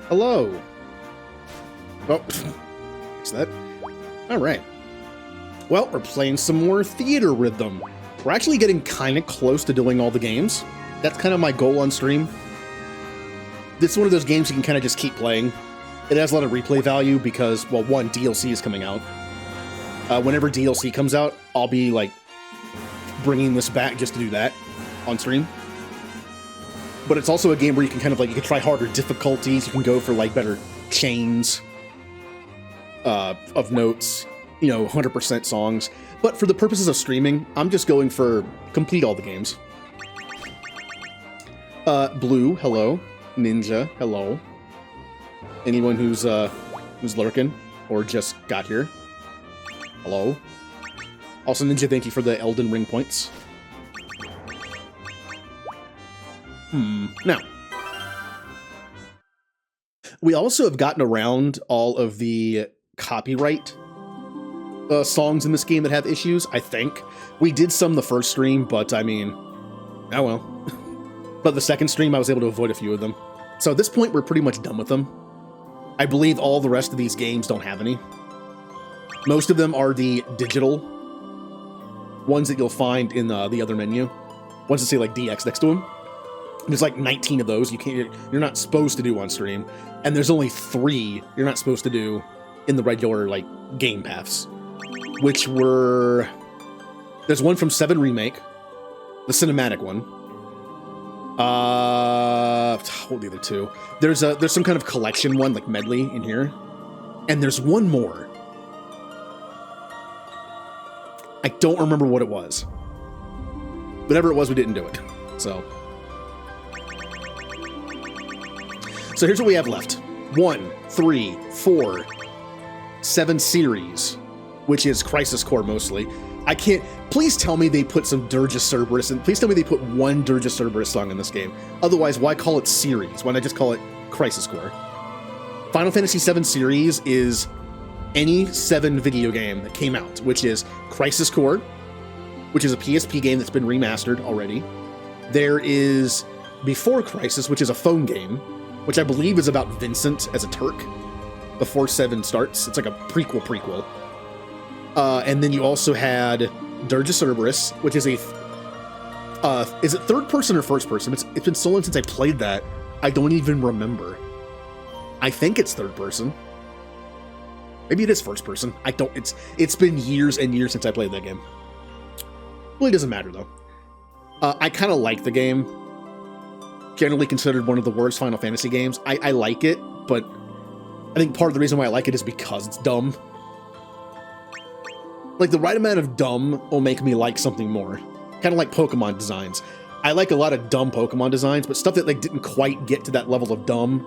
Hello. Oh, fix that. All right. Well, we're playing some more Theatrhythm. We're actually getting kind of close to doing all the games. That's kind of my goal on stream. This is one of those games you can kind of just keep playing. It has a lot of replay value because, well, one, DLC is coming out. Whenever DLC comes out, I'll be, like, bringing this back just to do that on stream. But it's also a game where you can kind of, like, you can try harder difficulties. You can go for, like, better chains of notes, you know, 100% songs. But for the purposes of streaming, I'm just going for complete all the games. Blue, hello. Ninja, hello. Anyone who's lurking or just got here, hello. Also, Ninja, thank you for the Elden Ring points. Now, we also have gotten around all of the copyright songs in this game that have issues, I think. We did some the first stream, but I mean, oh well. But the second stream, I was able to avoid a few of them. So at this point, we're pretty much done with them. I believe all the rest of these games don't have any. Most of them are the digital ones that you'll find in the other menu. Ones that say like DX next to them. There's like 19 of those you're not supposed to do on stream, and there's only 3 you're not supposed to do in the regular like game paths, which were there's one from 7 Remake, the cinematic one. What are the other 2? There's some kind of collection one like medley in here, and there's one more. I don't remember what it was. Whatever it was, we didn't do it. So here's what we have left. 1, 3, 4, 7 series, which is Crisis Core mostly. I can't... Please tell me they put some Dirge Cerberus, and please tell me they put one Dirge Cerberus song in this game. Otherwise, why call it series? Why not just call it Crisis Core? Final Fantasy VII Series is any 7 video game that came out, which is Crisis Core, which is a PSP game that's been remastered already. There is Before Crisis, which is a phone game, which I believe is about Vincent as a Turk before 7 starts. It's like a prequel. And then you also had Dirge Cerberus, which is a... is it third person or first person? It's been so long since I played that, I don't even remember. I think it's third person. Maybe it is first person. I don't... It's been years and years since I played that game. Really doesn't matter, though. I kind of like the game. Generally considered one of the worst Final Fantasy games. I like it, but I think part of the reason why I like it is because it's dumb. Like, the right amount of dumb will make me like something more. Kind of like Pokemon designs. I like a lot of dumb Pokemon designs, but stuff that like didn't quite get to that level of dumb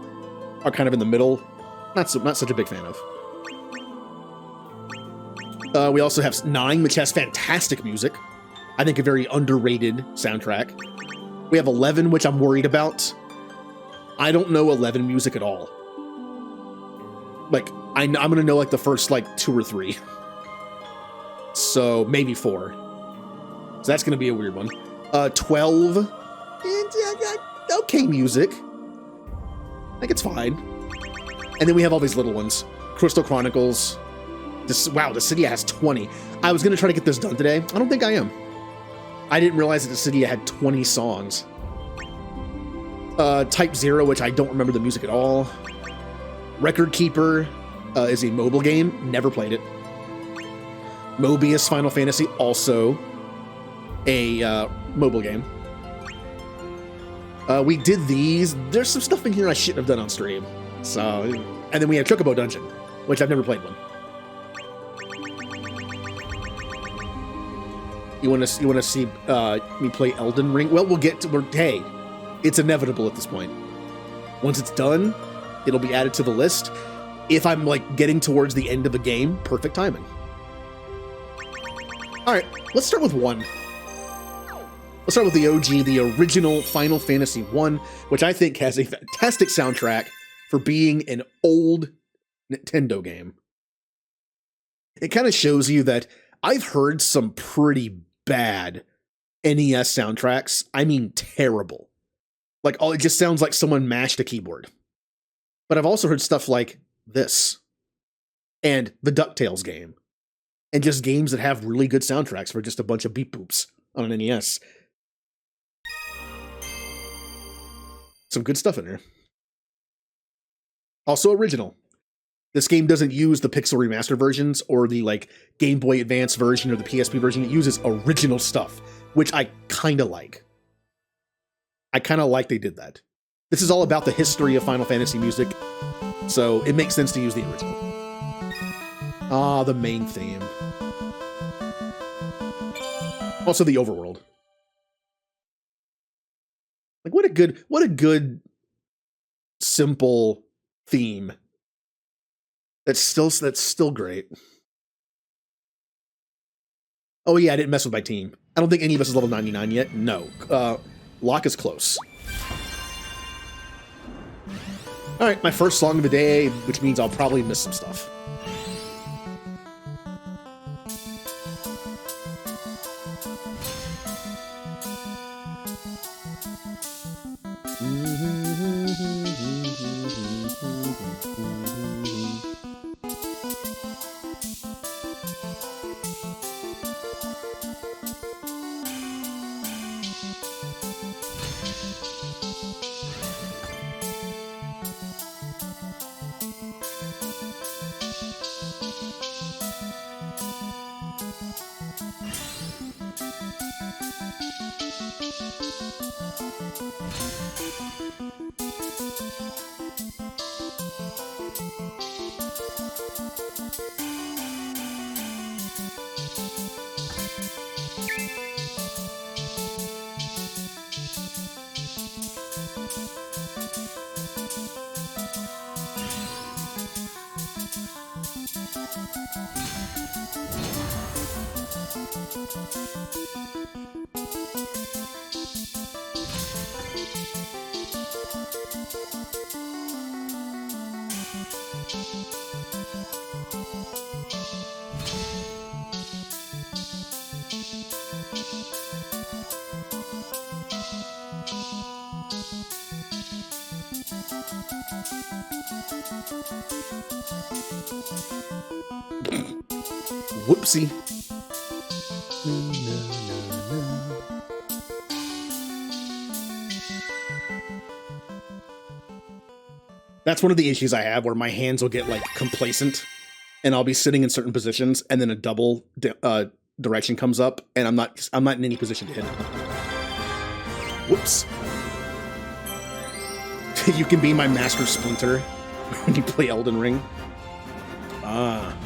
are kind of in the middle. Not such a big fan of. We also have 9, which has fantastic music. I think a very underrated soundtrack. We have 11, which I'm worried about. I don't know 11 music at all. Like, I'm gonna know like the first like 2 or 3. So maybe 4. So that's gonna be a weird one. 12. Okay, music. I think it's fine. And then we have all these little ones. Crystal Chronicles. Wow, Dissidia has 20. I was gonna try to get this done today. I don't think I am. I didn't realize that Dissidia had 20 songs. Type 0, which I don't remember the music at all. Record Keeper is a mobile game. Never played it. Mobius Final Fantasy, also a mobile game. We did these. There's some stuff in here I shouldn't have done on stream. So, and then we have Chocobo Dungeon, which I've never played one. You want to see me play Elden Ring? Well, we'll get to... Hey, it's inevitable at this point. Once it's done, it'll be added to the list. If I'm, like, getting towards the end of the game, perfect timing. Alright, let's start with 1. Let's start with the OG, the original Final Fantasy 1, which I think has a fantastic soundtrack for being an old Nintendo game. It kind of shows you that I've heard some pretty bad NES soundtracks. I mean, terrible. Like, it just sounds like someone mashed a keyboard. But I've also heard stuff like this and the DuckTales game and just games that have really good soundtracks for just a bunch of beep boops on an NES. Some good stuff in there. Also original. This game doesn't use the pixel remaster versions or the like Game Boy Advance version or the PSP version. It uses original stuff, which I kind of like. I kind of like they did that. This is all about the history of Final Fantasy music, so it makes sense to use the original. Ah, the main theme. Also the overworld. Like what a good simple theme. That's still great. Oh yeah, I didn't mess with my team. I don't think any of us is level 99 yet. No. Locke is close. Alright, my first song of the day, which means I'll probably miss some stuff. Whoopsie. That's one of the issues I have where my hands will get like complacent and I'll be sitting in certain positions and then a double direction comes up and I'm not in any position to hit it. Whoops. You can be my master splinter when you play Elden Ring. Ah.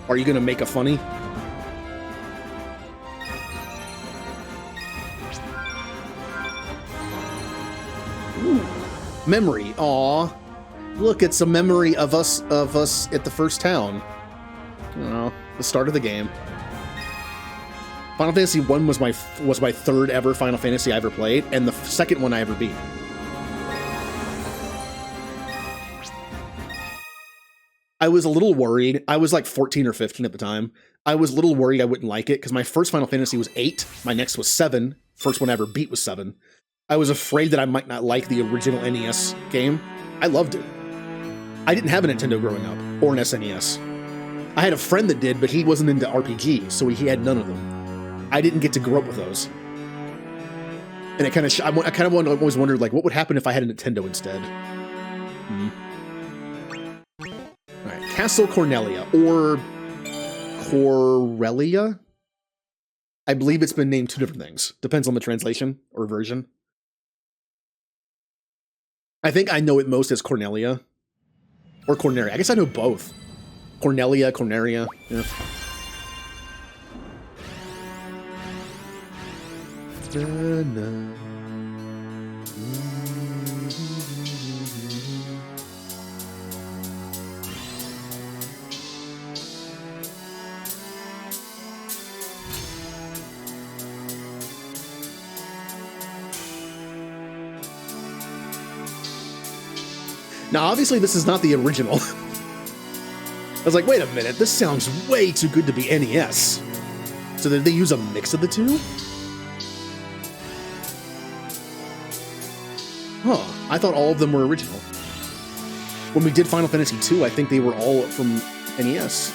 Are you gonna make a funny? Ooh. Memory. Aw. Look, it's a memory of us at the first town. Oh, the start of the game. Final Fantasy 1 was my third ever Final Fantasy I ever played, and the second one I ever beat. I was a little worried. I was like 14 or 15 at the time. I was a little worried I wouldn't like it because my first Final Fantasy was 8. My next was 7. First one I ever beat was 7. I was afraid that I might not like the original NES game. I loved it. I didn't have a Nintendo growing up, or an SNES. I had a friend that did, but he wasn't into RPGs, so he had none of them. I didn't get to grow up with those. And it kind of, always wondered, like, what would happen if I had a Nintendo instead? Alright, Castle Cornelia, or Corellia? I believe it's been named two different things. Depends on the translation or version. I think I know it most as Cornelia. Or Corneria. I guess I know both. Cornelia, Corneria. Yeah. Now, obviously, this is not the original. I was like, wait a minute, this sounds way too good to be NES. So did they use a mix of the two? Huh. I thought all of them were original. When we did Final Fantasy II, I think they were all from NES.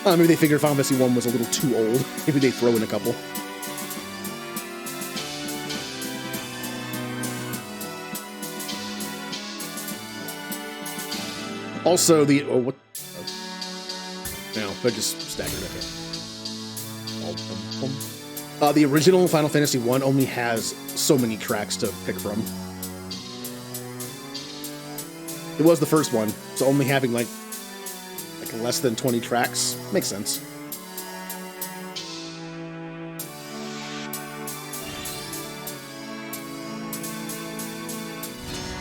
Maybe they figured Final Fantasy I was a little too old. Maybe they throw in a couple. Also, the... Oh, what? Oh. No, I just staggered it. The original Final Fantasy I only has so many tracks to pick from. It was the first one, so only having like less than 20 tracks makes sense.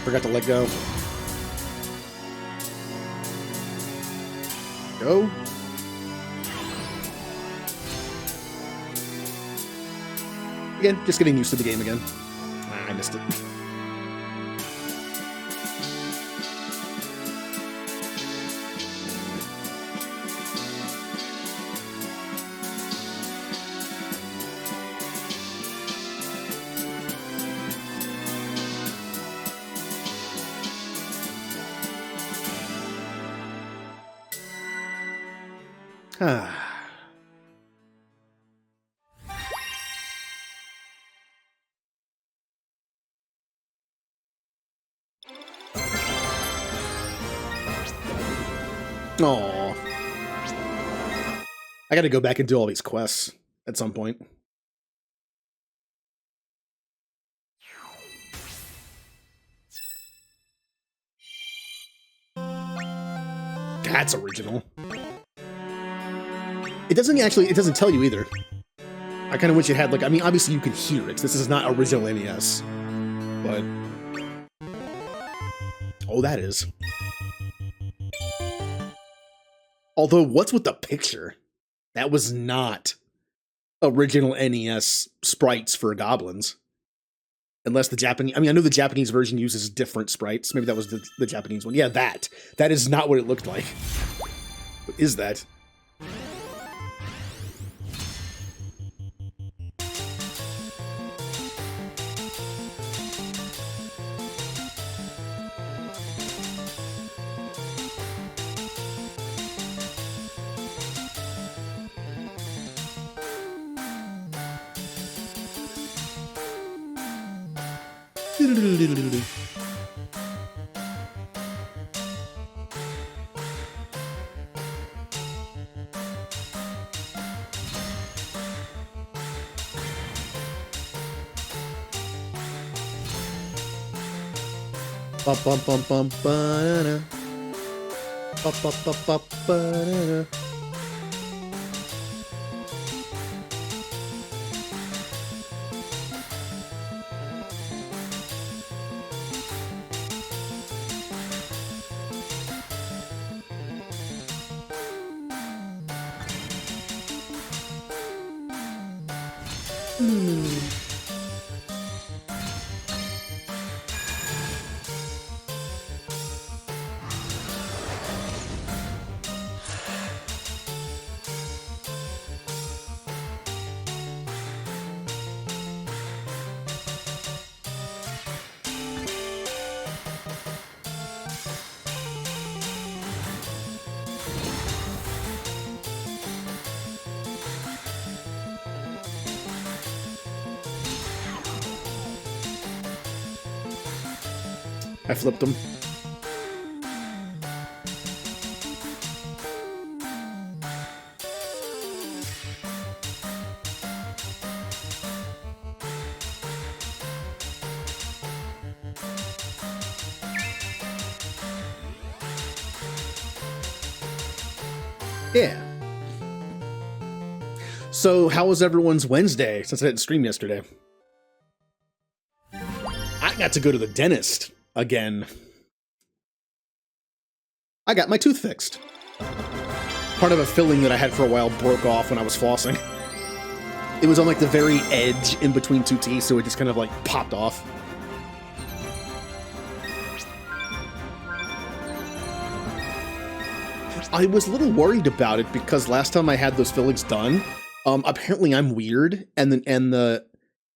Forgot to let go. Go. Again, just getting used to the game again. I missed it. Aww. I gotta go back and do all these quests at some point. That's original. It doesn't tell you either. I kind of wish it had, like, I mean, obviously you can hear it. This is not original NES. But... oh, that is. Although, what's with the picture? That was not original NES sprites for goblins. Unless the Japanese... I mean, I know the Japanese version uses different sprites. Maybe that was the Japanese one. Yeah, that. That is not what it looked like. What is that? Bum bum bum bum banana. Bum bum bum bum banana. I flipped him. Yeah. So, how was everyone's Wednesday since I didn't stream yesterday? I got to go to the dentist again. I got my tooth fixed. Part of a filling that I had for a while broke off when I was flossing. It was on like the very edge in between two teeth, so it just kind of like popped off. I was a little worried about it because last time I had those fillings done, Apparently I'm weird, and the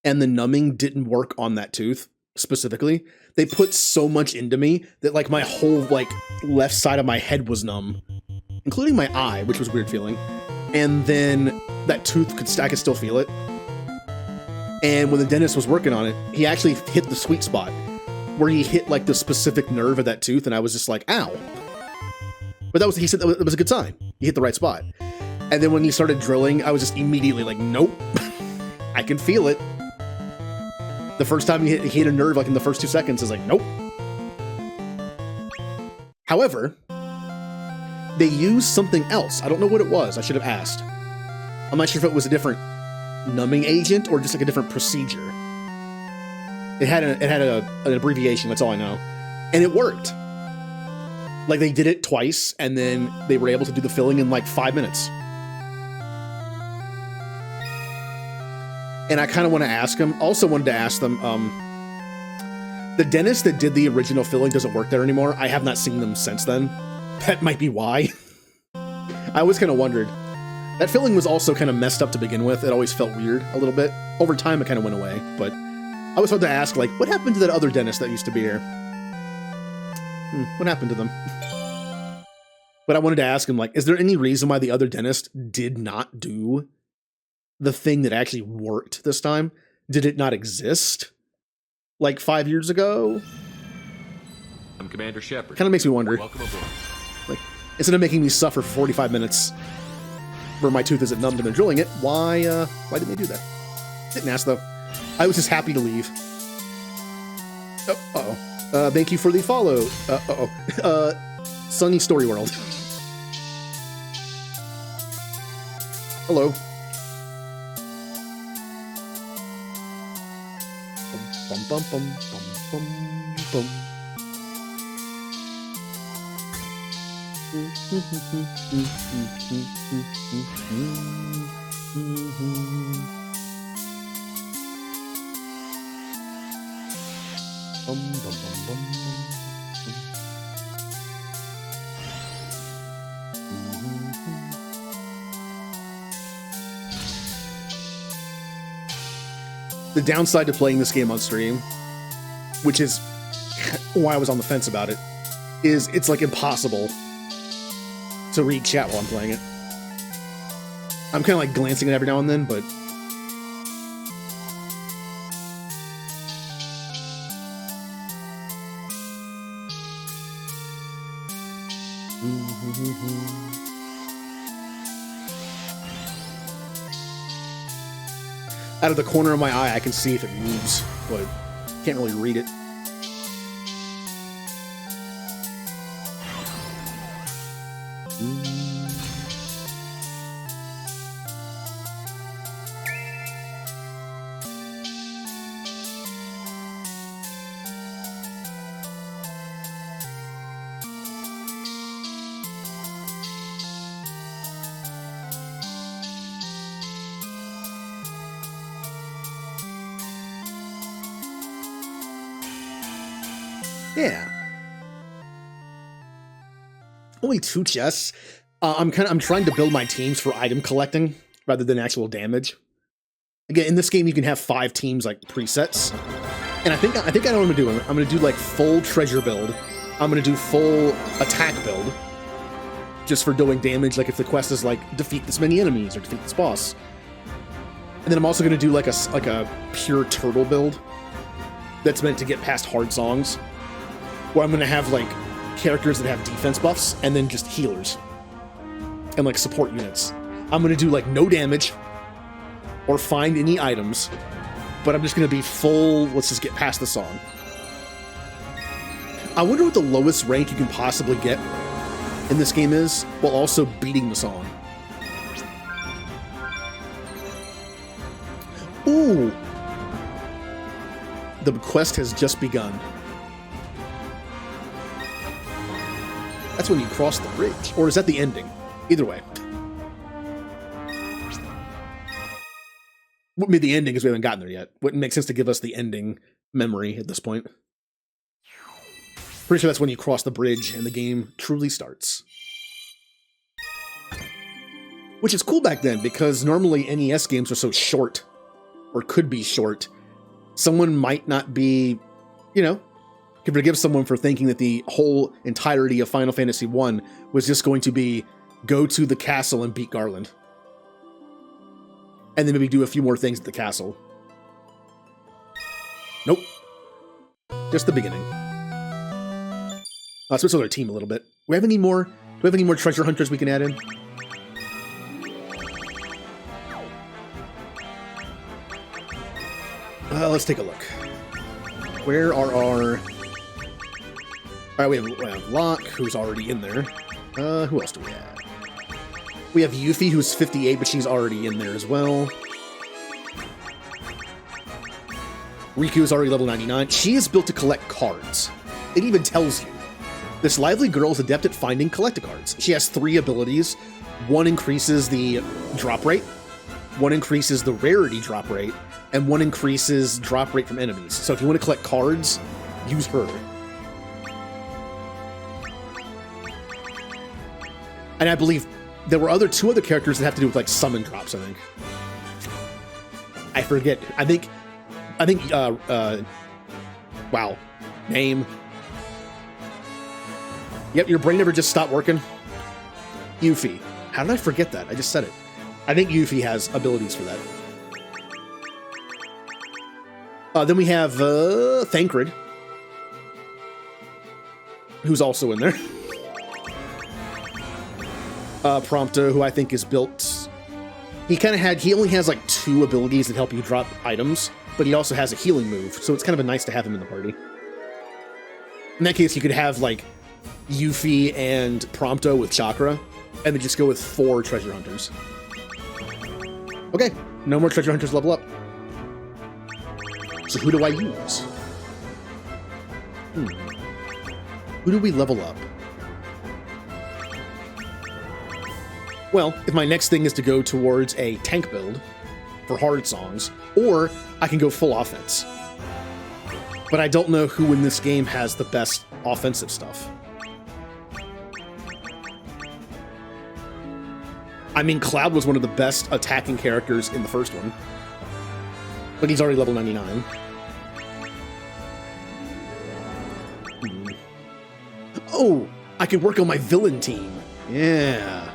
numbing didn't work on that tooth specifically. They put so much into me that like my whole like left side of my head was numb, including my eye, which was a weird feeling. And then that tooth I could still feel it. And when the dentist was working on it, he actually hit the sweet spot where he hit like the specific nerve of that tooth, and I was just like, ow. But he said that was a good sign. He hit the right spot. And then when he started drilling, I was just immediately like, nope, I can feel it. The first time he hit a nerve, like in the first 2 seconds, I was like, nope. However, they used something else. I don't know what it was. I should have asked. I'm not sure if it was a different numbing agent or just like a different procedure. It had an abbreviation. That's all I know. And it worked. Like they did it twice, and then they were able to do the filling in like 5 minutes. And I kind of want to ask them. Also wanted to ask them, the dentist that did the original filling doesn't work there anymore. I have not seen them since then. That might be why. I always kind of wondered. That filling was also kind of messed up to begin with. It always felt weird a little bit. Over time, it kind of went away. But I always wanted to ask, like, what happened to that other dentist that used to be here? What happened to them? But I wanted to ask him, like, is there any reason why the other dentist did not do the thing that actually worked this time? Did it not exist like 5 years ago? I'm Commander Shepard. Kind of makes me wonder. Welcome aboard. Like, instead of making me suffer for 45 minutes where my tooth isn't numbed and they're drilling it, why didn't they do that? Didn't ask though. I was just happy to leave. Thank you for the follow. Sunny Story World. Hello. Bum bum bum bum bum bum. The downside to playing this game on stream, which is why I was on the fence about it, is it's like impossible to read chat while I'm playing it. I'm kind of like glancing at it every now and then, but out of the corner of my eye, I can see if it moves, but can't really read it. Yeah. Only 2 chests. I'm trying to build my teams for item collecting rather than actual damage. Again, in this game you can have 5 teams like presets. And I think I know what I'm gonna do. I'm gonna do like full treasure build. I'm gonna do full attack build. Just for doing damage, like if the quest is like defeat this many enemies or defeat this boss. And then I'm also gonna do like a pure turtle build that's meant to get past hard songs. Where I'm going to have, like, characters that have defense buffs, and then just healers. And, like, support units. I'm going to do, like, no damage, or find any items, but I'm just going to be full, let's just get past the song. I wonder what the lowest rank you can possibly get in this game is, while also beating the song. Ooh! The quest has just begun. That's when you cross the bridge. Or is that the ending? Either way. What made the ending is we haven't gotten there yet. Wouldn't make sense to give us the ending memory at this point. Pretty sure that's when you cross the bridge and the game truly starts. Which is cool back then, because normally NES games are so short, or could be short. Someone might not be, you know, could forgive someone for thinking that the whole entirety of Final Fantasy I was just going to be go to the castle and beat Garland. And then maybe do a few more things at the castle. Nope. Just the beginning. Let's switch to our team a little bit. Do we have any more treasure hunters we can add in? Let's take a look. Where are our... Alright, we have Locke, who's already in there. Who else do we have? We have Yuffie, who's 58, but she's already in there as well. Riku is already level 99. She is built to collect cards. It even tells you. This lively girl is adept at finding collecticards. She has 3 abilities. 1 increases the drop rate, 1 increases the rarity drop rate, and 1 increases drop rate from enemies. So if you want to collect cards, use her. And I believe there were 2 other characters that have to do with like summon drops, I think. I forget. I think, wow. Name. Yep, your brain never just stopped working. Yuffie. How did I forget that? I just said it. I think Yuffie has abilities for that. Then we have Thancred, who's also in there. Prompto, who I think is built... He only has like 2 abilities that help you drop items, but he also has a healing move, so it's kind of nice to have him in the party. In that case, you could have like Yuffie and Prompto with Chakra, and then just go with 4 treasure hunters. Okay, no more treasure hunters level up. So who do I use? Who do we level up? Well, if my next thing is to go towards a tank build for hard songs, or I can go full offense. But I don't know who in this game has the best offensive stuff. I mean, Cloud was one of the best attacking characters in the first one. But he's already level 99. Oh, I can work on my villain team. Yeah.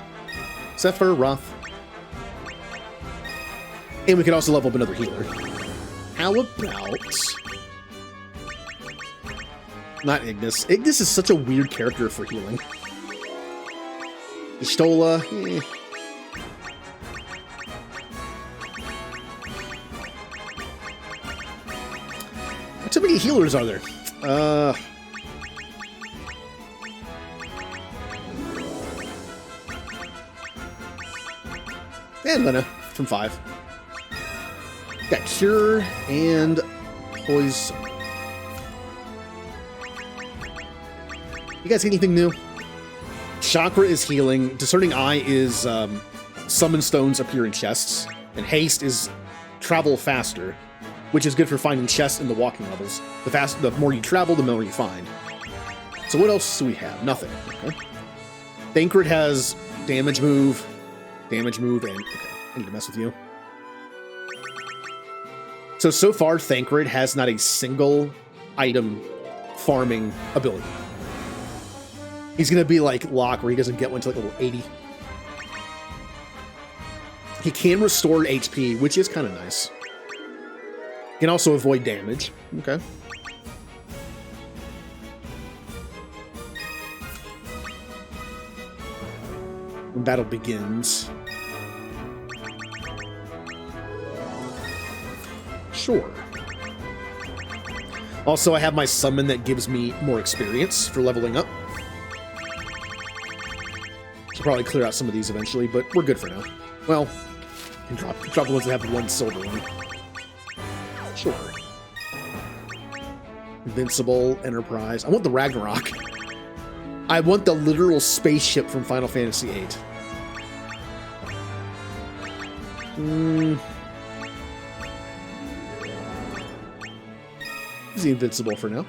Sephiroth. And we could also level up another healer. How about... Not Ignis. Ignis is such a weird character for healing. Y'shtola. How many healers are there? And Lena from 5. Got Cure and Poise. You guys get anything new? Chakra is healing. Discerning Eye is summon stones appear in chests. And Haste is travel faster, which is good for finding chests in the walking levels. The more you travel, the more you find. So what else do we have? Nothing. Okay. Thancred has damage move, and... Okay, I need to mess with you. So far, Thancred has not a single item farming ability. He's going to be like Locke, where he doesn't get one until like level 80. He can restore HP, which is kind of nice. He can also avoid damage. Okay. When battle begins. Sure. Also, I have my summon that gives me more experience for leveling up. Should probably clear out some of these eventually, but we're good for now. Well, can drop the ones that have 1 silver one. Sure. Invincible, Enterprise. I want the Ragnarok. I want the literal spaceship from Final Fantasy VIII. Is he invincible for now?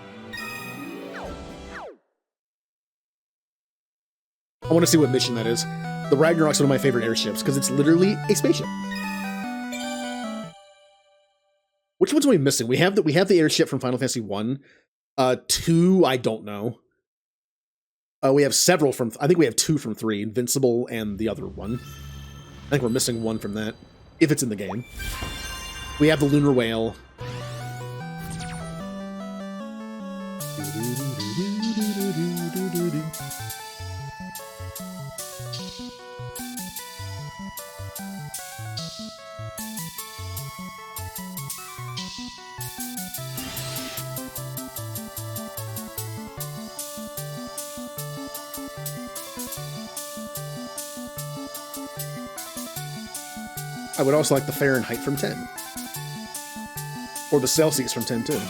I want to see what mission that is. The Ragnarok's one of my favorite airships because it's literally a spaceship. Which ones are we missing? We have the airship from Final Fantasy 1. 2, I don't know. We have several from, I think we have 2 from 3, Invincible and the other one. I think we're missing 1 from that, if it's in the game. We have the Lunar Whale. I would also like the Fahrenheit from 10. Or the Celsius from 10, too.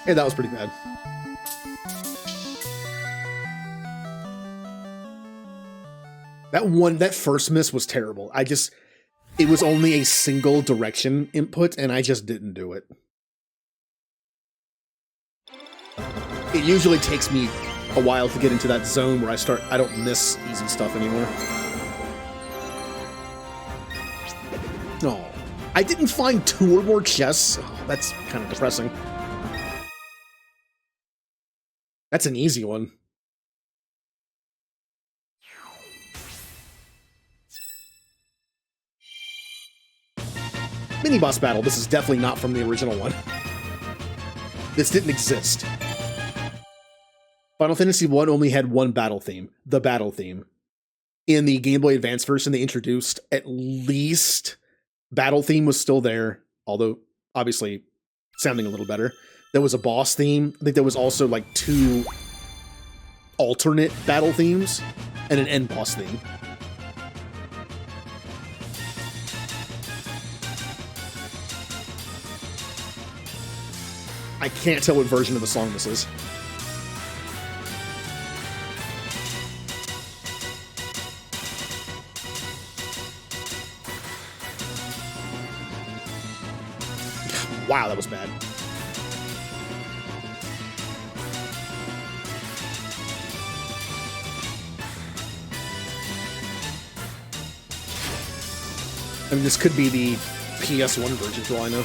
Hey, that was pretty bad. That first miss was terrible. It was only a single direction input, and I just didn't do it. It usually takes me a while to get into that zone where I don't miss easy stuff anymore. Oh, I didn't find 2 or more chests. Oh, that's kind of depressing. That's an easy one. Mini-boss battle. This is definitely not from the original one. This didn't exist. Final Fantasy 1 only had one battle theme, the battle theme. In the Game Boy Advance version, they introduced at least battle theme was still there, although obviously sounding a little better. There was a boss theme. I think there was also like 2 alternate battle themes and an end boss theme. I can't tell what version of the song this is. Wow, that was bad. I mean, this could be the PS1 version, for all I know.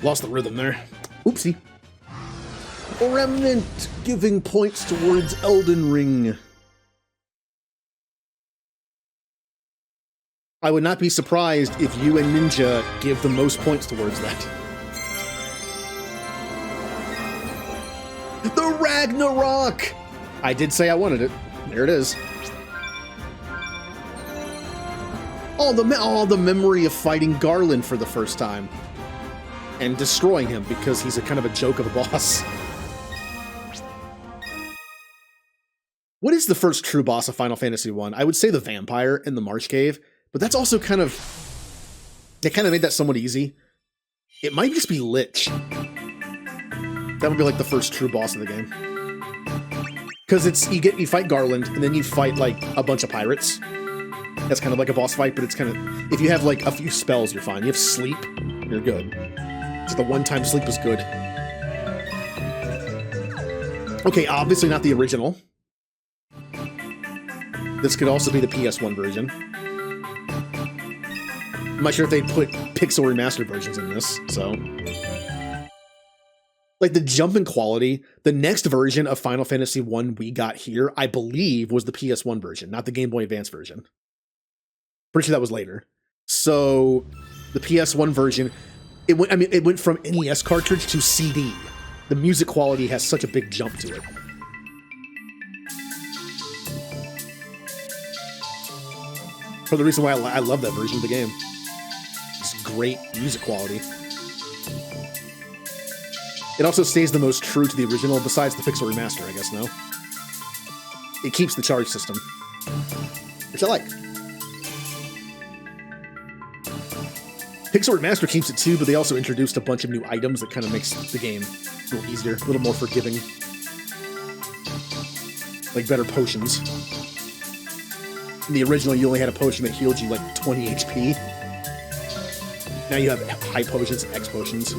Lost the rhythm there. Oopsie. Remnant giving points towards Elden Ring. I would not be surprised if you and Ninja give the most points towards that. The Ragnarok! I did say I wanted it. There it is. Oh, the memory of fighting Garland for the first time. And destroying him because he's a kind of a joke of a boss. What is the first true boss of Final Fantasy I? I would say the vampire in the Marsh Cave, but that's also kind of... They kind of made that somewhat easy. It might just be Lich. That would be like the first true boss of the game. Because it's you fight Garland, and then you fight like a bunch of pirates. That's kind of like a boss fight, but it's kind of... If you have like a few spells, you're fine. You have sleep, you're good. Just the one-time sleep is good. Okay, obviously not the original. This could also be the PS1 version. I'm not sure if they'd put pixel remastered versions in this, so... Like, the jump in quality, the next version of Final Fantasy I we got here, I believe, was the PS1 version, not the Game Boy Advance version. Pretty sure that was later. So, the PS1 version, it went from NES cartridge to CD. The music quality has such a big jump to it. For the reason why I love that version of the game. It's great music quality. It also stays the most true to the original, besides the pixel remaster, I guess, no? It keeps the charge system, which I like. Pixel remaster keeps it too, but they also introduced a bunch of new items that kind of makes the game a little easier, a little more forgiving. Like better potions. In the original, you only had a potion that healed you like 20 HP. Now you have high potions and X potions.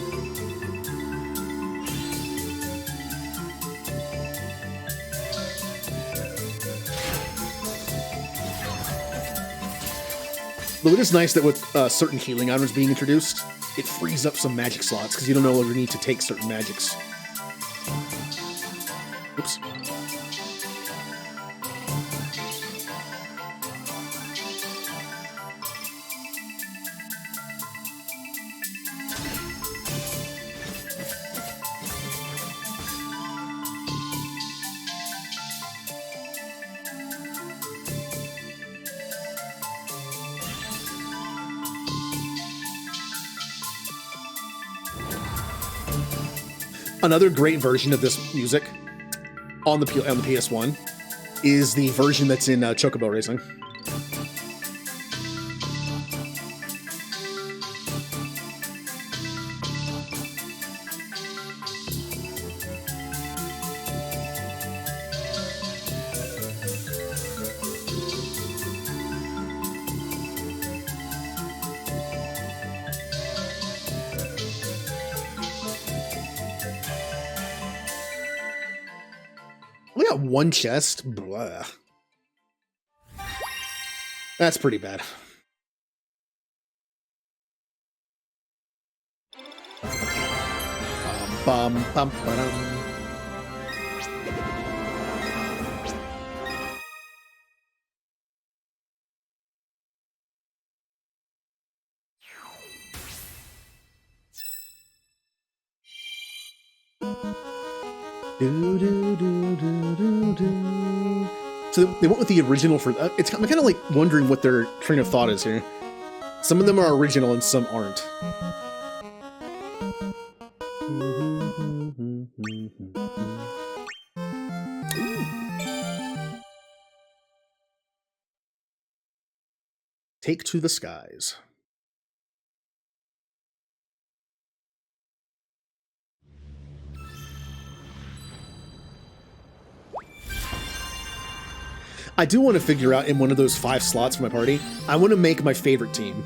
Though it is nice that with certain healing items being introduced, it frees up some magic slots, because you don't no longer need to take certain magics. Oops. Another great version of this music on the PS1 is the version that's in Chocobo Racing. We got one chest. Blah. That's pretty bad. Bum, bum, ba-dum. So they went with the original for... I'm kind of like wondering what their train of thought is here. Some of them are original and some aren't. Take to the skies. I do want to figure out in one of those 5 slots for my party, I want to make my favorite team.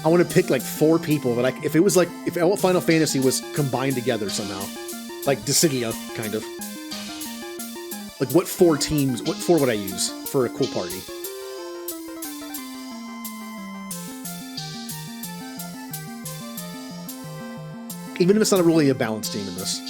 I want to pick like 4 people that if Final Fantasy was combined together somehow. Like Dissidia, kind of. Like what 4 would I use for a cool party? Even if it's not really a balanced team in this.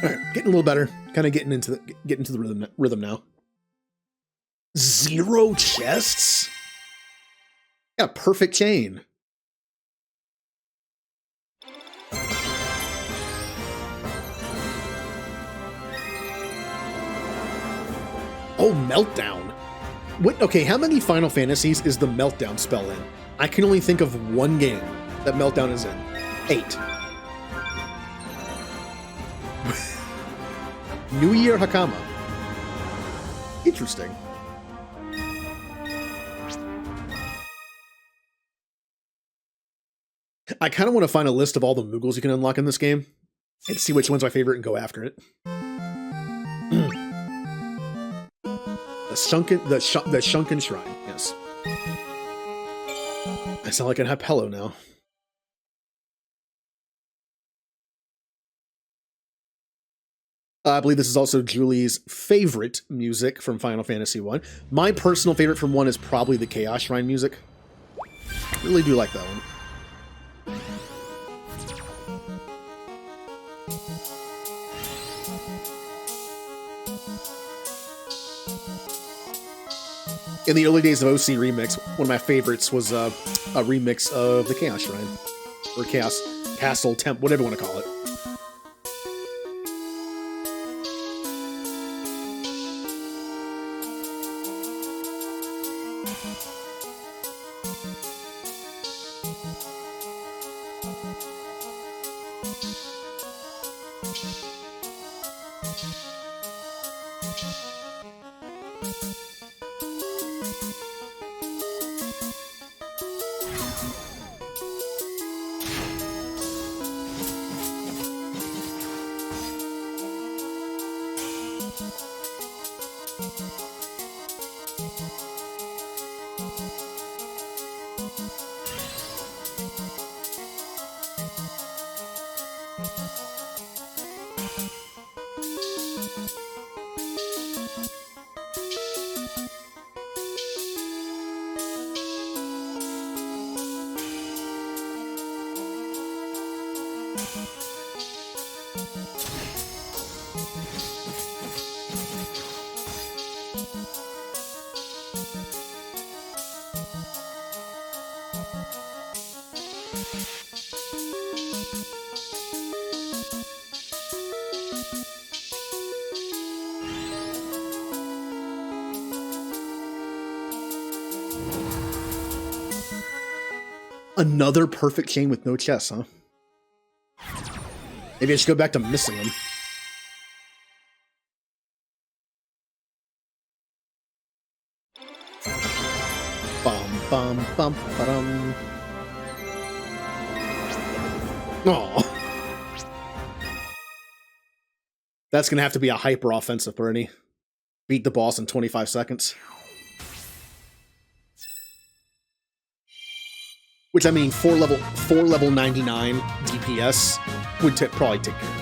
All right, getting a little better. Kind of getting into the rhythm now. 0 chests? Got a perfect chain. Oh, Meltdown. What? Okay, how many Final Fantasies is the Meltdown spell in? I can only think of one game that Meltdown is in. 8. New Year Hakama. Interesting. I kind of want to find a list of all the Moogles you can unlock in this game and see which one's my favorite and go after it. The Shrunken Shrine, yes. I sound like an Hapello now. I believe this is also Julie's favorite music from Final Fantasy 1. My personal favorite from 1 is probably the Chaos Shrine music. Really do like that one. In the early days of OC Remix, one of my favorites was a remix of the Chaos Shrine. Or Chaos Castle, Temp, whatever you want to call it. Another perfect chain with no chests, huh? Maybe I should go back to missing them. Bum bum bum ba-dum. Aw. That's gonna have to be a hyper offensive, Bernie. Beat the boss in 25 seconds. Which, I mean, 4 level 99 DPS would probably take care of it.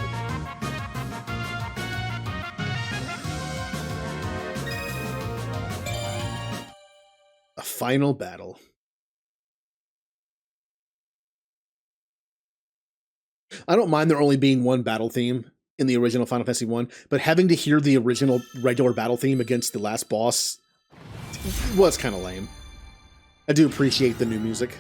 A final battle. I don't mind there only being one battle theme in the original Final Fantasy 1, but having to hear the original regular battle theme against the last boss was kind of lame. I do appreciate the new music.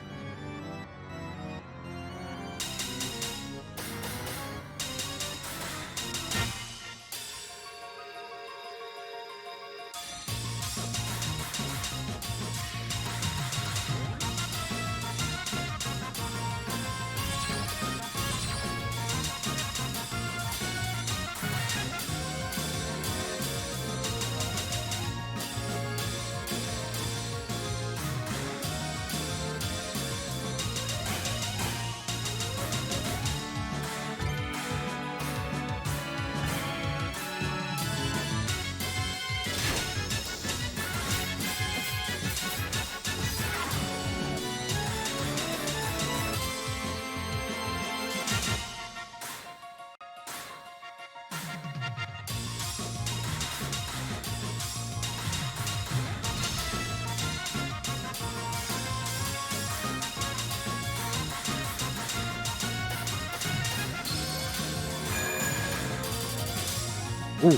Ooh.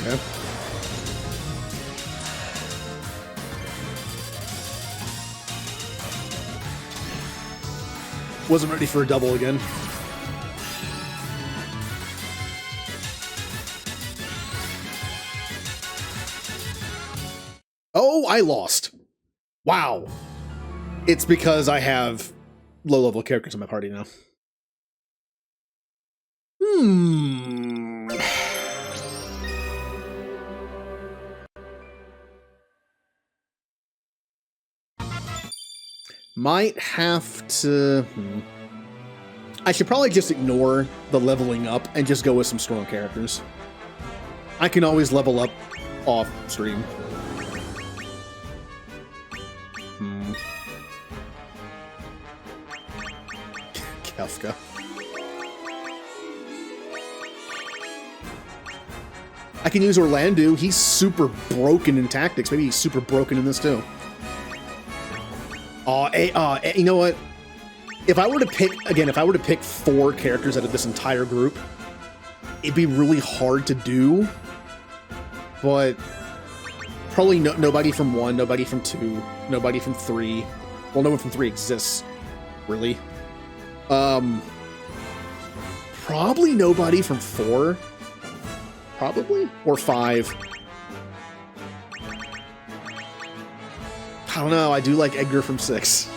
Okay. Wasn't ready for a double again. Oh, I lost. Wow. It's because I have low-level characters in my party now. Might have to... I should probably just ignore the leveling up and just go with some strong characters. I can always level up off stream. Kafka. I can use Orlando. He's super broken in tactics. Maybe he's super broken in this too. You know what? If I were to pick 4 characters out of this entire group, it'd be really hard to do. But probably nobody from 1, nobody from 2, nobody from 3. Well, no one from 3 exists, really. Probably nobody from 4. Probably? Or 5. I don't know, I do like Edgar from 6.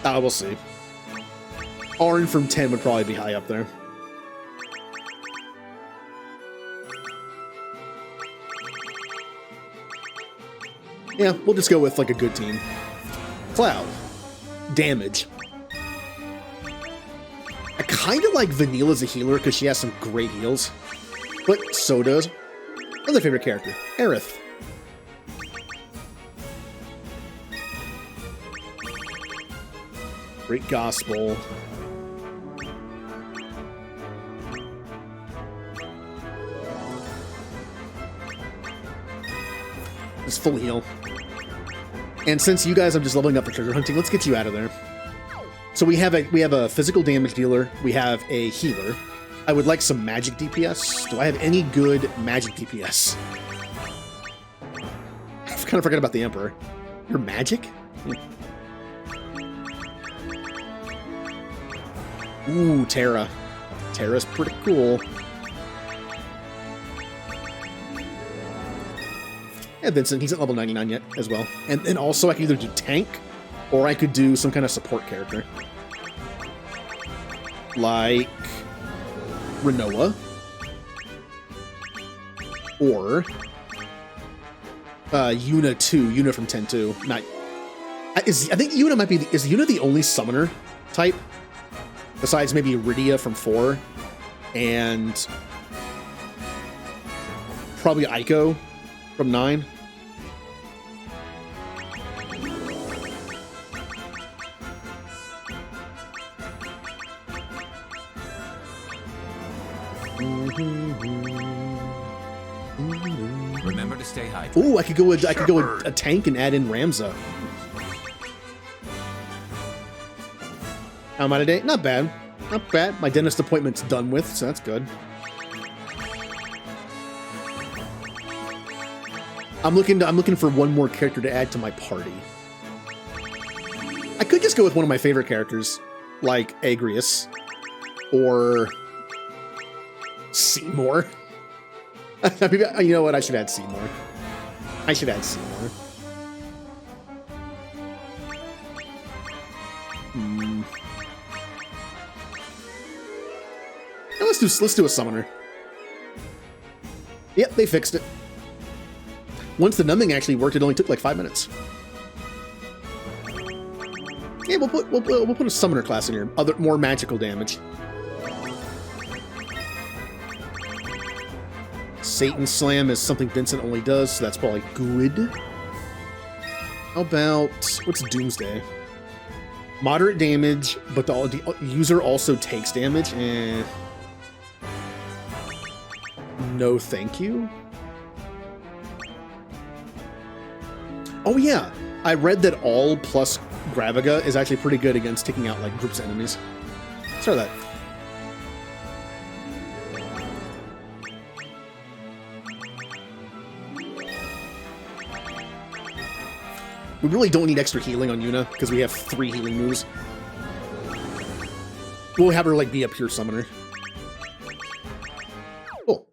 We'll see. Arn from 10 would probably be high up there. Yeah, we'll just go with like a good team. Cloud. Damage. I kind of like Vanille as a healer because she has some great heals. But so does another favorite character, Aerith. Great Gospel. Just full heal. And since you guys are just leveling up for treasure hunting, let's get you out of there. So we have a physical damage dealer. We have a healer. I would like some magic DPS. Do I have any good magic DPS? I kind of forgot about the Emperor. You're magic? Ooh, Terra. Terra's pretty cool. Yeah, Vincent, he's at level 99 yet as well. And then also I can either do tank or I could do some kind of support character. Like Renoa. Or Yuna 2, Yuna from 10-2. Not I think Yuna might be is Yuna the only summoner type? Besides maybe Iridia from 4 and probably Aiko from 9. Remember to stay hydrated. Ooh, I could go with a tank and add in Ramza. How am I today? Not bad. Not bad. My dentist appointment's done with, so that's good. I'm looking for one more character to add to my party. I could just go with one of my favorite characters, like Agrius or Seymour. You know what? I should add Seymour. I should add Seymour. Now let's do a summoner. Yep, they fixed it. Once the numbing actually worked, it only took like 5 minutes. Yeah, we'll put a summoner class in here. More magical damage. Satan Slam is something Vincent only does, so that's probably good. How about what's Doomsday? Moderate damage, but the user also takes damage. No, thank you. Oh yeah, I read that all plus Gravaga is actually pretty good against taking out like groups of enemies. Let's try that. We really don't need extra healing on Yuna, because we have 3 healing moves. We'll have her, like, be a pure summoner. Cool.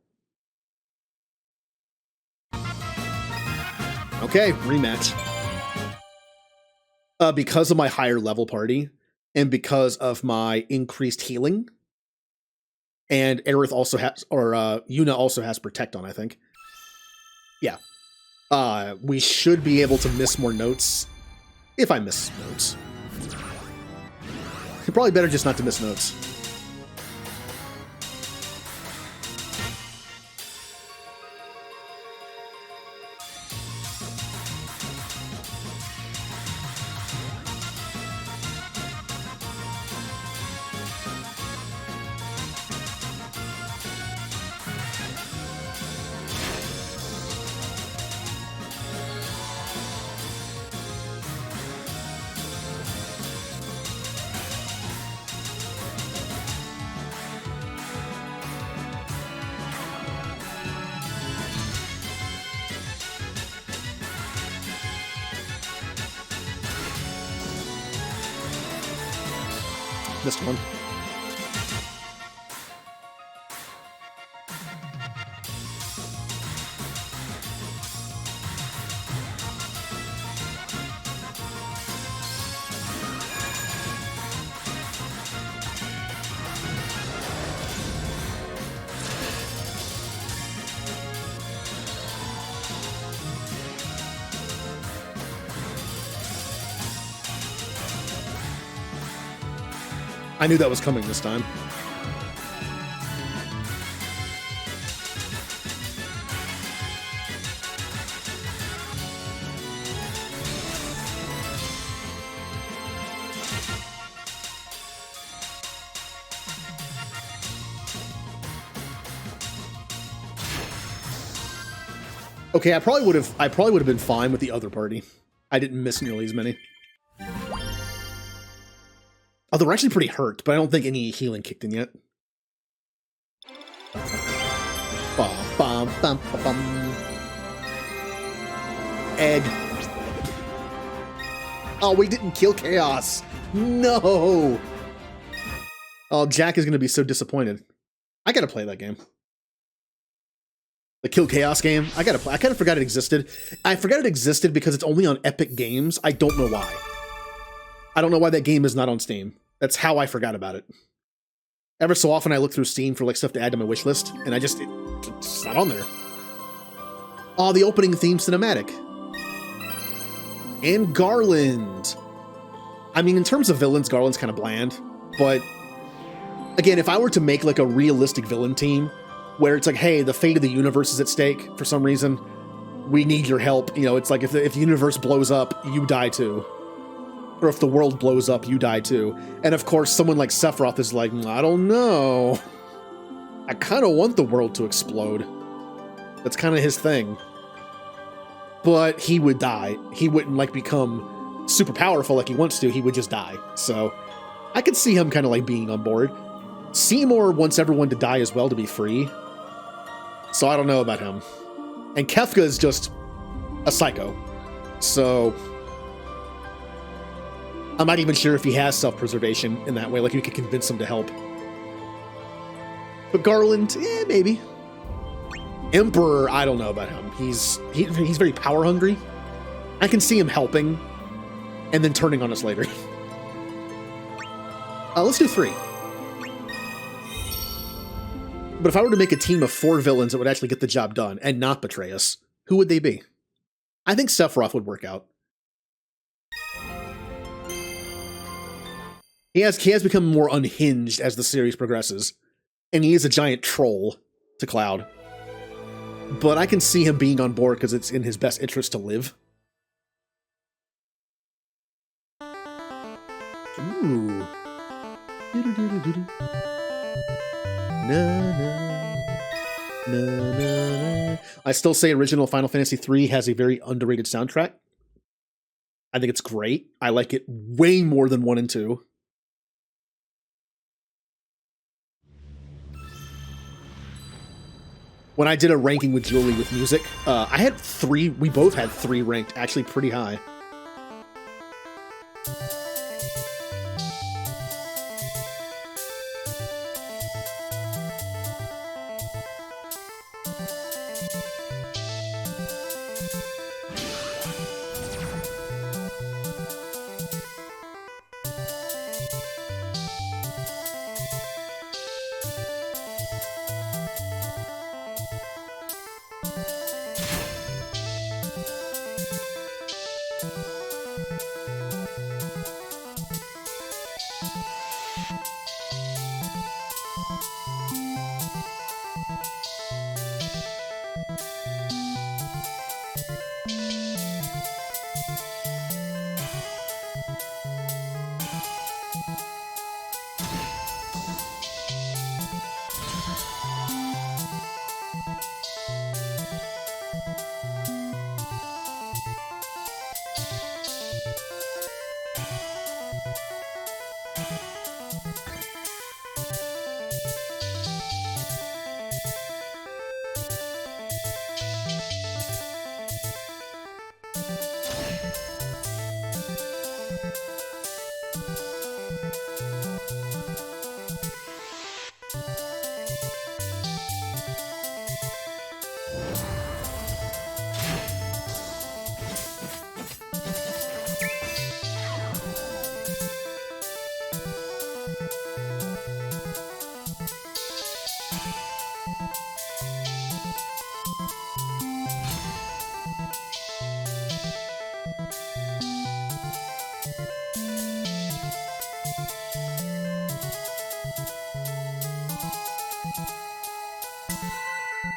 Okay, rematch. Because of my higher level party, and because of my increased healing, and Aerith also has, or Yuna also has Protect on, I think. Yeah. We should be able to miss more notes, if I miss notes. Probably better just not to miss notes. Missed one. I knew that was coming this time. Okay, I probably would have been fine with the other party. I didn't miss nearly as many. Although we're actually pretty hurt, but I don't think any healing kicked in yet. Bum, bum, bum, bum, bum. Egg. Oh, we didn't kill Chaos. No. Oh, Jack is going to be so disappointed. I got to play that game. The Kill Chaos game. I got to play. I kind of forgot it existed. I forgot it existed because it's only on Epic Games. I don't know why. I don't know why that game is not on Steam. That's how I forgot about it. Ever so often I look through Steam for like stuff to add to my wish list, and it's not on there. Oh, the opening theme cinematic. And Garland. I mean, in terms of villains, Garland's kind of bland, but again, if I were to make like a realistic villain team, where it's like, hey, the fate of the universe is at stake for some reason, we need your help. You know, it's like if the universe blows up, you die too. Or if the world blows up, you die too. And of course, someone like Sephiroth is like, I don't know. I kind of want the world to explode. That's kind of his thing. But he would die. He wouldn't like become super powerful like he wants to. He would just die. So I could see him kind of like being on board. Seymour wants everyone to die as well to be free. So I don't know about him. And Kefka is just a psycho. So I'm not even sure if he has self-preservation in that way, like you could convince him to help. But Garland, maybe. Emperor, I don't know about him. He's very power hungry. I can see him helping and then turning on us later. Let's do 3. But if I were to make a team of 4 villains that would actually get the job done and not betray us, who would they be? I think Sephiroth would work out. He has become more unhinged as the series progresses, and he is a giant troll to Cloud. But I can see him being on board because it's in his best interest to live. Ooh. I still say original Final Fantasy III has a very underrated soundtrack. I think it's great. I like it way more than 1 and 2. When I did a ranking with Julie with music, I had 3, we both had 3 ranked, actually pretty high.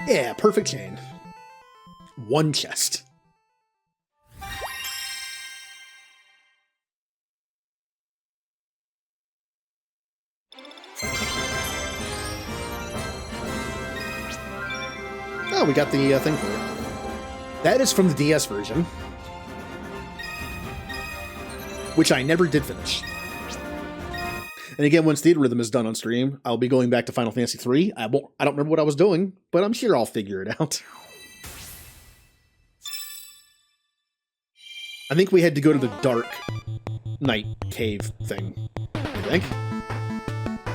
Yeah, perfect chain. One chest. Oh, we got the thing for it. That is from the DS version, which I never did finish. And again, once Theatrhythm is done on stream, I'll be going back to Final Fantasy III. I don't remember what I was doing, but I'm sure I'll figure it out. I think we had to go to the Dark Night Cave thing, I think.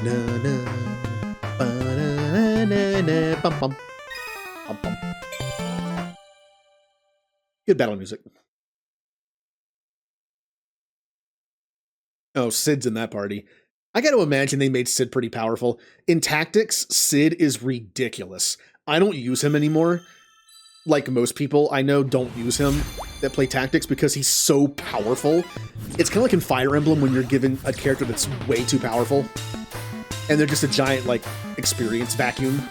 Na na ba na na na bum bum bum bum. Good battle music. Oh, Sid's in that party. I got to imagine they made Sid pretty powerful. In Tactics, Sid is ridiculous. I don't use him anymore. Like most people I know don't use him that play Tactics because he's so powerful. It's kind of like in Fire Emblem when you're given a character that's way too powerful. And they're just a giant, like, experience vacuum.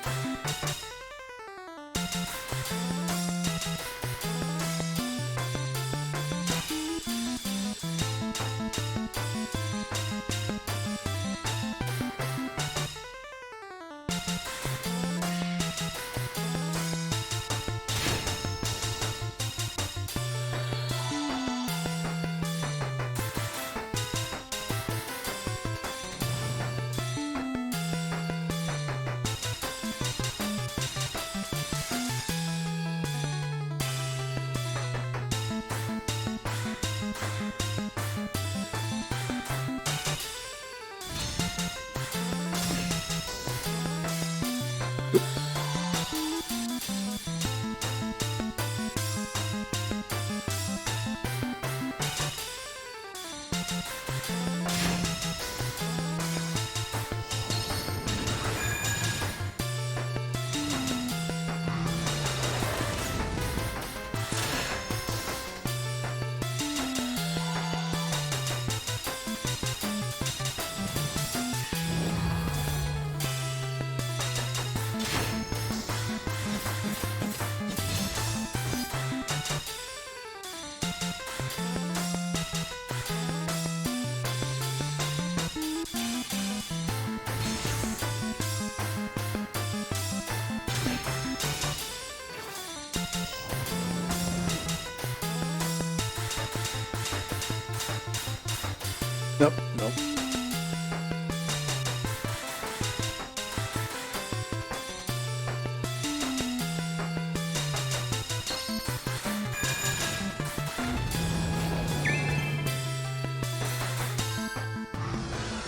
Nope, nope.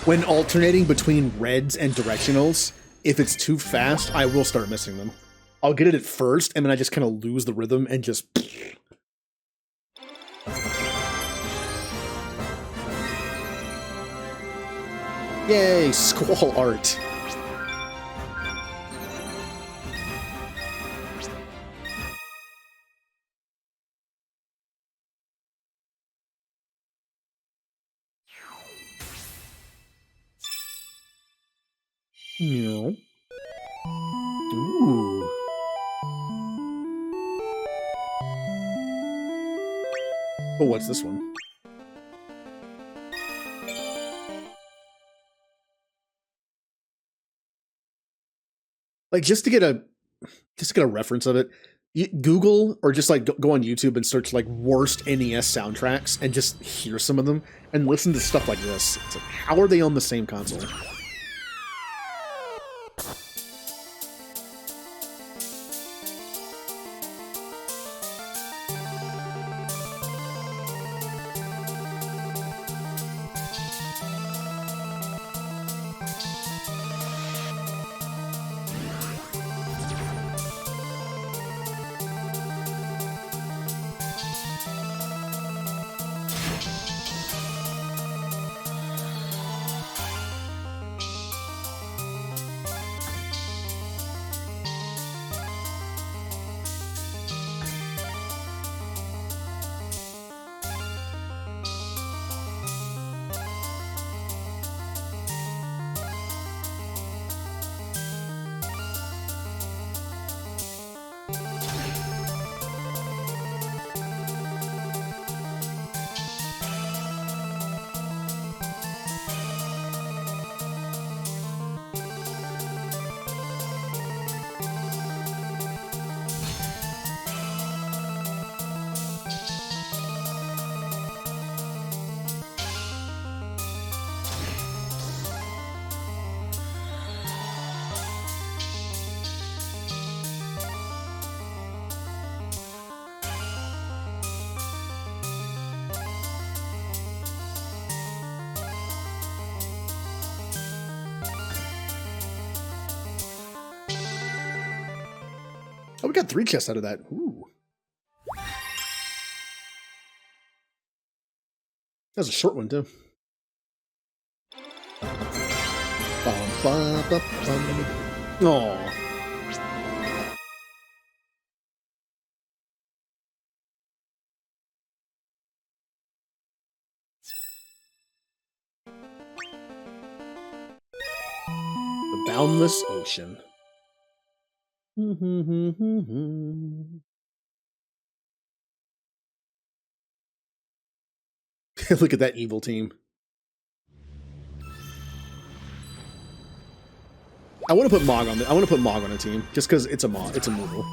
When alternating between reds and directionals, if it's too fast, I will start missing them. I'll get it at first, and then I just kind of lose the rhythm and just... Yay, Squall art. No. Ooh. Oh, what's this one? Like, just to get a reference of it, Google or just like go on YouTube and search like worst NES soundtracks and just hear some of them and listen to stuff like this. It's like, how are they on the same console? Oh, we got 3 chests out of that. Ooh. That was a short one, too. Aww. The Boundless Ocean. Look at that evil team. I want to put Mog on. I want to put Mog on a team just because it's a Mog. It's a Moogle.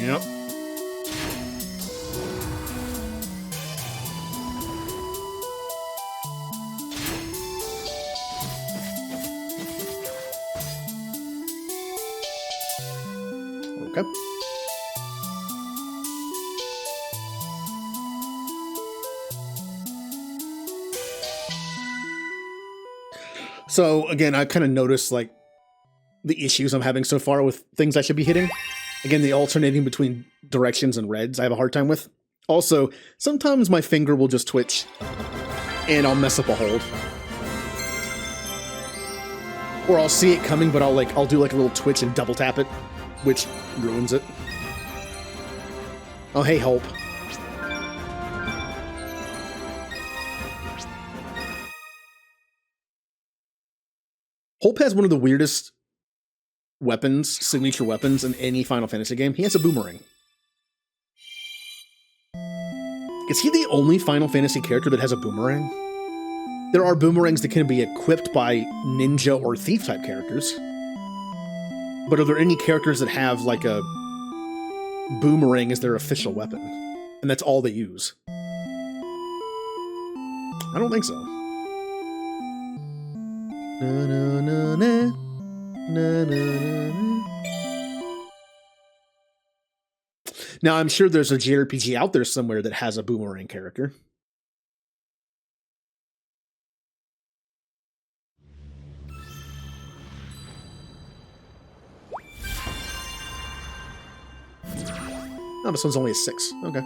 Yep. Okay. So again, I kind of noticed like the issues I'm having so far with things I should be hitting. Again, the alternating between directions and reds I have a hard time with. Also, sometimes my finger will just twitch and I'll mess up a hold. Or I'll see it coming, but I'll do like a little twitch and double tap it, which ruins it. Oh, hey, Hope. Hope has one of the weirdest weapons, signature weapons in any Final Fantasy game. He has a boomerang. Is he the only Final Fantasy character that has a boomerang? There are boomerangs that can be equipped by ninja or thief type characters. But are there any characters that have like a boomerang as their official weapon? And that's all they use? I don't think so. Na, na, na, na. Na, na, na, na. Now, I'm sure there's a JRPG out there somewhere that has a boomerang character. Oh, this one's only a 6. Okay.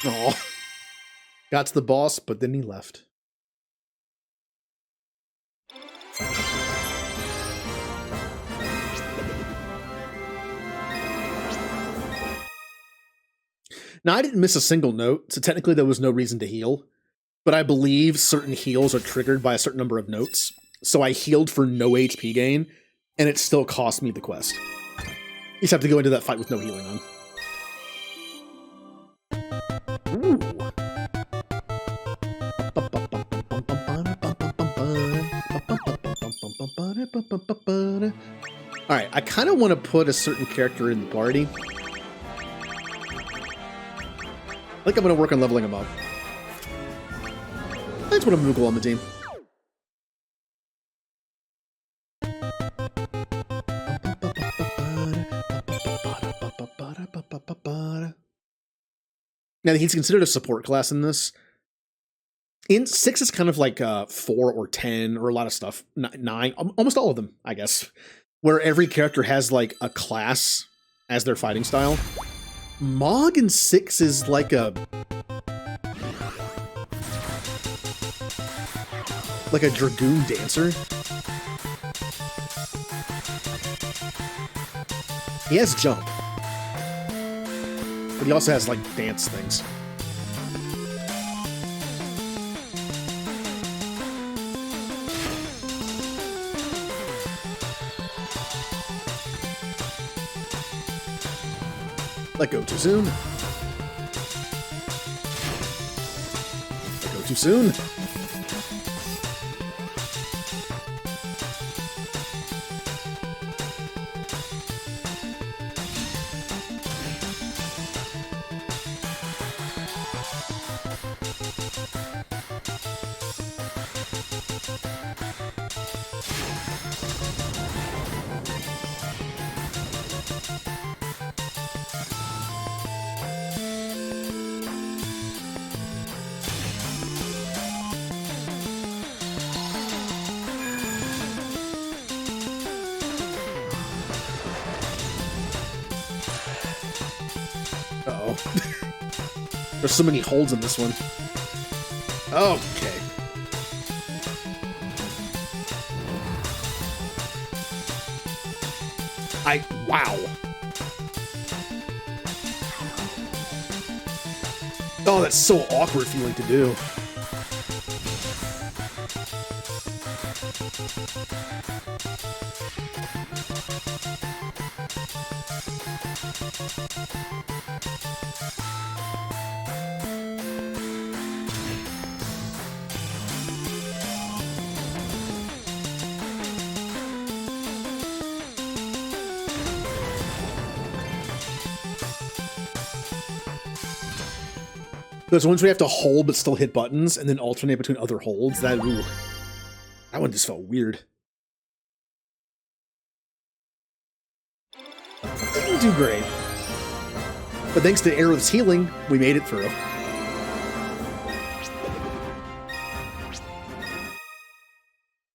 Oh, got to the boss, but then he left. Now, I didn't miss a single note, so technically there was no reason to heal, but I believe certain heals are triggered by a certain number of notes, so I healed for no HP gain, and it still cost me the quest. You just have to go into that fight with no healing on. Ooh. Alright, I kind of want to put a certain character in the party. I think I'm going to work on leveling him up. I just want to Moogle on the team. Now, he's considered a support class in this. In 6 is kind of like 4 or 10 or a lot of stuff. 9, almost all of them, I guess. Where every character has like a class as their fighting style. Mog in 6 is like a dragoon dancer. He has jump. But he also has, like, dance things. Let go too soon. Let go too soon. Uh-oh. There's so many holds in this one. Okay. Wow. Oh, that's so awkward feeling to do. Those ones where you have to hold but still hit buttons and then alternate between other holds. That one just felt weird. Didn't do great. But thanks to Aerith's healing, we made it through.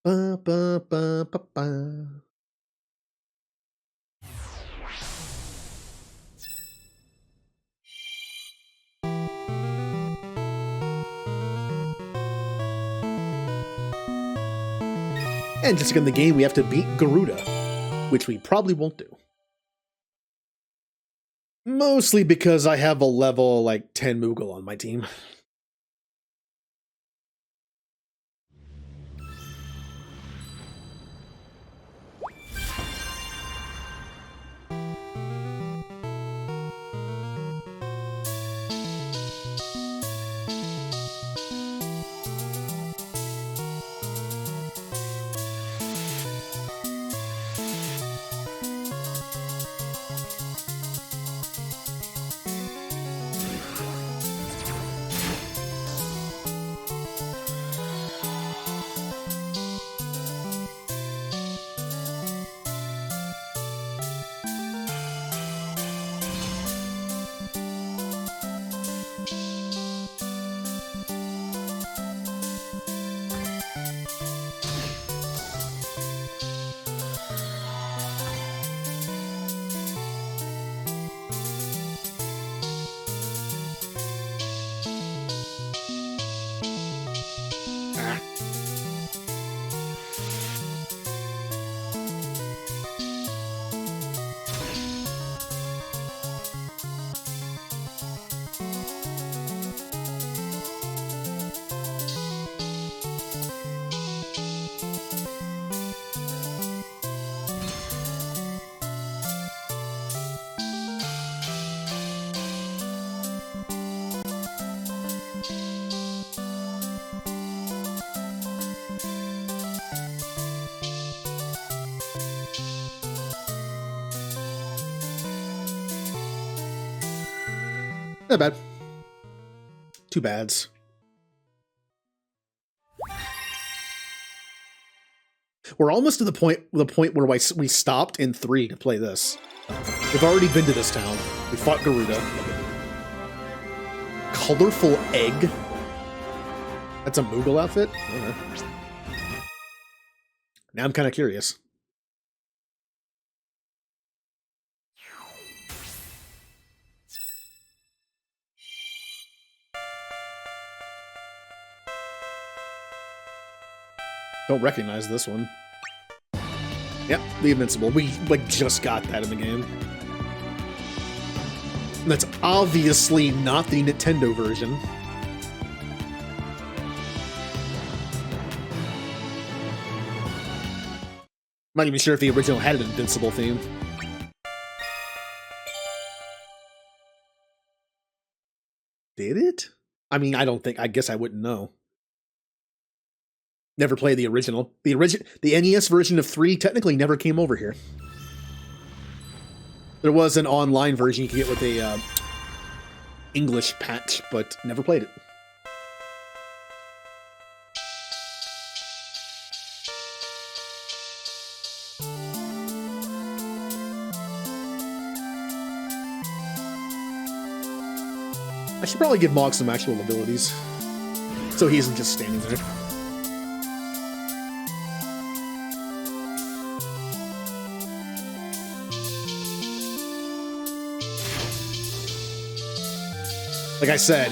Ba, ba, ba, ba, ba. And just to get in the game, we have to beat Garuda, which we probably won't do. Mostly because I have a level, like, 10 Moogle on my team. Not bad. Two bads. We're almost to the point where we stopped in 3 to play this. We've already been to this town. We fought Garuda. Colorful egg? That's a Moogle outfit? I don't know. Now I'm kind of curious. Don't recognize this one. Yep, the Invincible. We, like, just got that in the game. And that's obviously not the Nintendo version. I'm not even sure if the original had an Invincible theme. Did it? I mean, I guess I wouldn't know. Never played the original. The NES version of 3 technically never came over here. There was an online version you could get with a English patch, but never played it. I should probably give Mog some actual abilities, so he isn't just standing there. Like I said,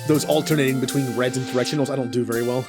those alternating between reds and directionals I don't do very well.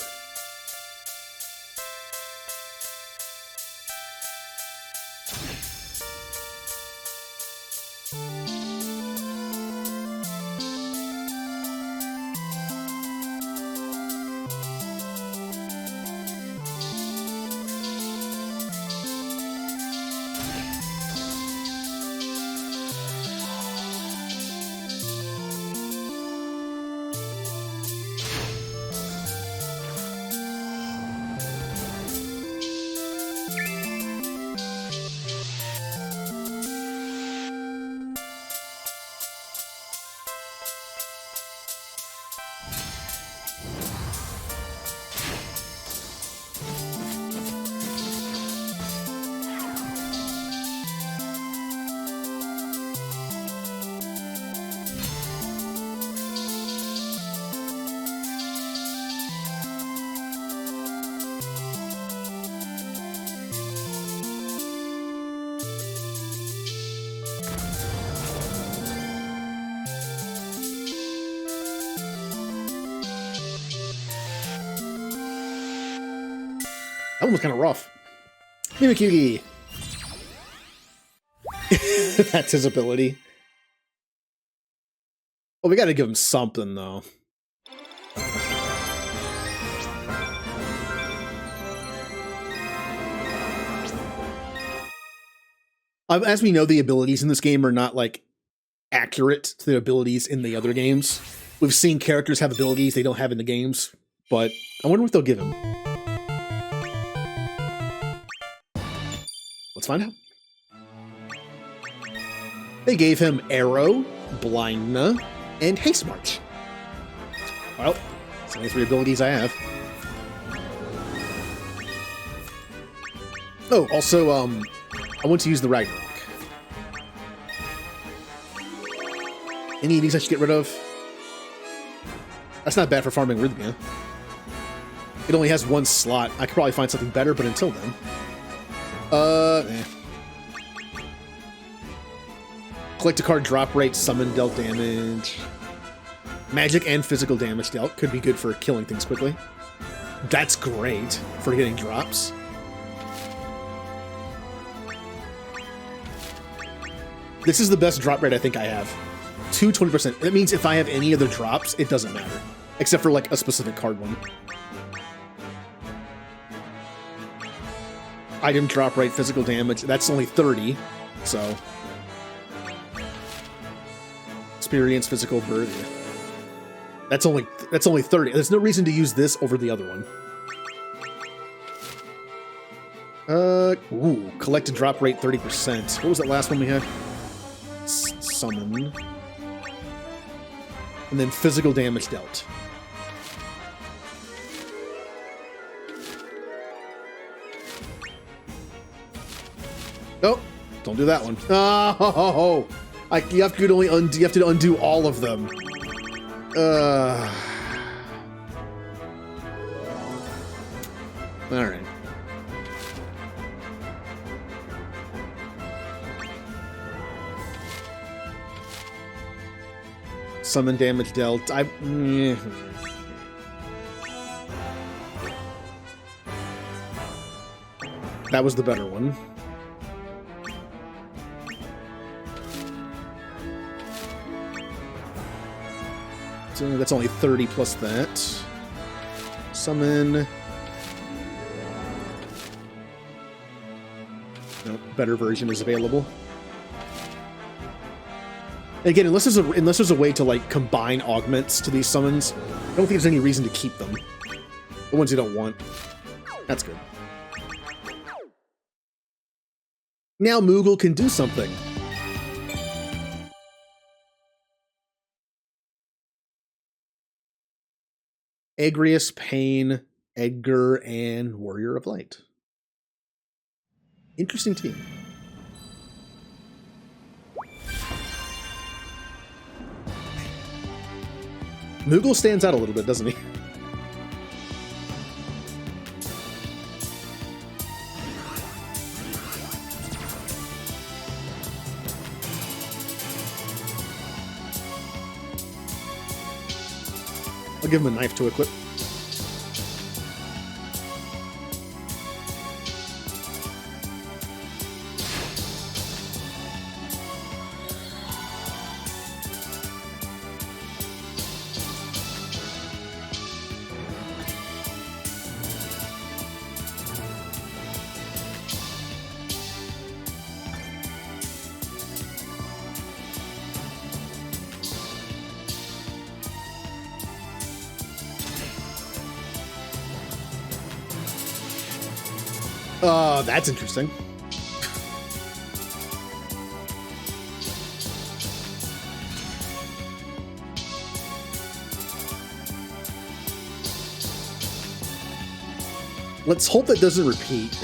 That one was kind of rough. Mimikyu. That's his ability. Well, we gotta give him something, though. As we know, the abilities in this game are not, like, accurate to the abilities in the other games. We've seen characters have abilities they don't have in the games, but I wonder what they'll give him. Let's find out. They gave him Arrow, Blindna, and Haste March. Well, that's the only 3 abilities I have. Oh, also, I want to use the Ragnarok. Any of these I should get rid of? That's not bad for farming Rhythmia. It only has 1 slot. I could probably find something better, but until then... Collect a card, drop rate, summon, dealt damage. Magic and physical damage dealt. Could be good for killing things quickly. That's great for getting drops. This is the best drop rate I think I have. 220%. That means if I have any other drops, it doesn't matter. Except for, like, a specific card one. Item drop rate, physical damage, that's only 30, so... Experience, physical, birth. That's only 30. There's no reason to use this over the other one. Ooh, collected drop rate 30%. What was that last one we had? Summon. And then physical damage dealt. Oh, don't do that one. Oh, you have to undo all of them. All right. Summon damage dealt. That was the better one. So that's only 30 plus that. Summon. No, better version is available. Again, unless there's a way to like combine augments to these summons, I don't think there's any reason to keep them. The ones you don't want. That's good. Now Moogle can do something. Agrius, Pain, Edgar, and Warrior of Light. Interesting team. Moogle stands out a little bit, doesn't he? I'll give him a knife to equip. That's interesting. Let's hope that doesn't repeat.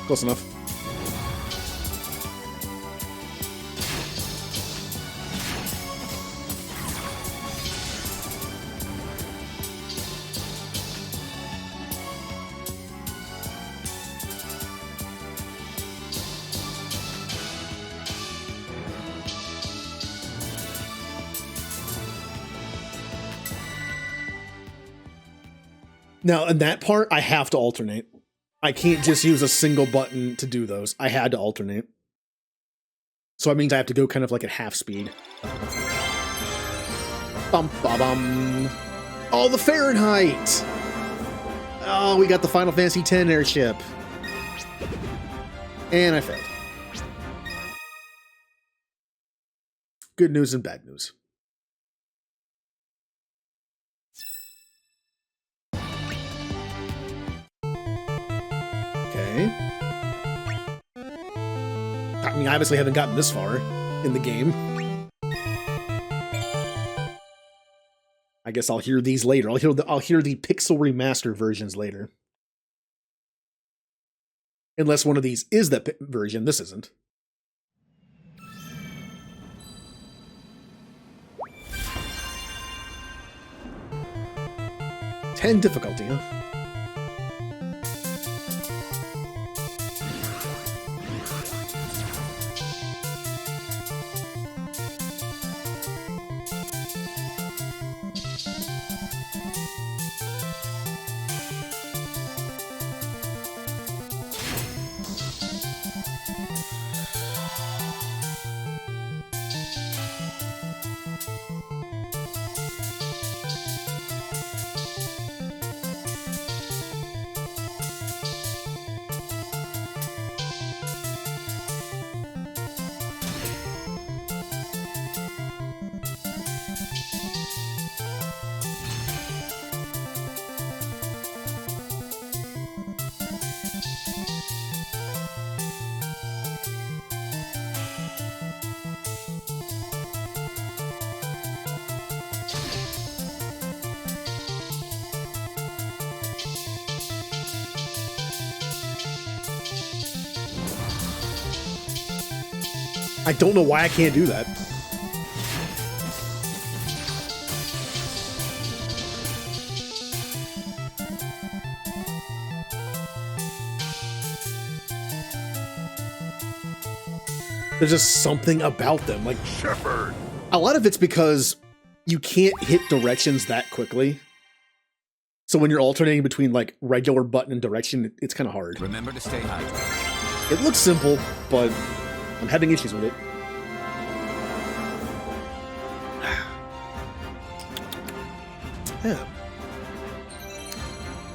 Close enough. Now, in that part, I have to alternate. I can't just use a single button to do those. I had to alternate. So that means I have to go kind of like at half speed. Bum ba bum. Oh, the Fahrenheit! Oh, we got the Final Fantasy X airship. And I failed. Good news and bad news. Okay. I mean, I obviously haven't gotten this far in the game. I guess I'll hear these later. I'll hear the pixel remaster versions later. Unless one of these is that version, this isn't. Ten difficulty, huh? I don't know why I can't do that. There's just something about them. Like, Shepard. a lot of it's because you can't hit directions that quickly. So when you're alternating between like regular button and direction, it's kind of hard. Remember to stay hydrated. It looks simple, but I'm having issues with it. Yeah.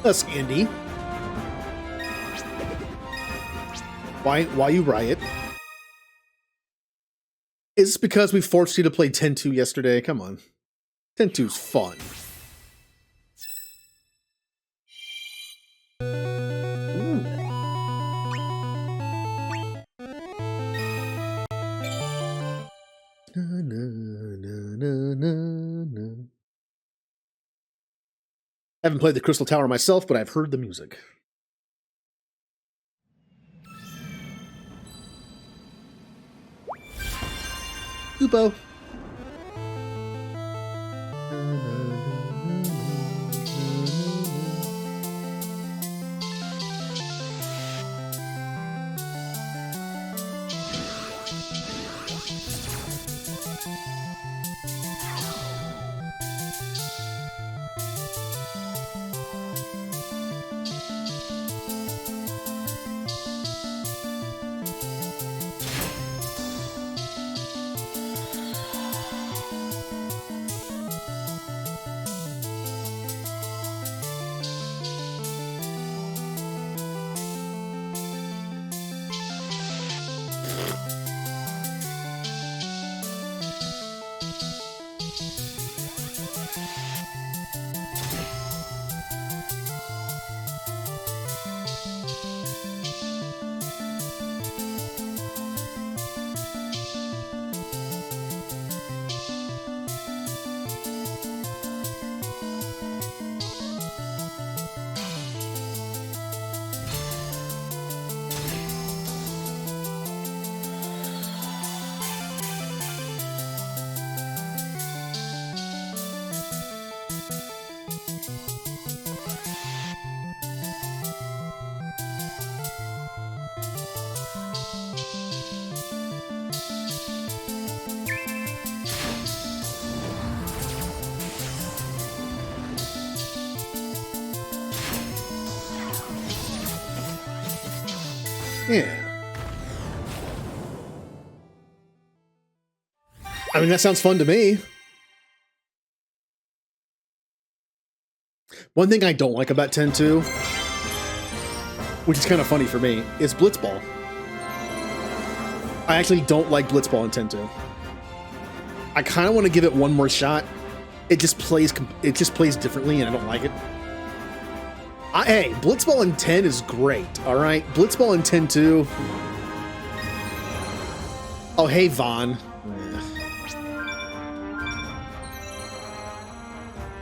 Us, Andy. Why you riot? Is this because we forced you to play 10-2 yesterday? Come on. 10-2's fun. Ooh. Na, na, na, na, na. I haven't played the Crystal Tower myself, but I've heard the music. Ubo. Yeah. I mean, that sounds fun to me. One thing I don't like about 10-2, which is kind of funny for me, is Blitzball. I actually don't like Blitzball in 10-2. I kind of want to give it one more shot. It just plays differently, and I don't like it. Hey, Blitzball in 10 is great, all right? Blitzball in 10-2. Oh, hey, Vaughn.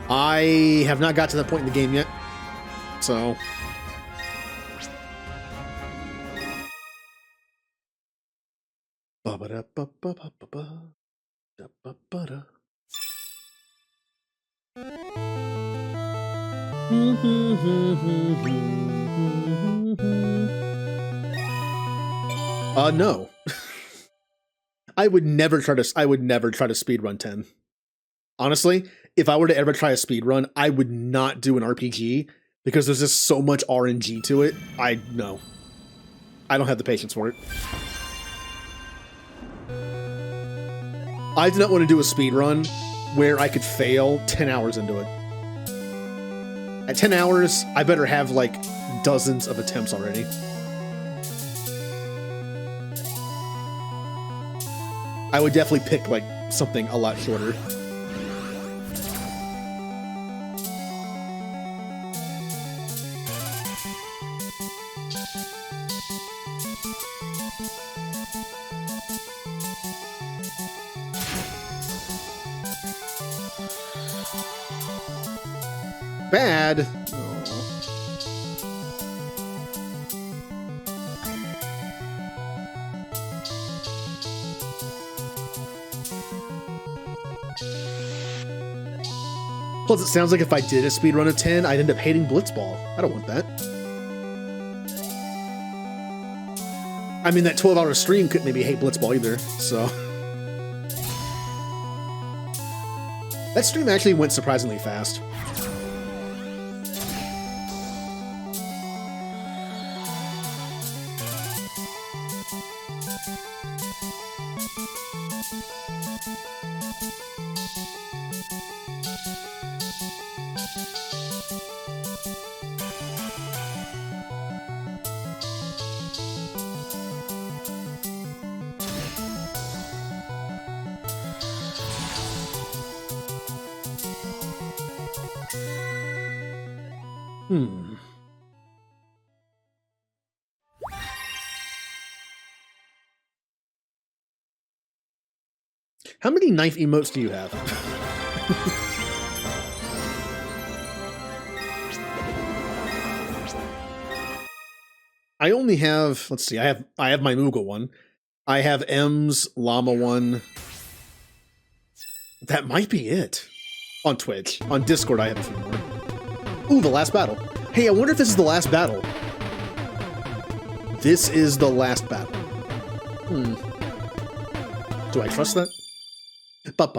I have not got to that point in the game yet, so... No. I would never try to speedrun 10. Honestly, if I were to ever try a speedrun, I would not do an RPG because there's just so much RNG to it. I don't have the patience for it. I do not want to do a speedrun where I could fail 10 hours into it. At 10 hours, I better have like dozens of attempts already. I would definitely pick like something a lot shorter. Bad. Plus, it sounds like if I did a speedrun of 10, I'd end up hating Blitzball. I don't want that. I mean, that 12-hour stream couldn't maybe hate Blitzball either, so... That stream actually went surprisingly fast. How many knife emotes do you have? I only have, let's see, I have my Moogle one. I have M's Llama one. That might be it. On Twitch. On Discord, I have a few more. Ooh, the last battle. Hey, I wonder if this is the last battle. This is the last battle. Do I trust that? We'll try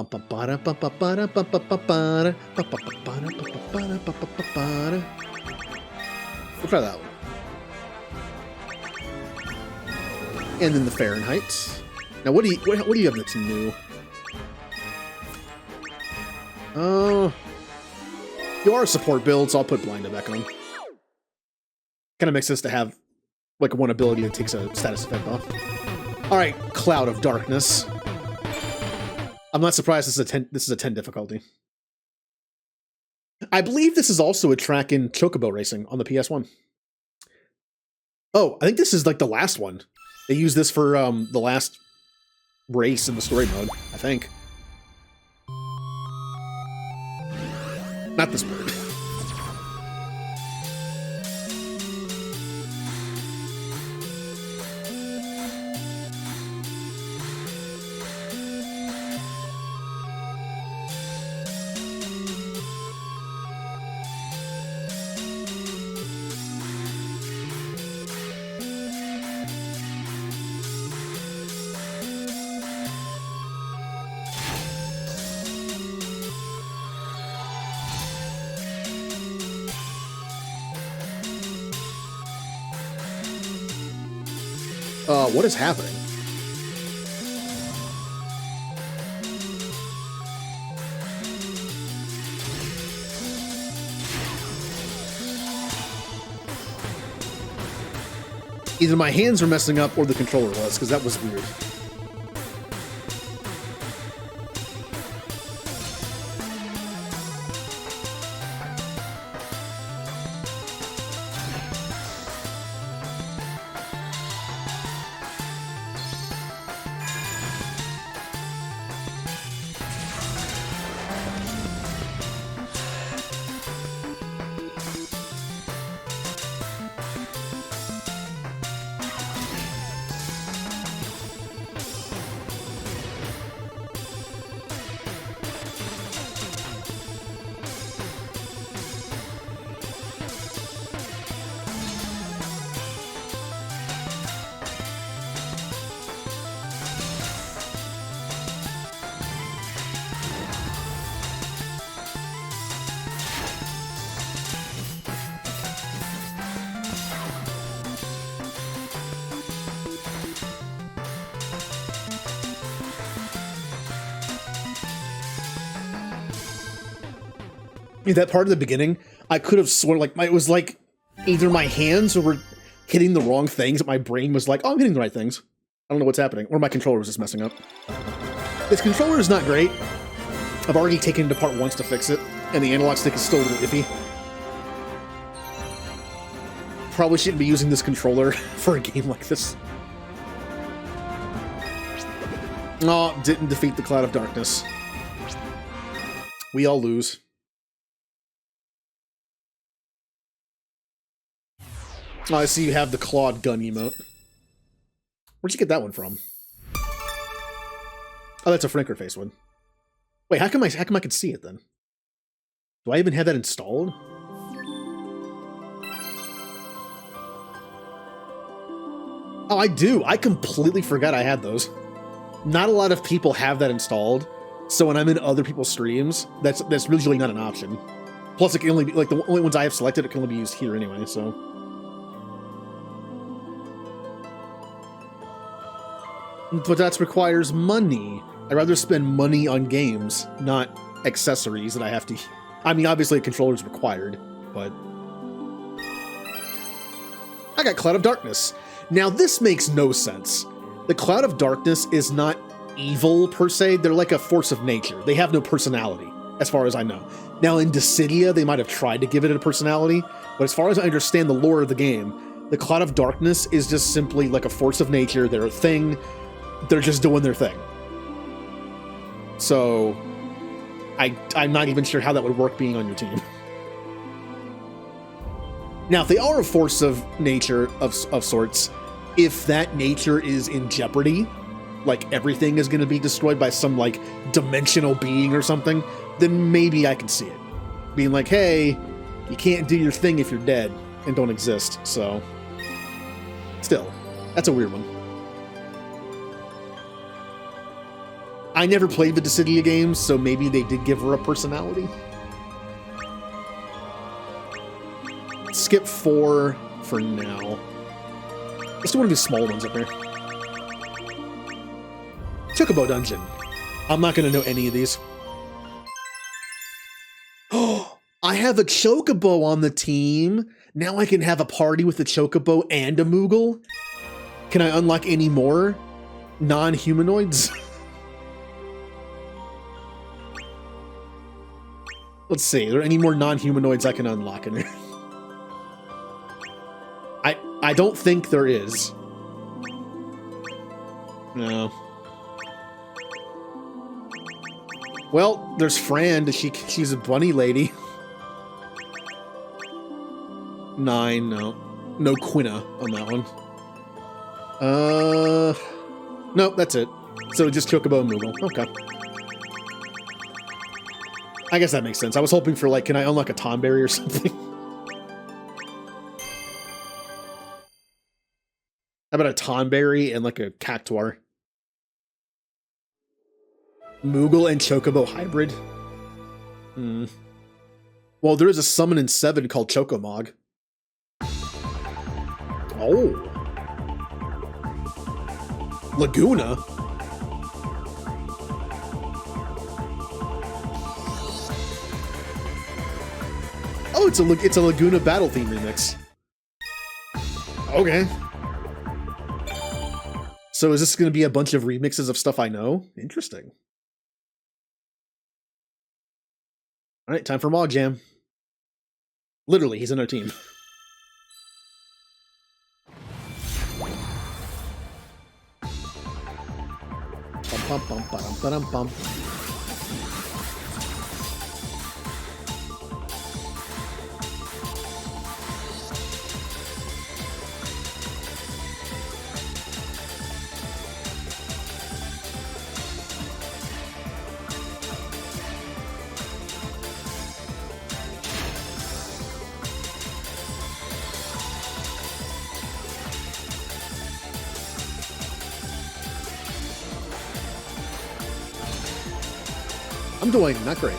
that one. And then the Fahrenheit. Now, what do you have that's new? You are a support build, so I'll put Blinded back on. Kind of makes sense to have like one ability that takes a status effect off. All right, Cloud of Darkness. I'm not surprised this is a 10 difficulty. I believe this is also a track in Chocobo Racing on the PS1. Oh, I think this is like the last one. They use this for the last race in the story mode, I think. Not this bird. What is happening? Either my hands are messing up or the controller was, because that was weird. That part of the beginning, I could have sworn like it was like either my hands were hitting the wrong things, but my brain was like, "Oh, I'm hitting the right things." I don't know what's happening, or my controller was just messing up. This controller is not great. I've already taken it apart once to fix it, and the analog stick is still a little iffy. Probably shouldn't be using this controller for a game like this. Oh, didn't defeat the Cloud of Darkness. We all lose. Oh, I see you have the clawed gun emote. Where'd you get that one from? Oh, that's a Frinker face one. Wait, how come I could see it then? Do I even have that installed? Oh, I do. I completely forgot I had those. Not a lot of people have that installed, so when I'm in other people's streams, that's usually not an option. Plus, it can only be, like, the only ones I have selected, it can only be used here anyway, so. But that requires money. I'd rather spend money on games, not accessories that I have to... I mean, obviously a controller is required, but... I got Cloud of Darkness. Now, this makes no sense. The Cloud of Darkness is not evil, per se. They're like a force of nature. They have no personality, as far as I know. Now, in Dissidia, they might have tried to give it a personality, but as far as I understand the lore of the game, the Cloud of Darkness is just simply like a force of nature. They're a thing. They're just doing their thing. So, I'm not even sure how that would work being on your team. Now, if they are a force of nature of sorts, if that nature is in jeopardy, like everything is going to be destroyed by some like dimensional being or something, then maybe I can see it. Being like, hey, you can't do your thing if you're dead and don't exist, so... Still, that's a weird one. I never played the Dissidia games, so maybe they did give her a personality. Skip 4 for now. Let's do one of these small ones up here. Chocobo Dungeon. I'm not going to know any of these. Oh, I have a Chocobo on the team. Now I can have a party with a Chocobo and a Moogle. Can I unlock any more non-humanoids? Let's see. Are there any more non-humanoids I can unlock in there? I don't think there is. No. Well, there's Fran. She's a bunny lady. 9, no. No Quina on that one. Nope, that's it. So just Chocobo and Moogle. Okay. I guess that makes sense. I was hoping for, like, can I unlock a Tomberry or something? How about a Tomberry and, like, a Cactuar? Moogle and Chocobo hybrid? Hmm. Well, there is a summon in 7 called Chocomog. Oh. Laguna? Oh, it's a Laguna battle theme remix. Okay. So is this going to be a bunch of remixes of stuff I know? Interesting. All right, time for Mog Jam. Literally, he's in our team. Bum, bum, bum, ba-dum, bum. I'm doing not great.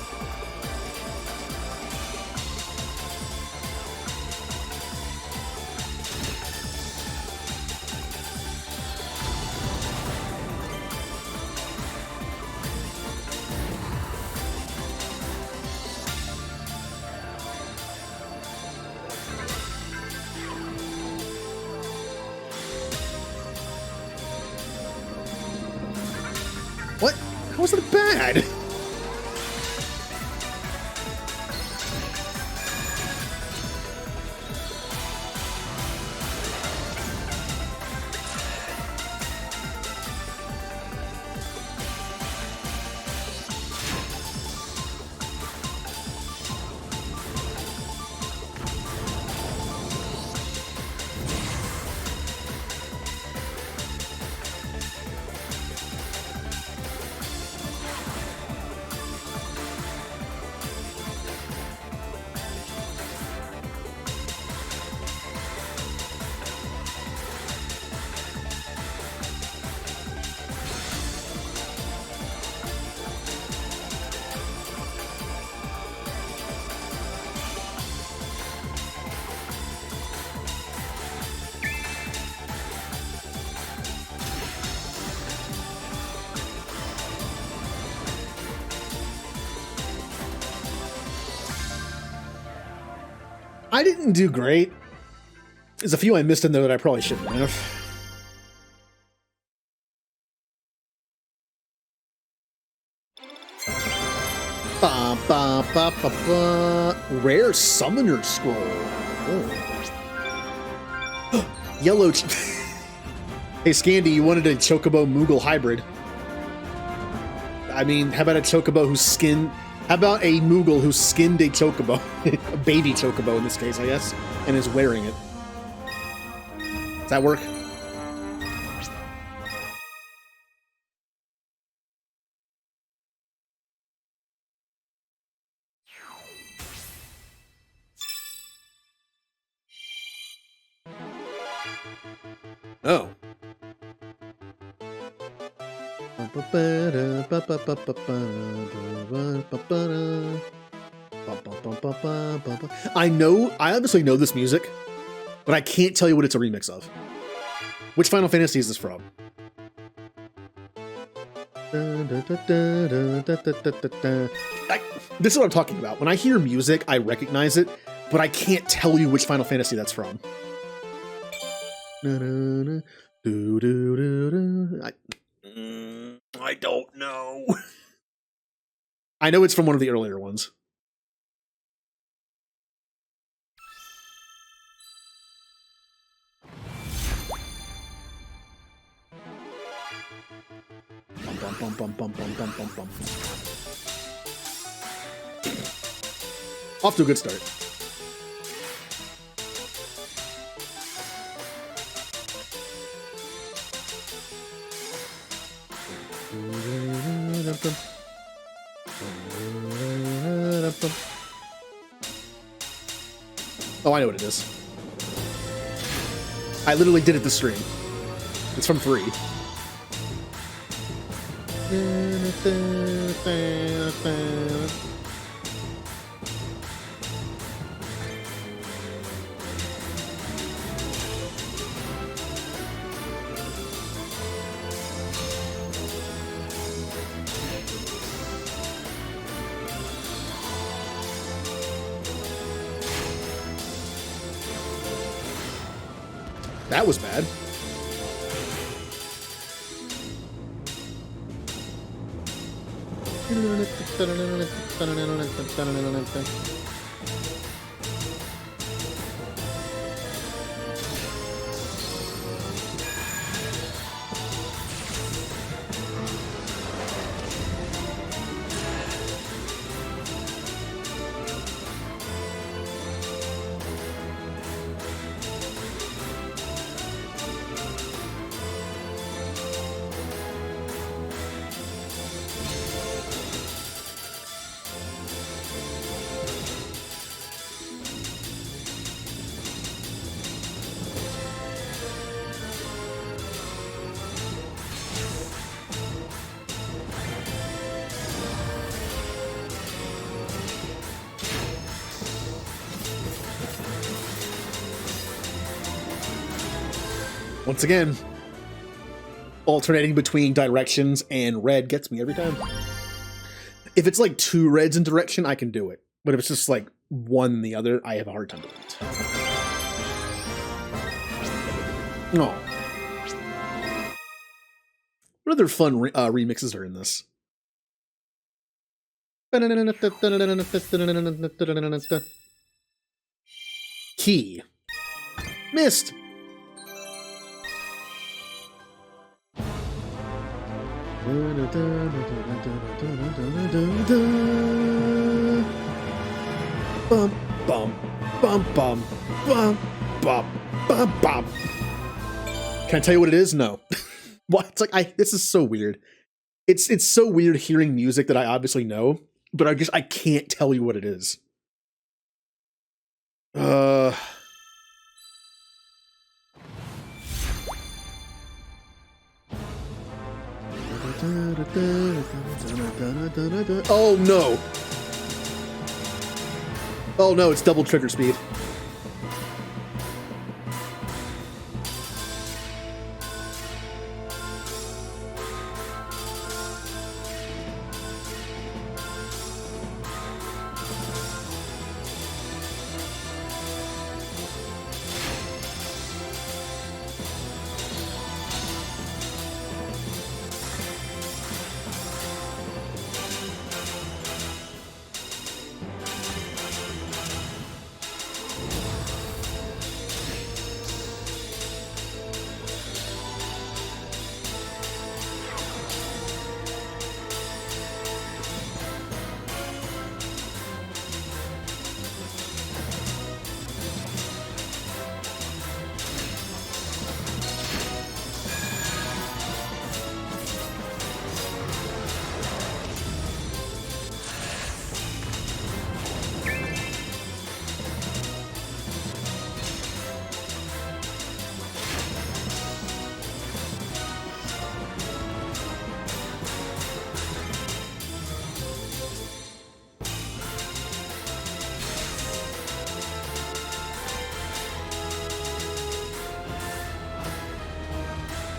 What? How is it bad? I didn't do great. There's a few I missed in there that I probably shouldn't have. Ba, ba, ba, ba, ba. Rare Summoner Scroll. Oh. Yellow. Hey, Scandy, you wanted a Chocobo Moogle hybrid. I mean, how about a Chocobo who's skinned... How about a Moogle who skinned a Chocobo? A baby Chocobo in this case, I guess, and is wearing it. Does that work? Oh. I obviously know this music, but I can't tell you what it's a remix of. Which Final Fantasy is this from? This is what I'm talking about. When I hear music, I recognize it, but I can't tell you which Final Fantasy that's from. I don't know. I know it's from one of the earlier ones. Bum, bum, bum, bum, bum, bum, bum, bum. Off to a good start. Oh, I know what it is. I literally did it this stream. It's from 3. That was bad. Once again, alternating between directions and red gets me every time. If it's like 2 reds in direction, I can do it. But if it's just like one and the other, I have a hard time doing it. Oh. What other fun remixes are in this? Key. Missed. Bum, bum, bum, bum, bum, bum, bum, bum. Can I tell you what it is? No. What? It's like this is so weird. It's so weird hearing music that I obviously know, but I can't tell you what it is. Oh no. Oh no, it's double trigger speed.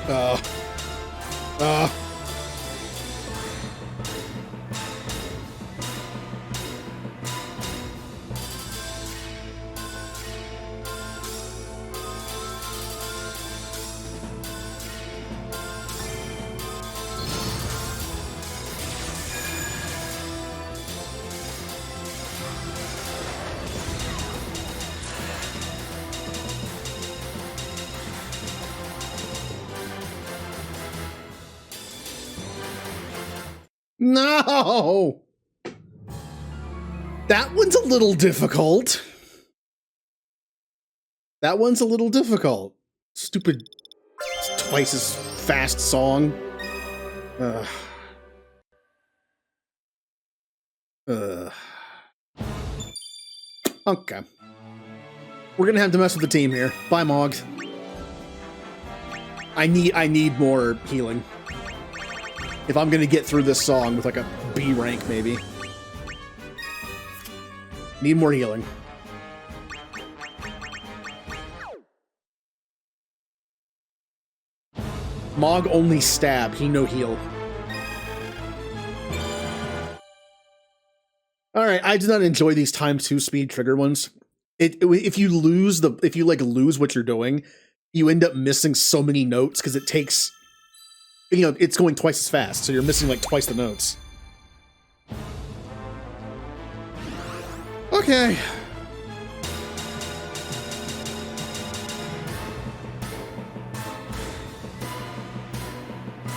Uh. Uh. No! That one's a little difficult. That one's a little difficult. Stupid, twice as fast song. Okay. We're gonna have to mess with the team here. Bye, Mog. I need more healing. If I'm gonna get through this song with like a B rank, maybe. Need more healing. Mog only stab, he no heal. Alright, I do not enjoy these times 2 speed trigger ones. If you lose what you're doing, you end up missing so many notes because it takes, you know, it's going twice as fast, so you're missing like twice the notes. Okay.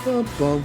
Bum, bum.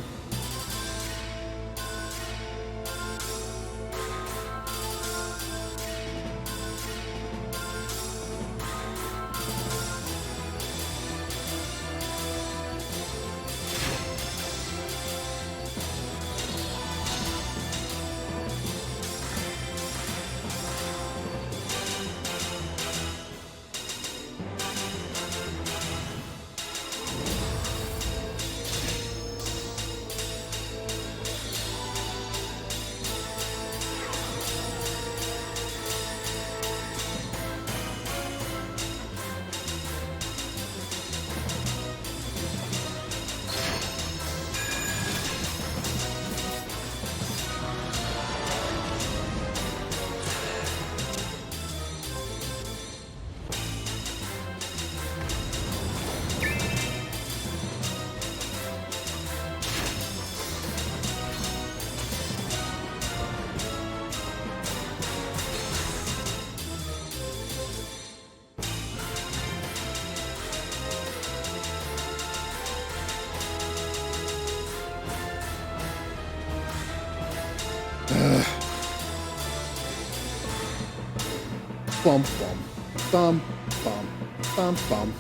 Bum, bum, bum, bum, bum, bum.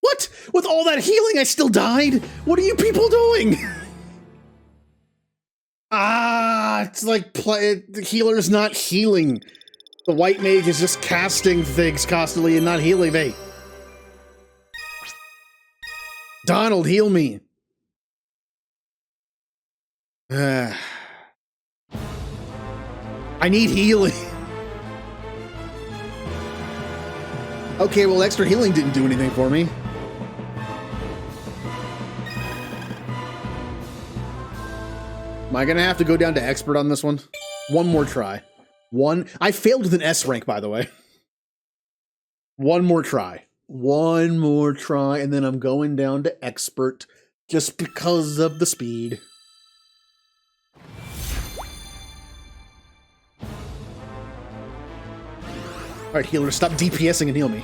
What? With all that healing, I still died? What are you people doing? It's like the healer's not healing. The white mage is just casting things constantly and not healing me. Donald, heal me. I need healing. Okay, well, extra healing didn't do anything for me. Am I gonna have to go down to expert on this one? One more try. I failed with an S rank, by the way. One more try. One more try, and then I'm going down to expert just because of the speed. Alright, healer, stop DPSing and heal me.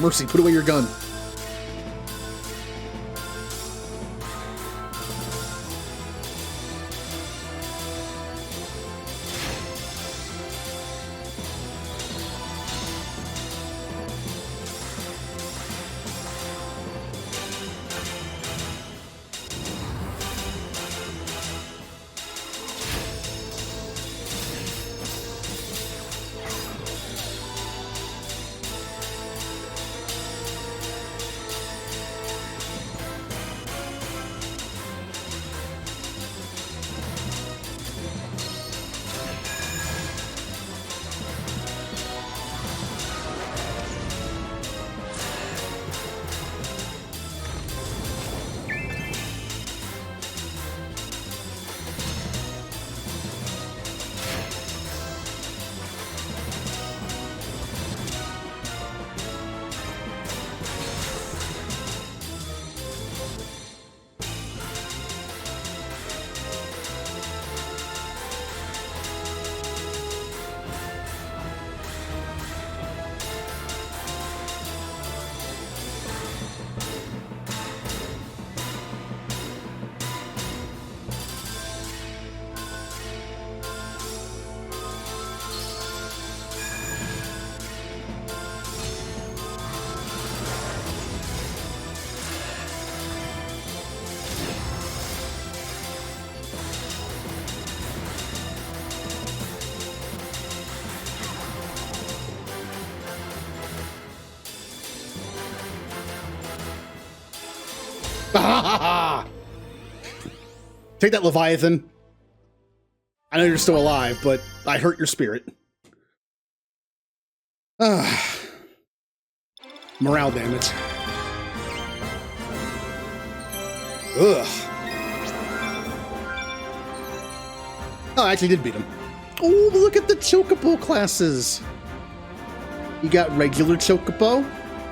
Mercy, put away your gun. Take that, Leviathan. I know you're still alive, but I hurt your spirit. Morale damage. Ugh. Oh, I actually did beat him. Oh, look at the Chocobo classes. You got regular Chocobo.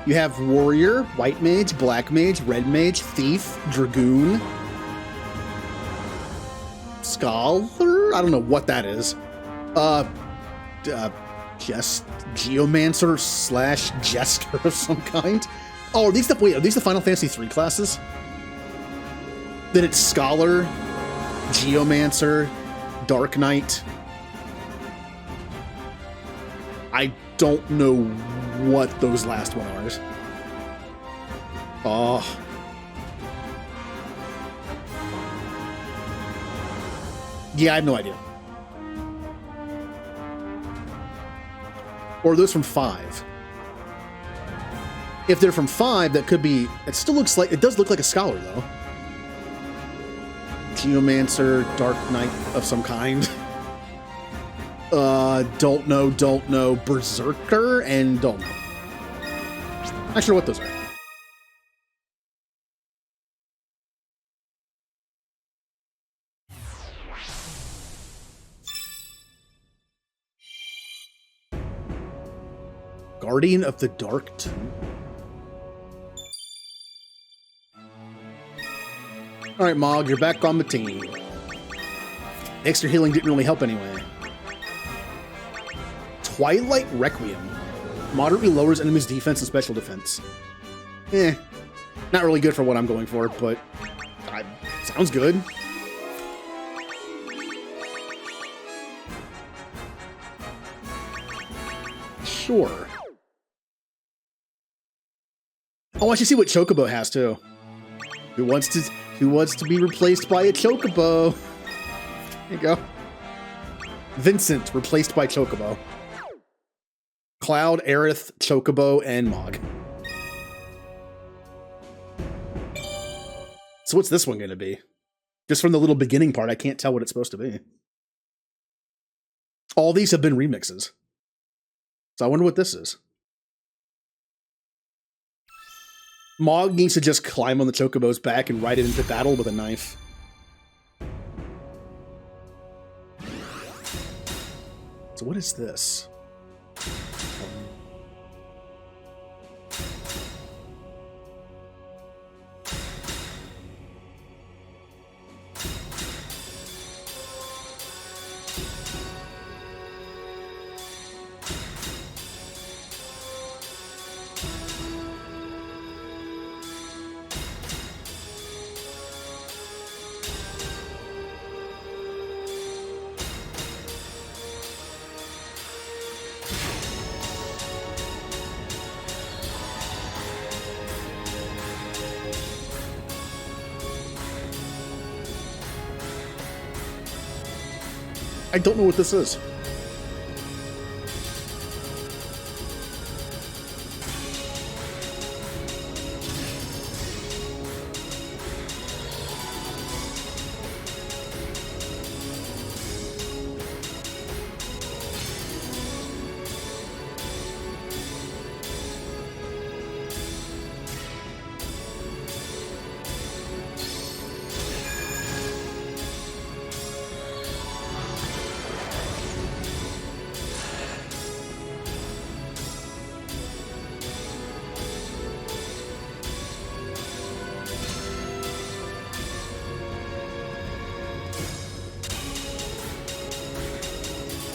You have Warrior, White Mage, Black Mage, Red Mage, Thief, Dragoon, Scholar? I don't know what that is. Just Geomancer slash Jester of some kind. Oh, are these the Final Fantasy 3 classes? Then it's Scholar, Geomancer, Dark Knight. I don't know what those last one are. Oh. Yeah, I have no idea. Or are those from 5? If they're from 5, that could be... It still looks like... It does look like a Scholar, though. Geomancer, Dark Knight of some kind. Don't know. Berserker, and don't know. Not sure what those are. Guardian of the Dark Tomb. Alright, Mog, you're back on the team. Extra healing didn't really help anyway. Twilight Requiem. Moderately lowers enemies' defense and special defense. Not really good for what I'm going for, but sounds good. Sure. Oh, I should see what Chocobo has too. Who wants to be replaced by a Chocobo? There you go. Vincent replaced by Chocobo. Cloud, Aerith, Chocobo, and Mog. So what's this one going to be? Just from the little beginning part, I can't tell what it's supposed to be. All these have been remixes. So I wonder what this is. Mog needs to just climb on the Chocobo's back and ride it into battle with a knife. So what is this? I don't know what this is.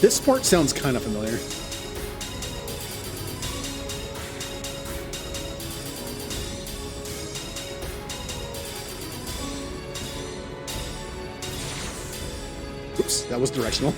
This part sounds kind of familiar. Oops, that was directional.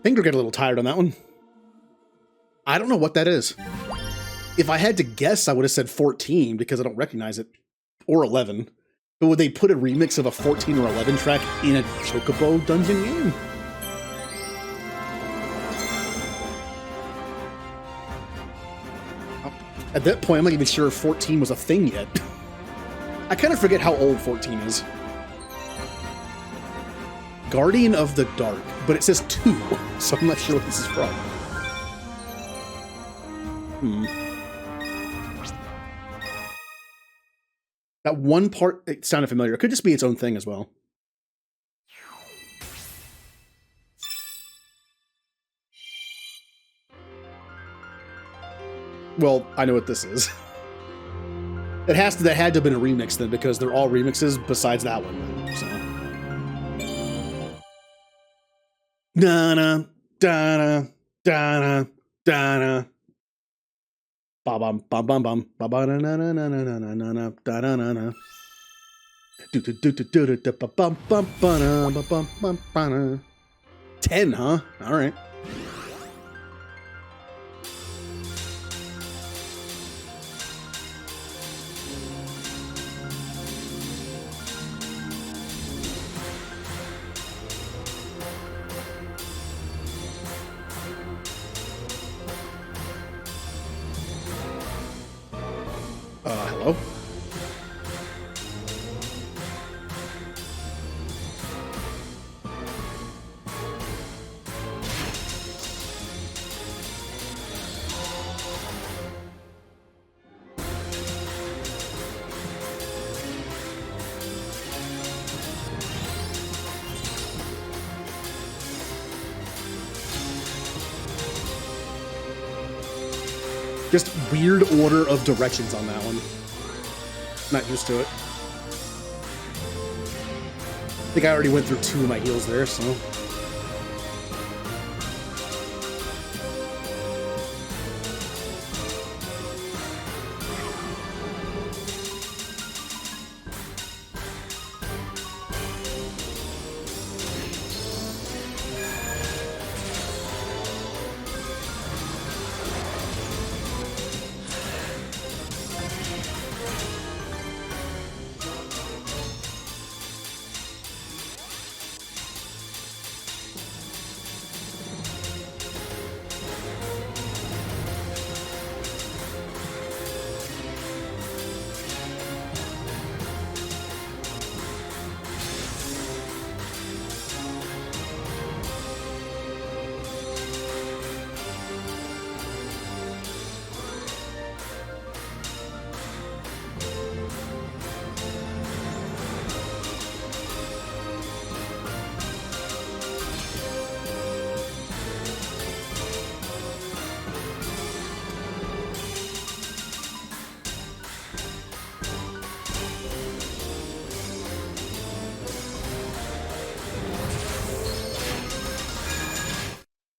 Finger get a little tired on that one. I don't know what that is. If I had to guess, I would have said 14 because I don't recognize it. Or 11. But would they put a remix of a 14 or 11 track in a Chocobo dungeon game? At that point, I'm not even sure if 14 was a thing yet. I kind of forget how old 14 is. Guardian of the Dark, but it says 2, so I'm not sure what this is from. That one part, it sounded familiar. It could just be its own thing as well. Well, I know what this is. That had to have been a remix then, because they're all remixes besides that one. So. Da-na, da-na, da-na, da-na. Ba-bum, bum-bum-bum, ba-ba-na-na-na-na-na-na-na, da-na-na-na. Do-do-do-do-do-do-ba-bum-bum-ba-na-ba-bum-ba-na. 10, huh? All right. Hello? Just weird order of directions on that one. Not used to it. I think I already went through 2 of my heals there, so.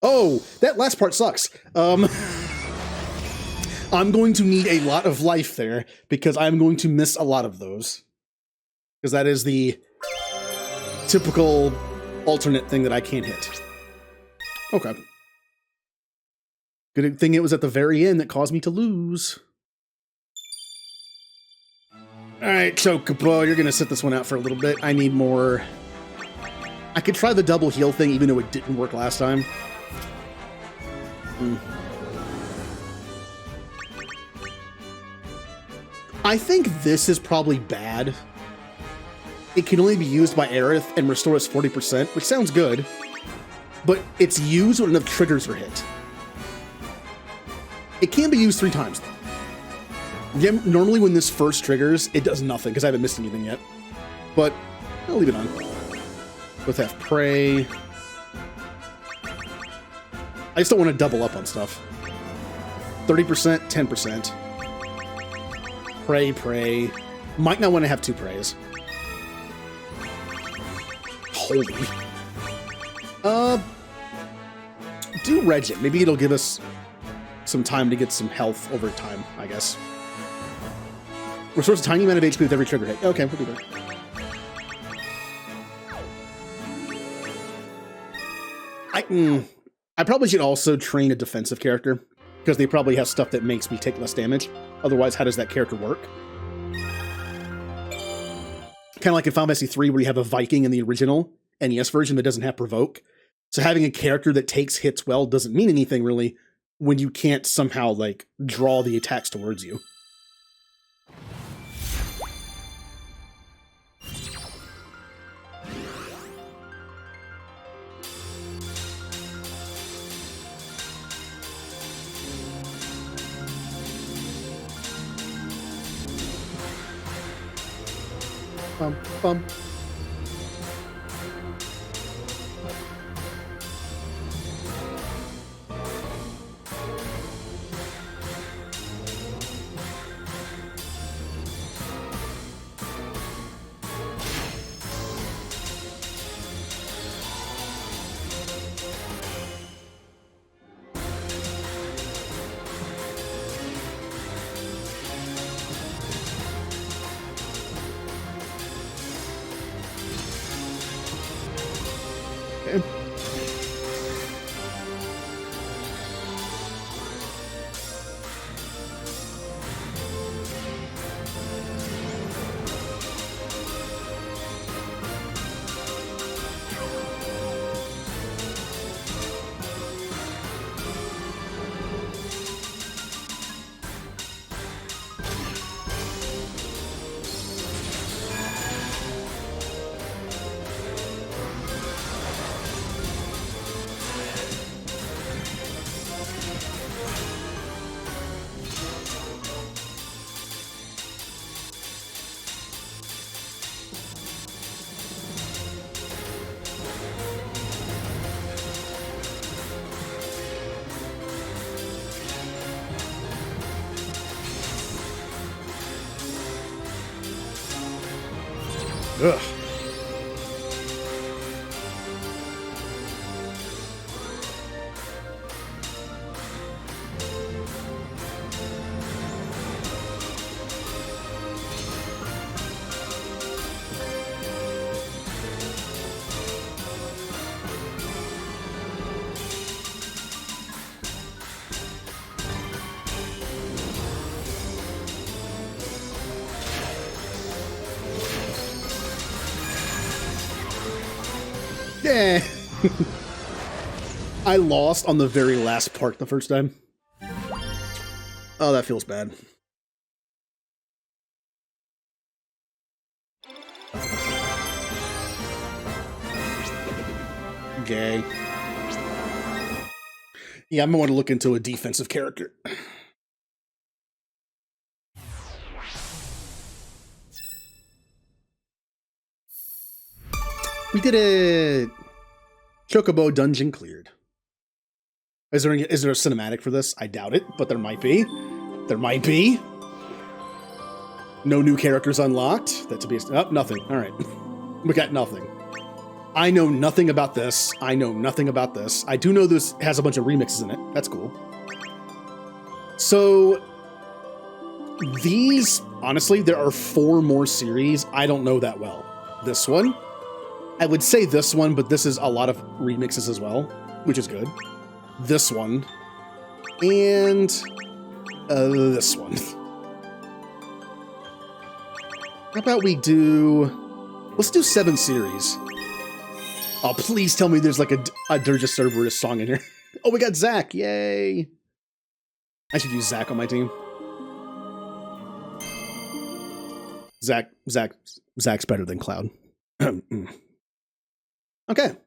Oh, that last part sucks. I'm going to need a lot of life there because I'm going to miss a lot of those. Because that is the typical alternate thing that I can't hit. Okay. Good thing it was at the very end that caused me to lose. Alright, Chocobo, you're gonna sit this one out for a little bit. I need more. I could try the double heal thing even though it didn't work last time. I think this is probably bad. It can only be used by Aerith and restores 40%, which sounds good, but it's used when enough triggers are hit. It can be used 3 times, though. Normally when this first triggers, it does nothing, because I haven't missed anything yet. But I'll leave it on. Both have Prey. I just don't want to double up on stuff. 30%, 10%. Pray. Might not want to have 2 prays. Holy. Do Regit. Maybe it'll give us some time to get some health over time, I guess. Restores a tiny amount of HP with every trigger hit. Okay, we'll do that. I probably should also train a defensive character, because they probably have stuff that makes me take less damage. Otherwise, how does that character work? Kind of like in Final Fantasy 3, where you have a Viking in the original NES version that doesn't have Provoke. So having a character that takes hits well doesn't mean anything, really, when you can't somehow, like, draw the attacks towards you. Bum, bum. Okay. Ugh. Yeah. I lost on the very last part the first time. Oh, that feels bad. Gay. Yeah, I'm gonna want to look into a defensive character. We did it! Chocobo dungeon cleared. Is there a cinematic for this? I doubt it, but there might be. There might be. No new characters unlocked. That to be nothing. All right, we got nothing. I know nothing about this. I know nothing about this. I do know this has a bunch of remixes in it. That's cool. So these, honestly, there are 4 more series. I don't know that well. This one. I would say this one, but this is a lot of remixes as well, which is good. This one. And this one. How about we do... Let's do 7 series. Oh, please tell me there's like a Dirge Cerberus song in here. Oh, we got Zack. Yay. I should use Zack on my team. Zack's better than Cloud. Okay.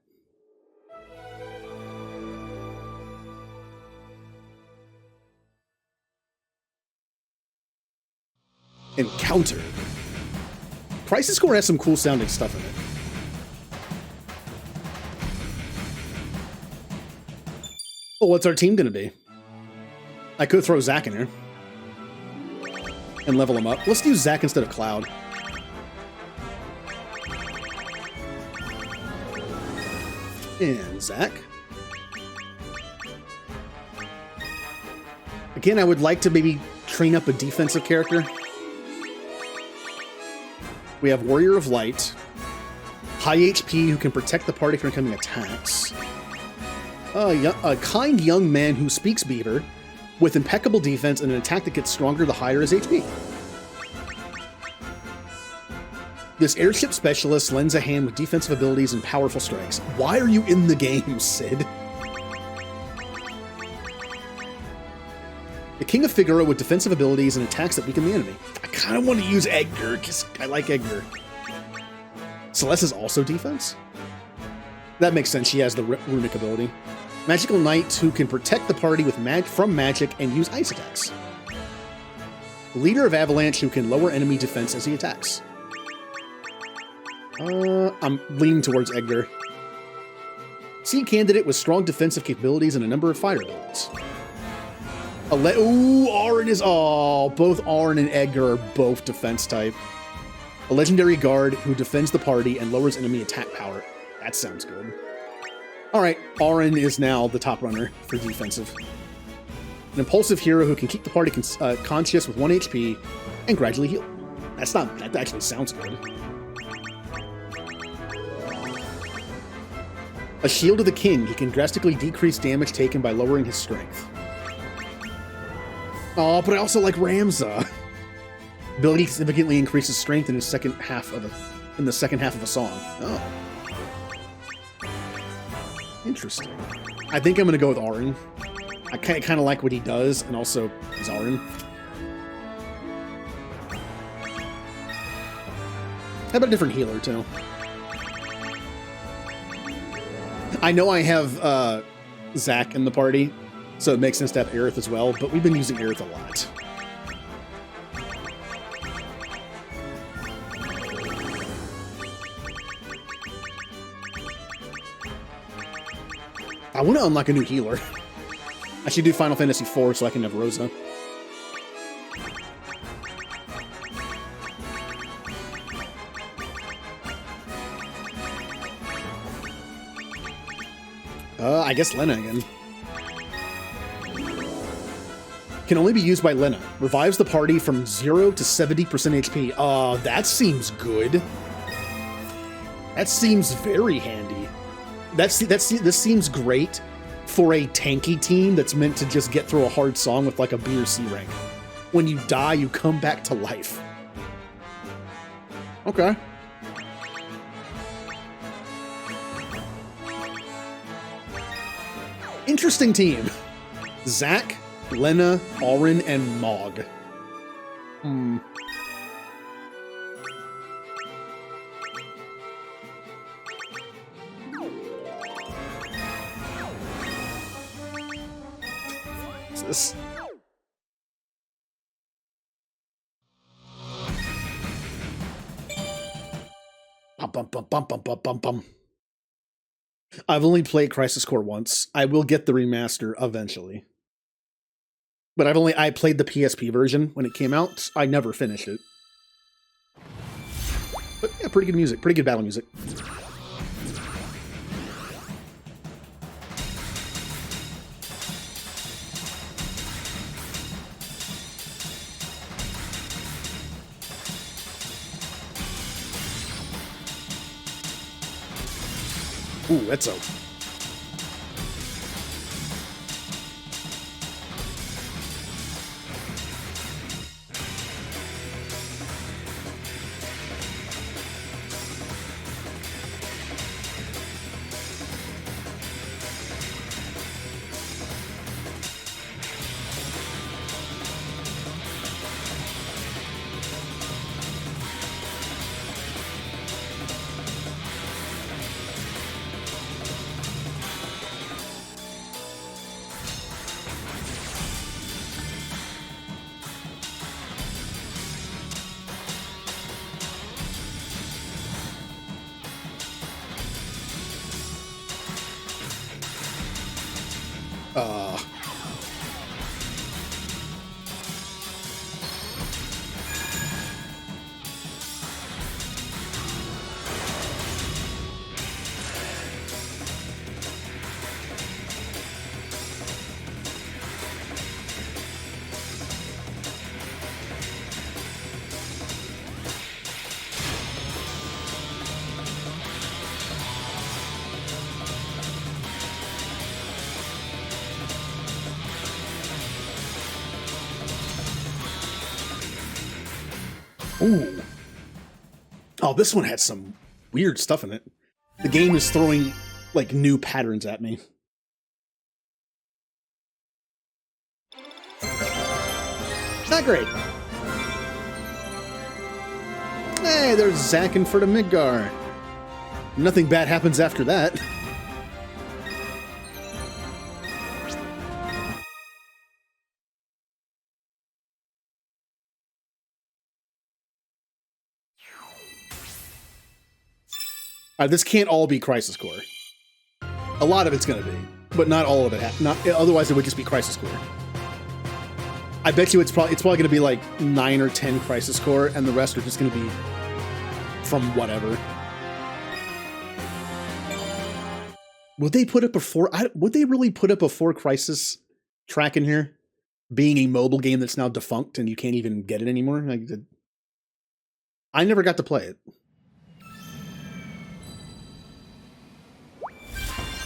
Encounter. Crisis Core has some cool sounding stuff in it. Well, what's our team gonna be? I could throw Zack in here. And level him up. Let's do Zack instead of Cloud. And Zack. Again, I would like to maybe train up a defensive character. We have Warrior of Light. High HP who can protect the party from incoming attacks. A kind young man who speaks beaver, with impeccable defense and an attack that gets stronger the higher his HP. This airship specialist lends a hand with defensive abilities and powerful strikes. Why are you in the game, Sid? The King of Figaro with defensive abilities and attacks that weaken the enemy. I kind of want to use Edgar, because I like Edgar. Celeste is also defense? That makes sense, she has the runic ability. Magical Knight who can protect the party with from magic and use ice attacks. Leader of Avalanche who can lower enemy defense as he attacks. I'm leaning towards Edgar. Seed candidate with strong defensive capabilities and a number of fire abilities. Ooh, Auron is... Oh, both Auron and Edgar are both defense type. A legendary guard who defends the party and lowers enemy attack power. That sounds good. Alright, Auron is now the top runner for defensive. An impulsive hero who can keep the party conscious with 1 HP and gradually heal. That actually sounds good. A Shield of the King. He can drastically decrease damage taken by lowering his strength. Oh, but I also like Ramza. Ability significantly increases strength in the second half of a song. Oh. Interesting. I think I'm going to go with Auron. I kind of like what he does, and also he's Auron. How about a different healer, too? I know I have Zach in the party, so it makes sense to have Aerith as well, but we've been using Aerith a lot. I want to unlock a new healer. I should do Final Fantasy IV so I can have Rosa. I guess Lena again. Can only be used by Lena. Revives the party from 0 to 70% HP. That seems good. That seems very handy. This seems great for a tanky team that's meant to just get through a hard song with like a B or C rank. When you die, you come back to life. Okay. Interesting team. Zack, Lena, Auron, and Mog. What's this? Bum, bum, bum, bum, bum, bum, bum. I've only played Crisis Core once. I will get the remaster eventually. But I played the PSP version when it came out. I never finished it. But yeah, pretty good music. Pretty good battle music. Ooh, that's a... Ooh. Oh, this one had some weird stuff in it. The game is throwing, like, new patterns at me. Not great. Hey, there's Zack and Furta Midgar. Nothing bad happens after that. This can't all be Crisis Core. A lot of it's going to be, but not all of it. Otherwise, it would just be Crisis Core. I bet you it's probably going to be like 9 or 10 Crisis Core, and the rest are just going to be from whatever. Would they put up would they really put up a 4 Crisis track in here? Being a mobile game that's now defunct and you can't even get it anymore? I never got to play it.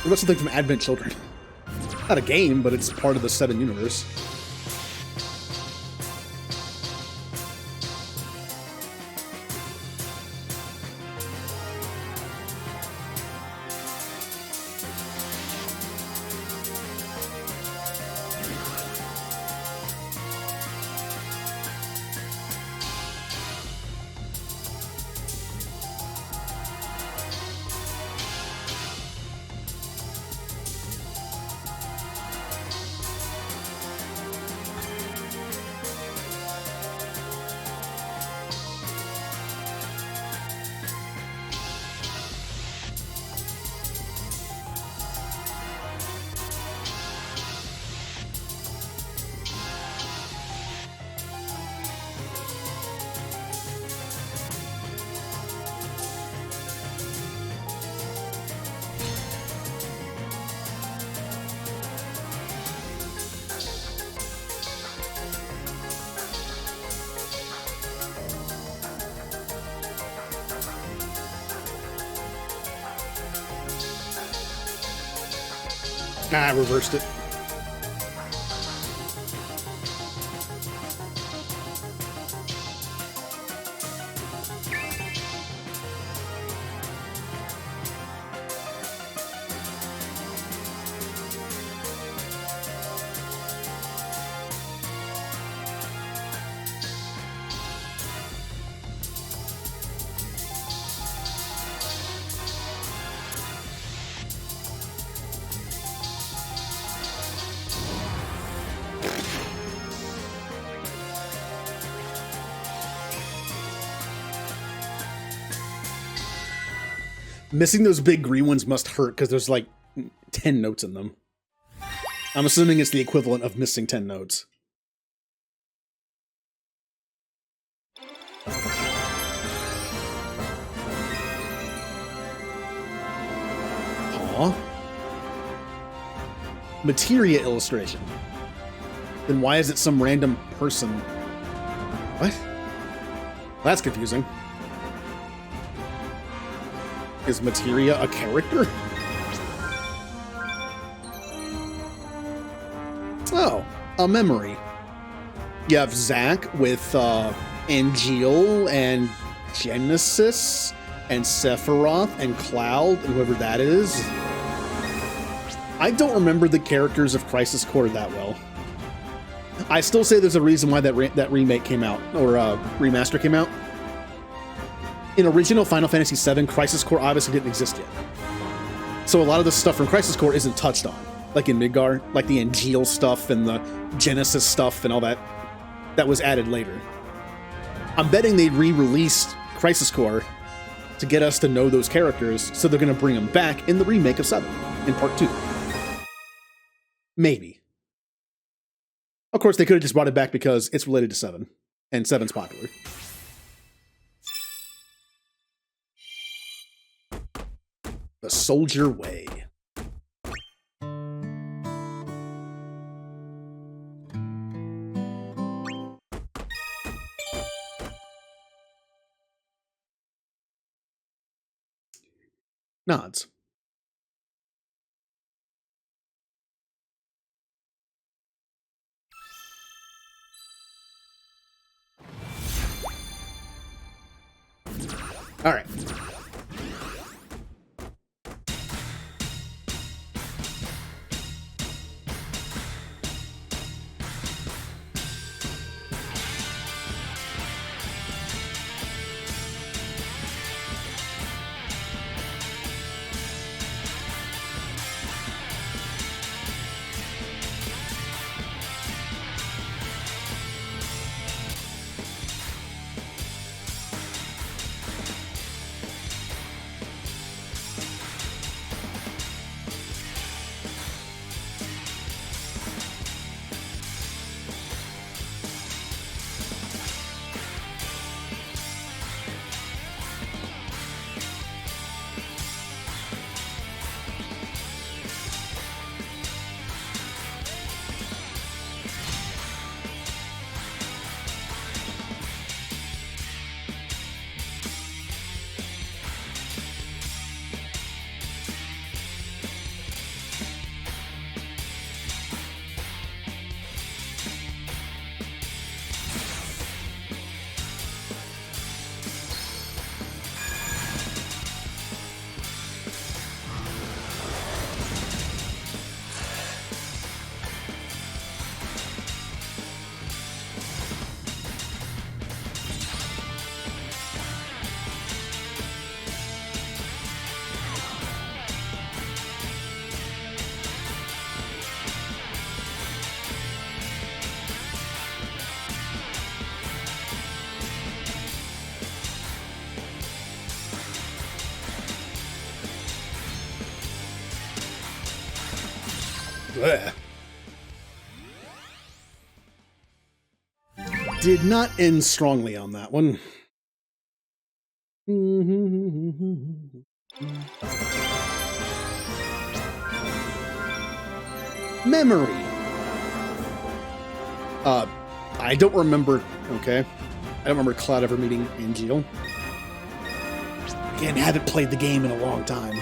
What about something from Advent Children? Not a game, but it's part of the 7 universe. Nah, I reversed it. Missing those big green ones must hurt because there's like 10 notes in them. I'm assuming it's the equivalent of missing 10 notes. Aw. Materia illustration. Then why is it some random person? What? That's confusing. Is Materia a character? Oh, a memory. You have Zack with Angeal and Genesis and Sephiroth and Cloud and whoever that is. I don't remember the characters of Crisis Core that well. I still say there's a reason why that remake came out, or remaster came out. In original Final Fantasy VII, Crisis Core obviously didn't exist yet. So a lot of the stuff from Crisis Core isn't touched on. Like in Midgar, like the Angeal stuff and the Genesis stuff and all that. That was added later. I'm betting they re-released Crisis Core to get us to know those characters, so they're going to bring them back in the remake of 7, in Part 2. Maybe. Of course, they could have just brought it back because it's related to 7, and 7's popular. The Soldier Way. Nods. All right. Blech. Did not end strongly on that one. Memory. I don't remember. Okay, I don't remember Cloud ever meeting Angeal. Again, haven't played the game in a long time.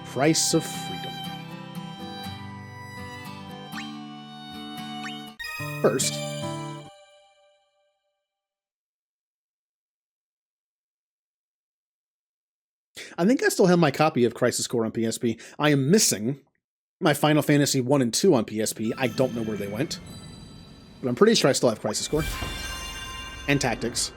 Price of Freedom. First, I think I still have my copy of Crisis Core on PSP. I am missing my Final Fantasy 1 and 2 on PSP. I don't know where they went, but I'm pretty sure I still have Crisis Core and Tactics.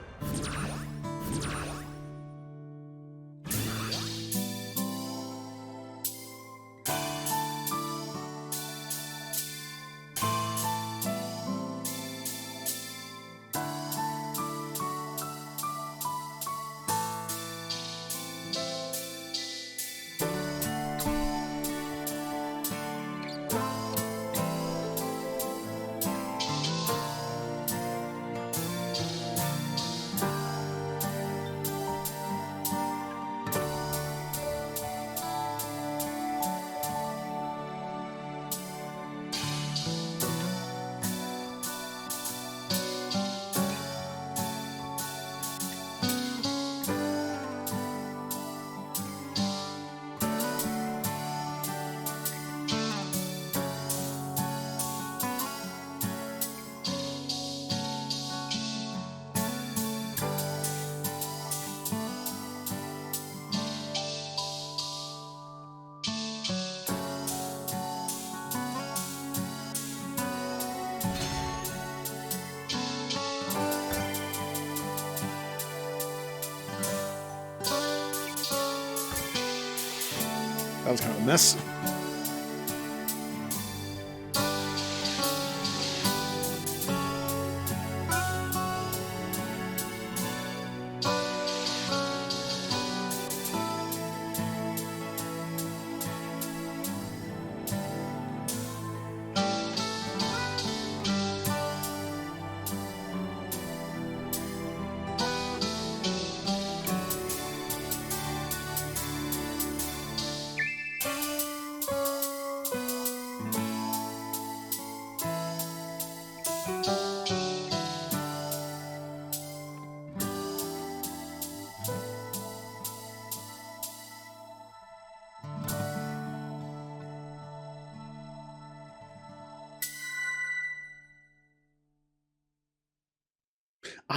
That was kind of a mess.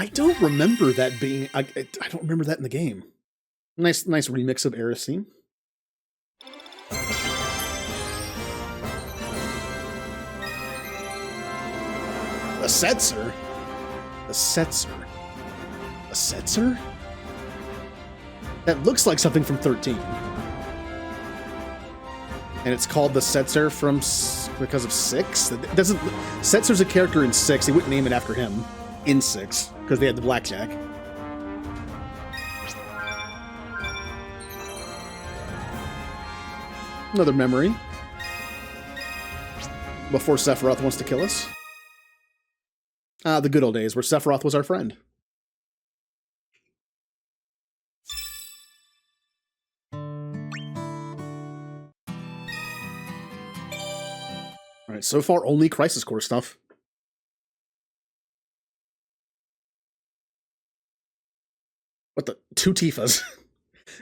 I don't remember that being. I don't remember that in the game. Nice remix of Eris theme. A Setzer? A Setzer? A Setzer? That looks like something from 13. And it's called the Setzer from because of 6? It doesn't. Setzer's a character in 6. They wouldn't name it after him in 6 because they had the blackjack. Another memory. Before Sephiroth wants to kill us. The good old days where Sephiroth was our friend. Alright, so far only Crisis Core stuff. What the? 2 Tifas.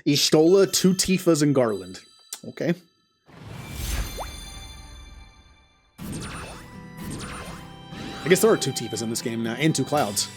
Y'shtola, 2 Tifas, and Garland. Okay. I guess there are 2 Tifas in this game now, and 2 Clouds.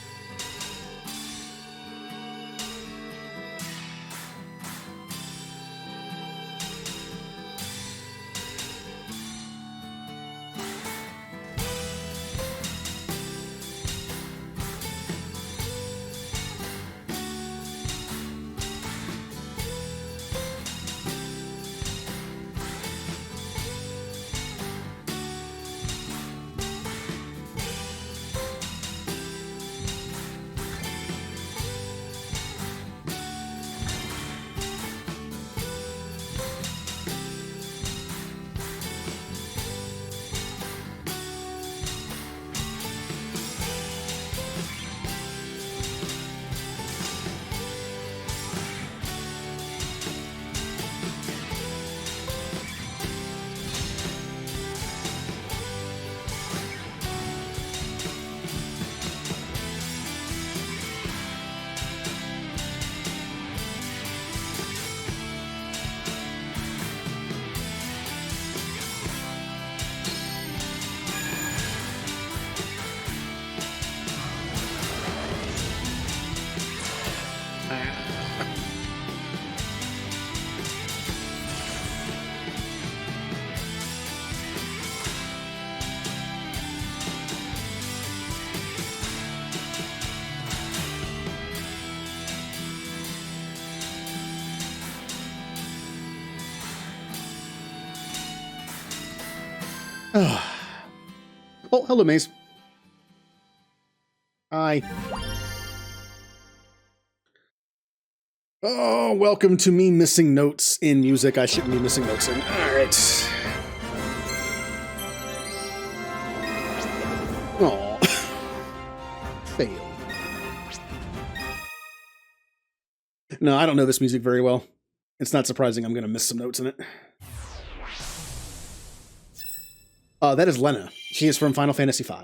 Oh, hello, Maze. Hi. Oh, welcome to me missing notes in music I shouldn't be missing notes in. Alright. Oh. Fail. No, I don't know this music very well. It's not surprising I'm going to miss some notes in it. That is Lena. She is from Final Fantasy V.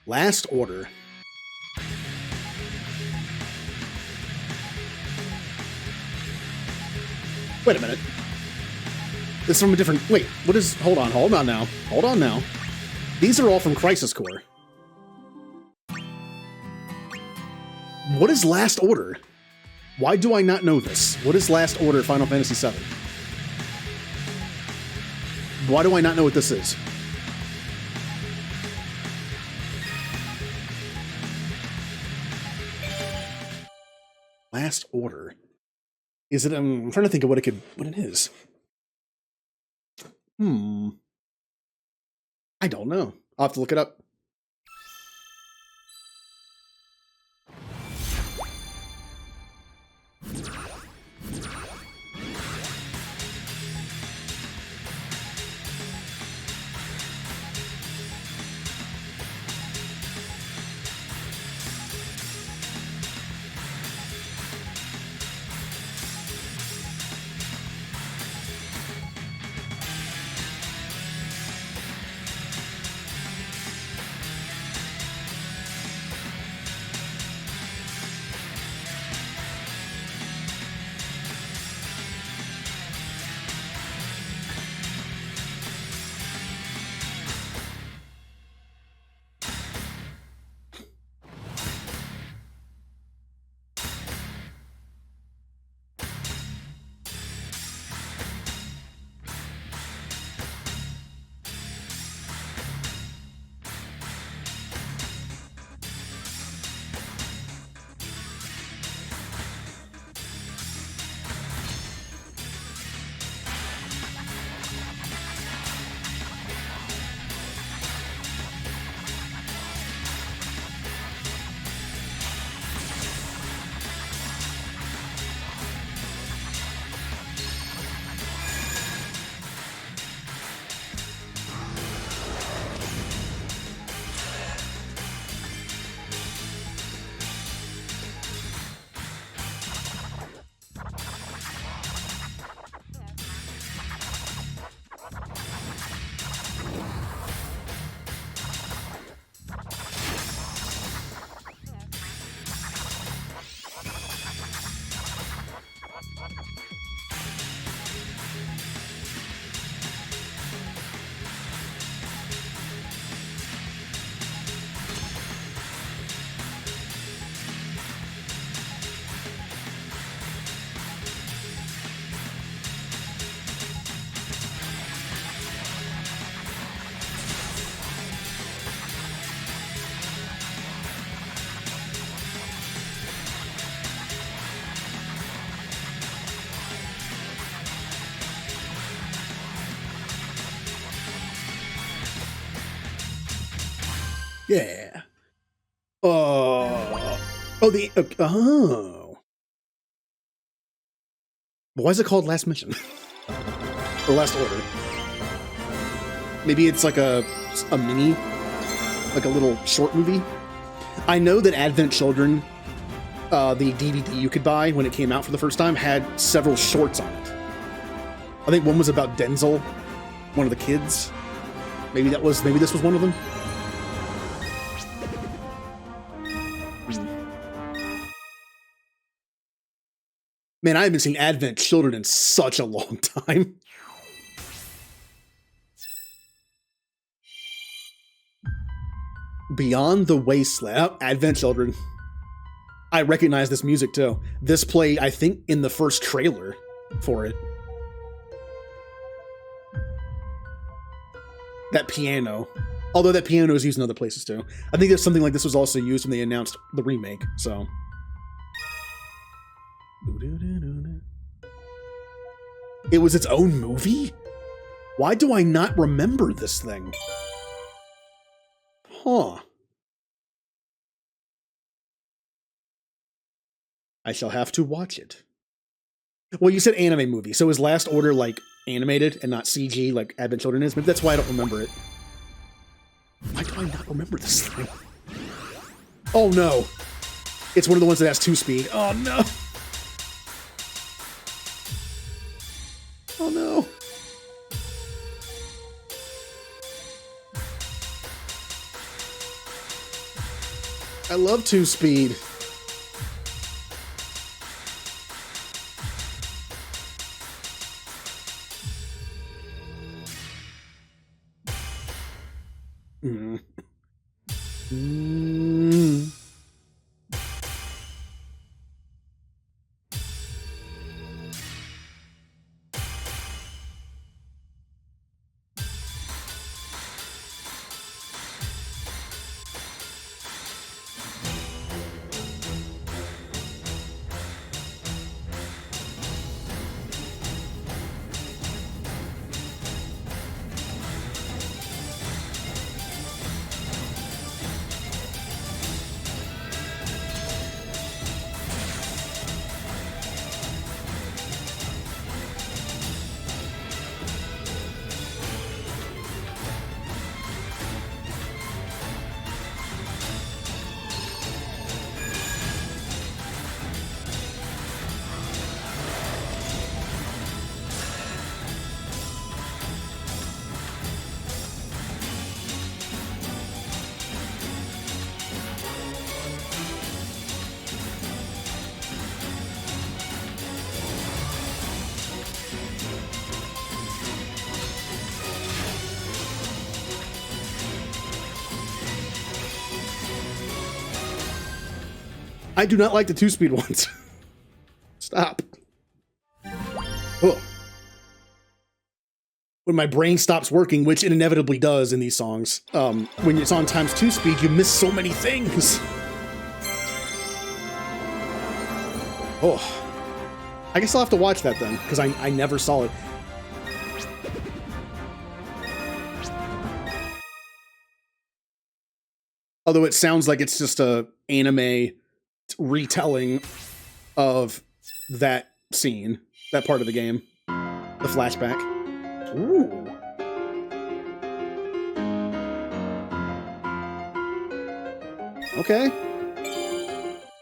Last Order. Wait a minute. This is from a different... Wait, what is... Hold on now. Hold on now. These are all from Crisis Core. What is Last Order? Why do I not know this? What is Last Order Final Fantasy VII? Why do I not know what this is? Last Order. Is it? I'm trying to think of what it is. I don't know. I'll have to look it up. Yeah. Oh, oh. Why is it called Last Mission? Or Last Order? Maybe it's like a mini, like a little short movie. I know that Advent Children, the DVD you could buy when it came out for the first time, had several shorts on it. I think one was about Denzel, one of the kids. Maybe this was one of them. Man, I haven't seen Advent Children in such a long time. Beyond the Wasteland. Oh, Advent Children. I recognize this music too. This played, I think, in the first trailer for it. That piano. Although that piano is used in other places too. I think there's something like this was also used when they announced the remake, so. It was its own movie? Why do I not remember this thing? Huh. I shall have to watch it. Well, you said anime movie, so is Last Order like animated and not CG like Advent Children is? Maybe that's why I don't remember it. Why do I not remember this thing? Oh no. It's one of the ones that has 2-speed. Oh no. Oh no. I love 2-speed. Mm. Mm. I do not like the 2-speed ones. Stop. Oh. When my brain stops working, which it inevitably does in these songs, when it's on times 2-speed, you miss so many things. Oh. I guess I'll have to watch that then, because I never saw it. Although it sounds like it's just a anime retelling of that scene, that part of the game, the flashback. Ooh. Okay.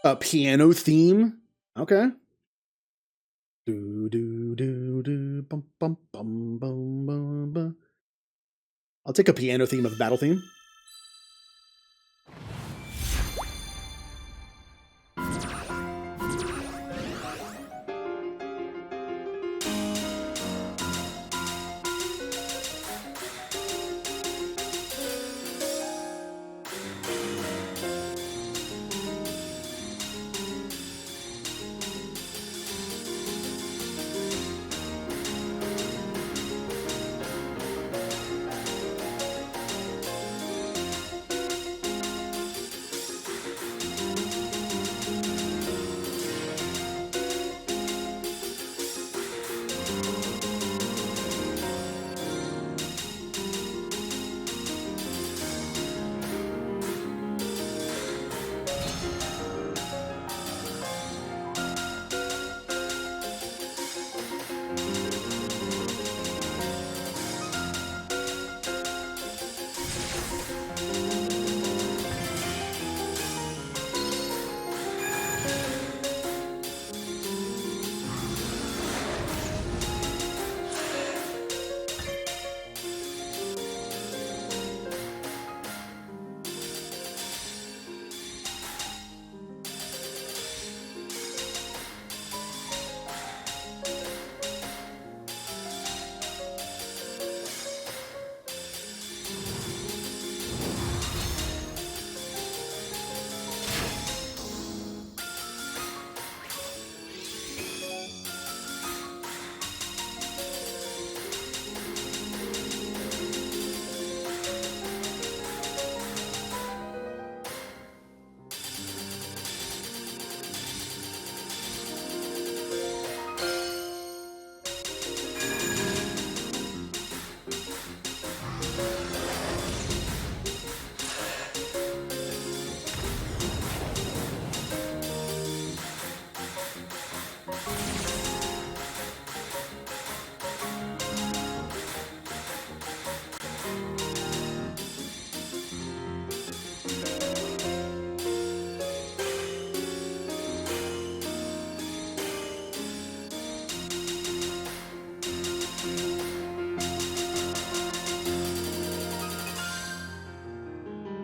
A piano theme. Okay. Do do do do bum bum bum bum bum bum. I'll take a piano theme of the battle theme.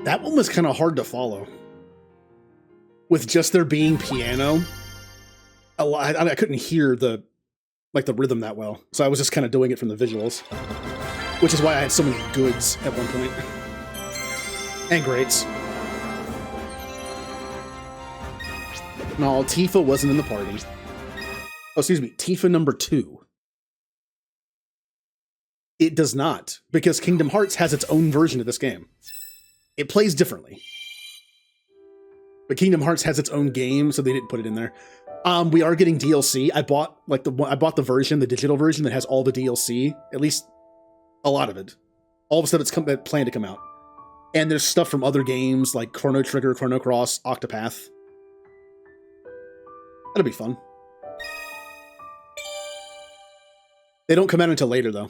That one was kind of hard to follow. With just there being piano, I couldn't hear the rhythm that well. So I was just kind of doing it from the visuals. Which is why I had so many goods at one point. And greats. No, Tifa wasn't in the party. Oh, excuse me, Tifa number 2. It does not, because Kingdom Hearts has its own version of this game. It plays differently. But Kingdom Hearts has its own game, so they didn't put it in there. We are getting DLC. I bought the version, the digital version that has all the DLC, at least a lot of it. All of a sudden it's planned to come out. And there's stuff from other games like Chrono Trigger, Chrono Cross, Octopath. That'll be fun. They don't come out until later, though.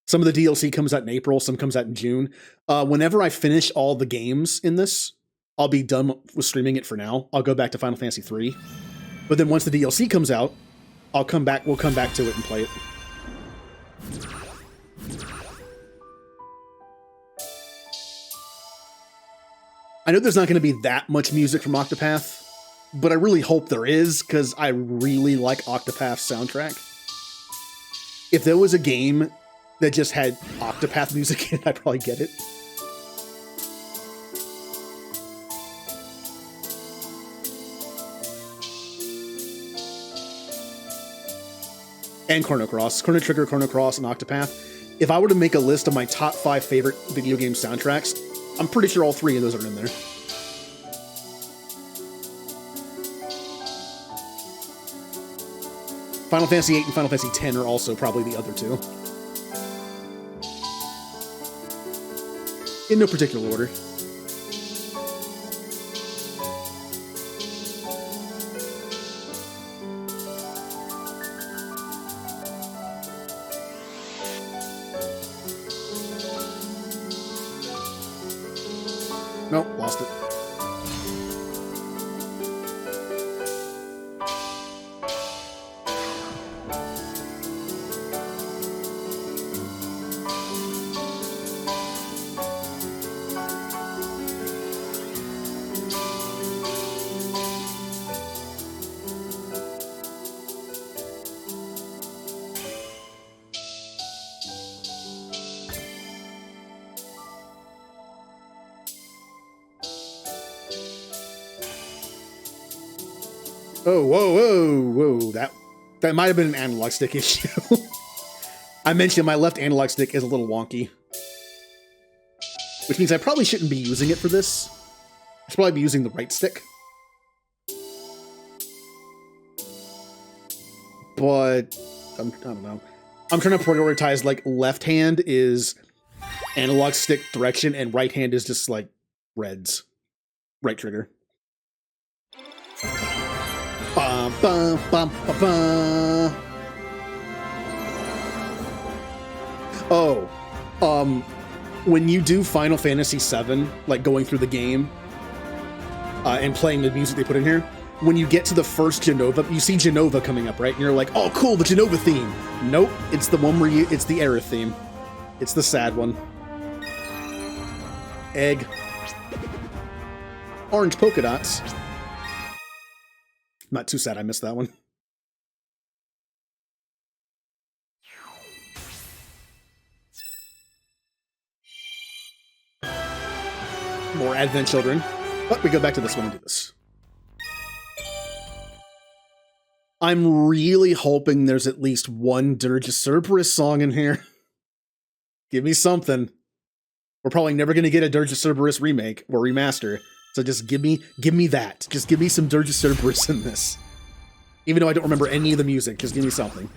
Some of the DLC comes out in April, some comes out in June. Whenever I finish all the games in this, I'll be done with streaming it for now. I'll go back to Final Fantasy 3. But then once the DLC comes out, we'll come back to it and play it. I know there's not going to be that much music from Octopath, but I really hope there is, because I really like Octopath's soundtrack. If there was a game that just had Octopath music in it, I'd probably get it. And Chrono Trigger, Chrono Cross, and Octopath. If I were to make a list of my top 5 favorite video game soundtracks, I'm pretty sure all 3 of those are in there. Final Fantasy VIII and Final Fantasy X are also probably the other 2. In no particular order. Nope, lost it. Oh, whoa. That might have been an analog stick issue. I mentioned my left analog stick is a little wonky. Which means I probably shouldn't be using it for this. I should probably be using the right stick. But, I don't know. I'm trying to prioritize, like, left hand is analog stick direction, and right hand is just, like, reds. Right trigger. Bum, bum, bum, bum, bum. Oh, when you do Final Fantasy VII, like going through the game and playing the music they put in here, when you get to the first Jenova, you see Jenova coming up, right? And you're like, oh, cool, the Jenova theme. Nope, it's the one where it's the Aerith theme. It's the sad one. Egg. Orange polka dots. Not too sad I missed that one. More Advent Children. But we go back to this one and do this. I'm really hoping there's at least one Dirge of Cerberus song in here. Give me something. We're probably never going to get a Dirge of Cerberus remake or remaster. So just give me that. Just give me some Dirge of Cerberus in this. Even though I don't remember any of the music, just give me something.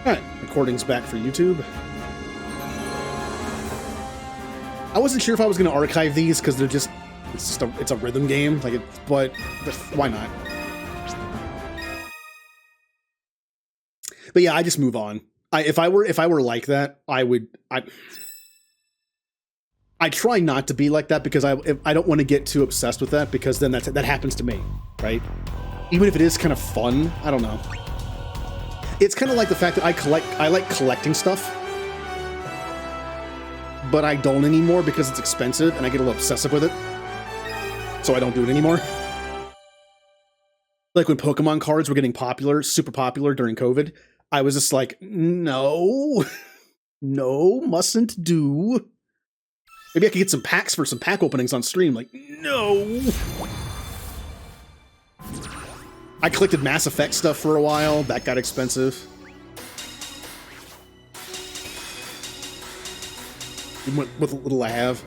Alright, recording's back for YouTube. I wasn't sure if I was going to archive these because they're just It's just it's a rhythm game, like but why not? But yeah, I just move on. If I were like that, I try not to be like that because I don't want to get too obsessed with that, because then that happens to me, right? Even if it is kind of fun, I don't know. It's kind of like the fact that I like collecting stuff, but I don't anymore because it's expensive and I get a little obsessive with it. So I don't do it anymore. Like when Pokemon cards were getting popular, super popular during COVID, I was just like, no, no, mustn't do. Maybe I could get some packs for some pack openings on stream. Like, no. I collected Mass Effect stuff for a while. That got expensive. Even with what little I have.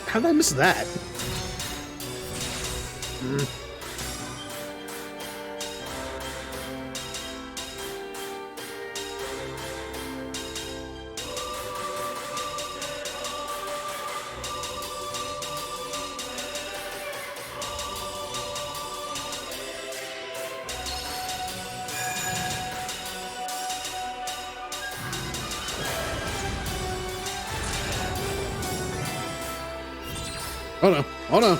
How did I miss that? Oh no, oh no.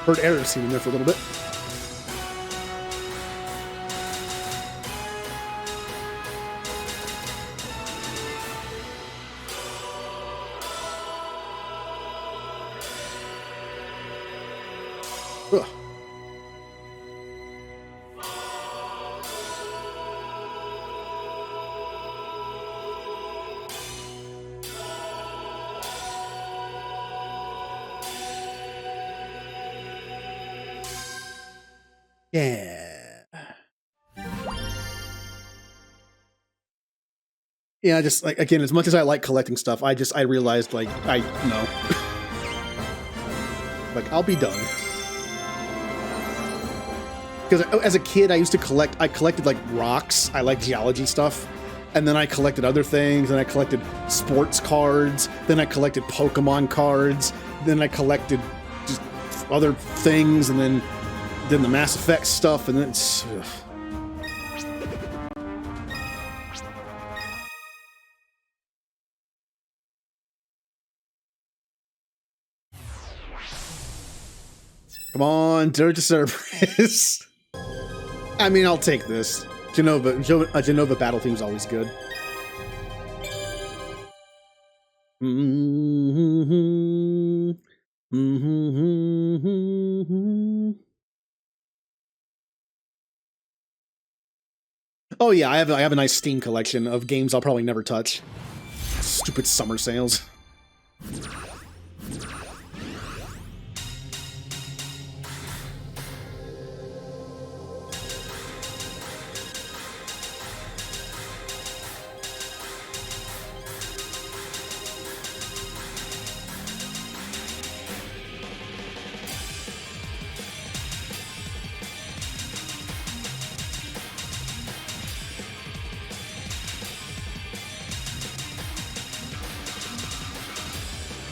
Heard error scene in there for a little bit. Ugh. Yeah. Yeah, just like, again, as much as I like collecting stuff, I realized, like, no. Like, I'll be done. Because as a kid, I collected like rocks. I like geology stuff. And then I collected other things, and I collected sports cards, then I collected Pokemon cards, then I collected just other things, and then the Mass Effect stuff, and then it's... Ugh. Come on, Dirge Cerberus. I mean, I'll take this. Genova battle theme's always good. Oh yeah, I have a nice Steam collection of games I'll probably never touch. Stupid summer sales.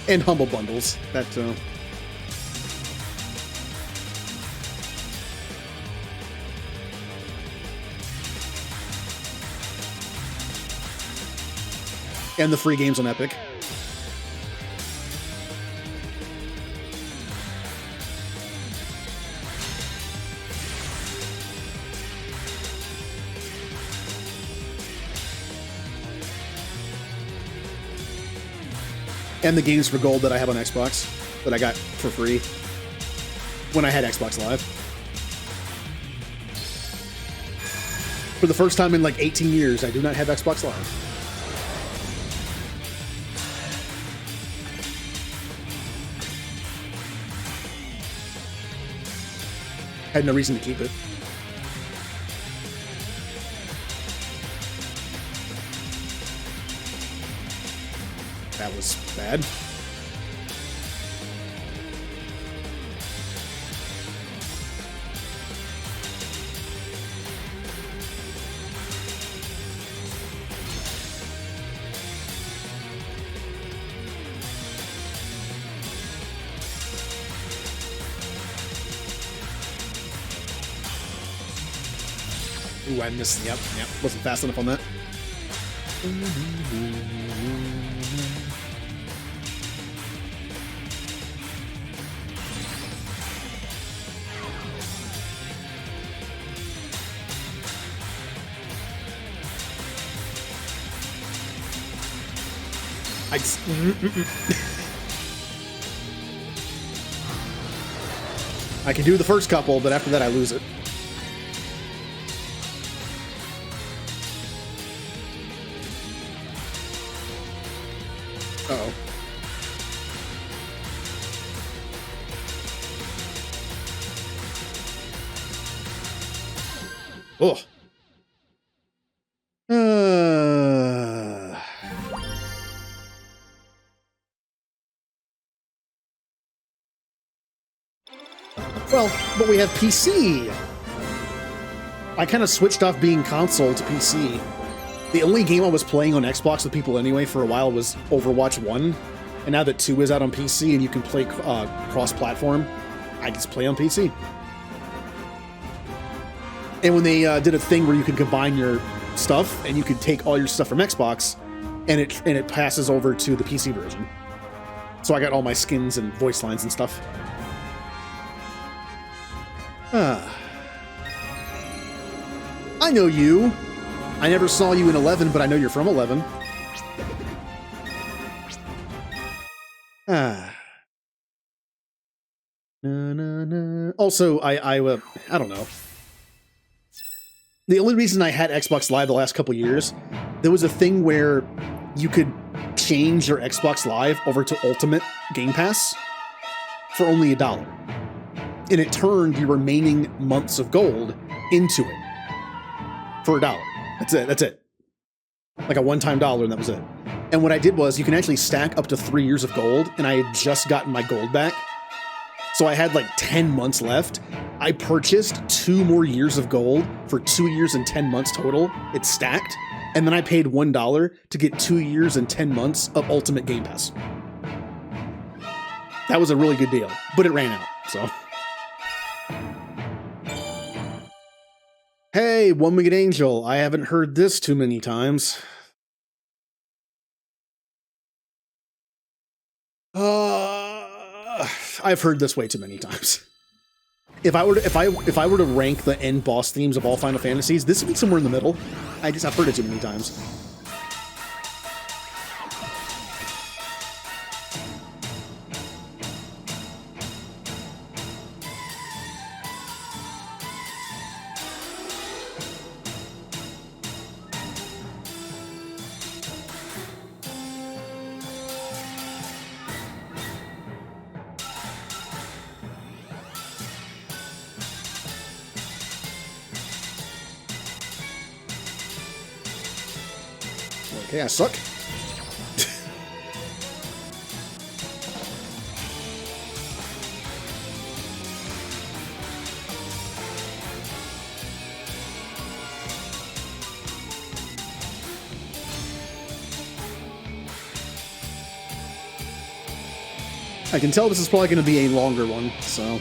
And Humble Bundles. That, and the free games on Epic. And the games for gold that I have on Xbox that I got for free when I had Xbox Live. For the first time in like 18 years, I do not have Xbox Live. Had no reason to keep it. That was bad. Ooh, I missed. Yep. Wasn't fast enough on that. I can do the first couple, but after that I lose it. Uh-oh. Oh. Well, but we have PC. I kind of switched off being console to PC. The only game I was playing on Xbox with people anyway for a while was Overwatch 1. And now that 2 is out on PC and you can play cross-platform, I just play on PC. And when they did a thing where you could combine your stuff and you could take all your stuff from Xbox and it passes over to the PC version. So I got all my skins and voice lines and stuff. I know you. I never saw you in 11, but I know you're from 11. Also, I don't know. The only reason I had Xbox Live the last couple years, there was a thing where you could change your Xbox Live over to Ultimate Game Pass for only $1. And it turned your remaining months of gold into it for $1. That's it. Like a one-time dollar, and that was it. And what I did was, you can actually stack up to 3 years of gold, and I had just gotten my gold back. So I had like 10 months left. I purchased 2 more years of gold for 2 years and 10 months total. It's stacked. And then I paid $1 to get 2 years and 10 months of Ultimate Game Pass. That was a really good deal, but it ran out, so. Hey, One Winged Angel, I haven't heard this too many times. I've heard this way too many times. If I were to rank the end boss themes of all Final Fantasies, this would be somewhere in the middle. I've heard it too many times. Okay, I suck. I can tell this is probably going to be a longer one, so...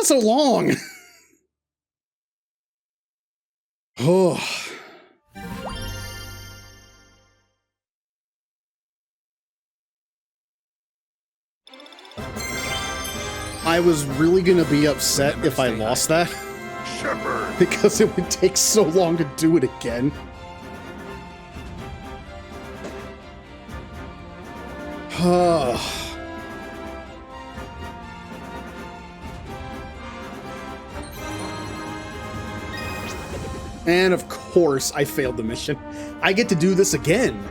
so long? Oh. I was really gonna be upset if I lost that. Shepherd. Because it would take so long to do it again. And of course, I failed the mission. I get to do this again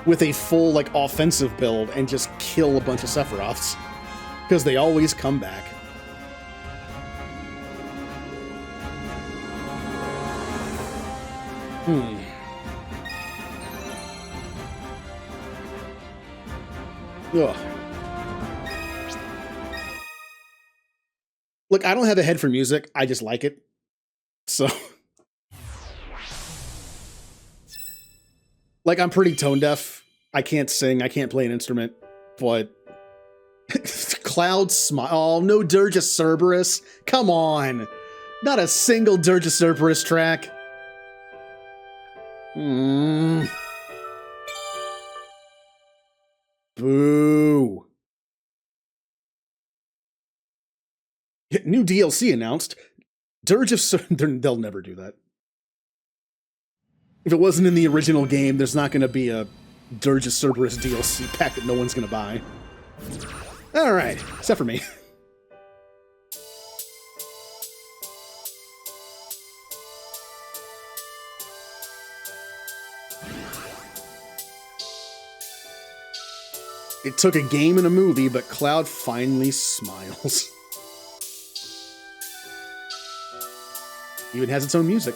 with a full, like, offensive build and just kill a bunch of Sephiroths. Because they always come back. Ugh. Look, I don't have a head for music. I just like it. So... like, I'm pretty tone deaf. I can't sing. I can't play an instrument. But... Cloud Smile. Oh, no Dirge Cerberus. Come on. Not a single Dirge Cerberus track. Boo. New DLC announced. Dirge of they'll never do that. If it wasn't in the original game, there's not going to be a Dirge of Cerberus DLC pack that no one's going to buy. Alright, except for me. It took a game and a movie, but Cloud finally smiles. Even has its own music.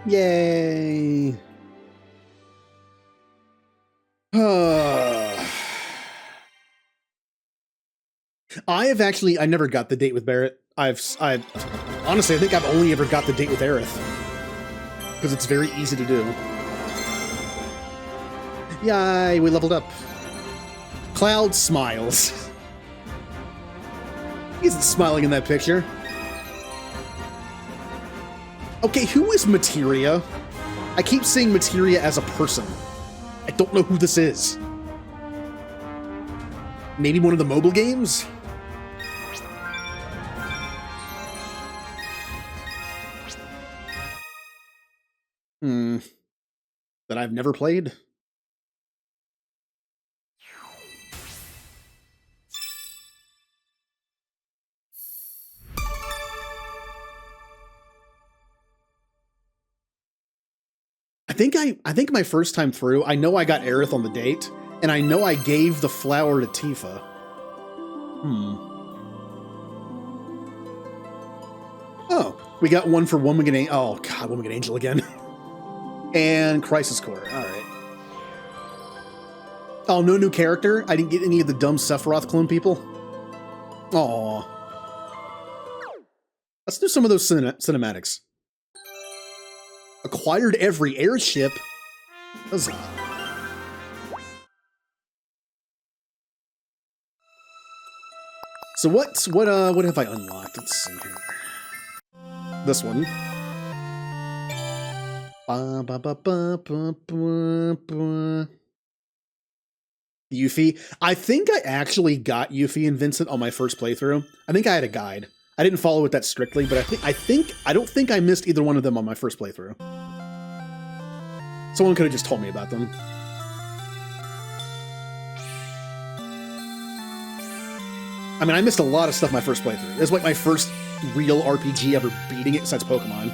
Yay. I never got the date with Barrett. Honestly, I think I've only ever got the date with Aerith. Because it's very easy to do. Yay, we leveled up. Cloud smiles. He isn't smiling in that picture. Okay, who is Materia? I keep seeing Materia as a person. I don't know who this is. Maybe one of the mobile games? That I've never played? I think my first time through, I know I got Aerith on the date, and I know I gave the flower to Tifa. Oh, we got one for Woman Angel. Oh god, Woman Angel again. And Crisis Core. Alright. Oh, no new character? I didn't get any of the dumb Sephiroth clone people? Aww. Let's do some of those cinematics. Acquired every airship? Huzzah. So what have I unlocked? Let's see here. This one. Yuffie. I think I actually got Yuffie and Vincent on my first playthrough. I think I had a guide. I didn't follow it that strictly, but I don't think I missed either one of them on my first playthrough. Someone could have just told me about them. I mean, I missed a lot of stuff my first playthrough. It was like my first real RPG ever beating it besides Pokemon.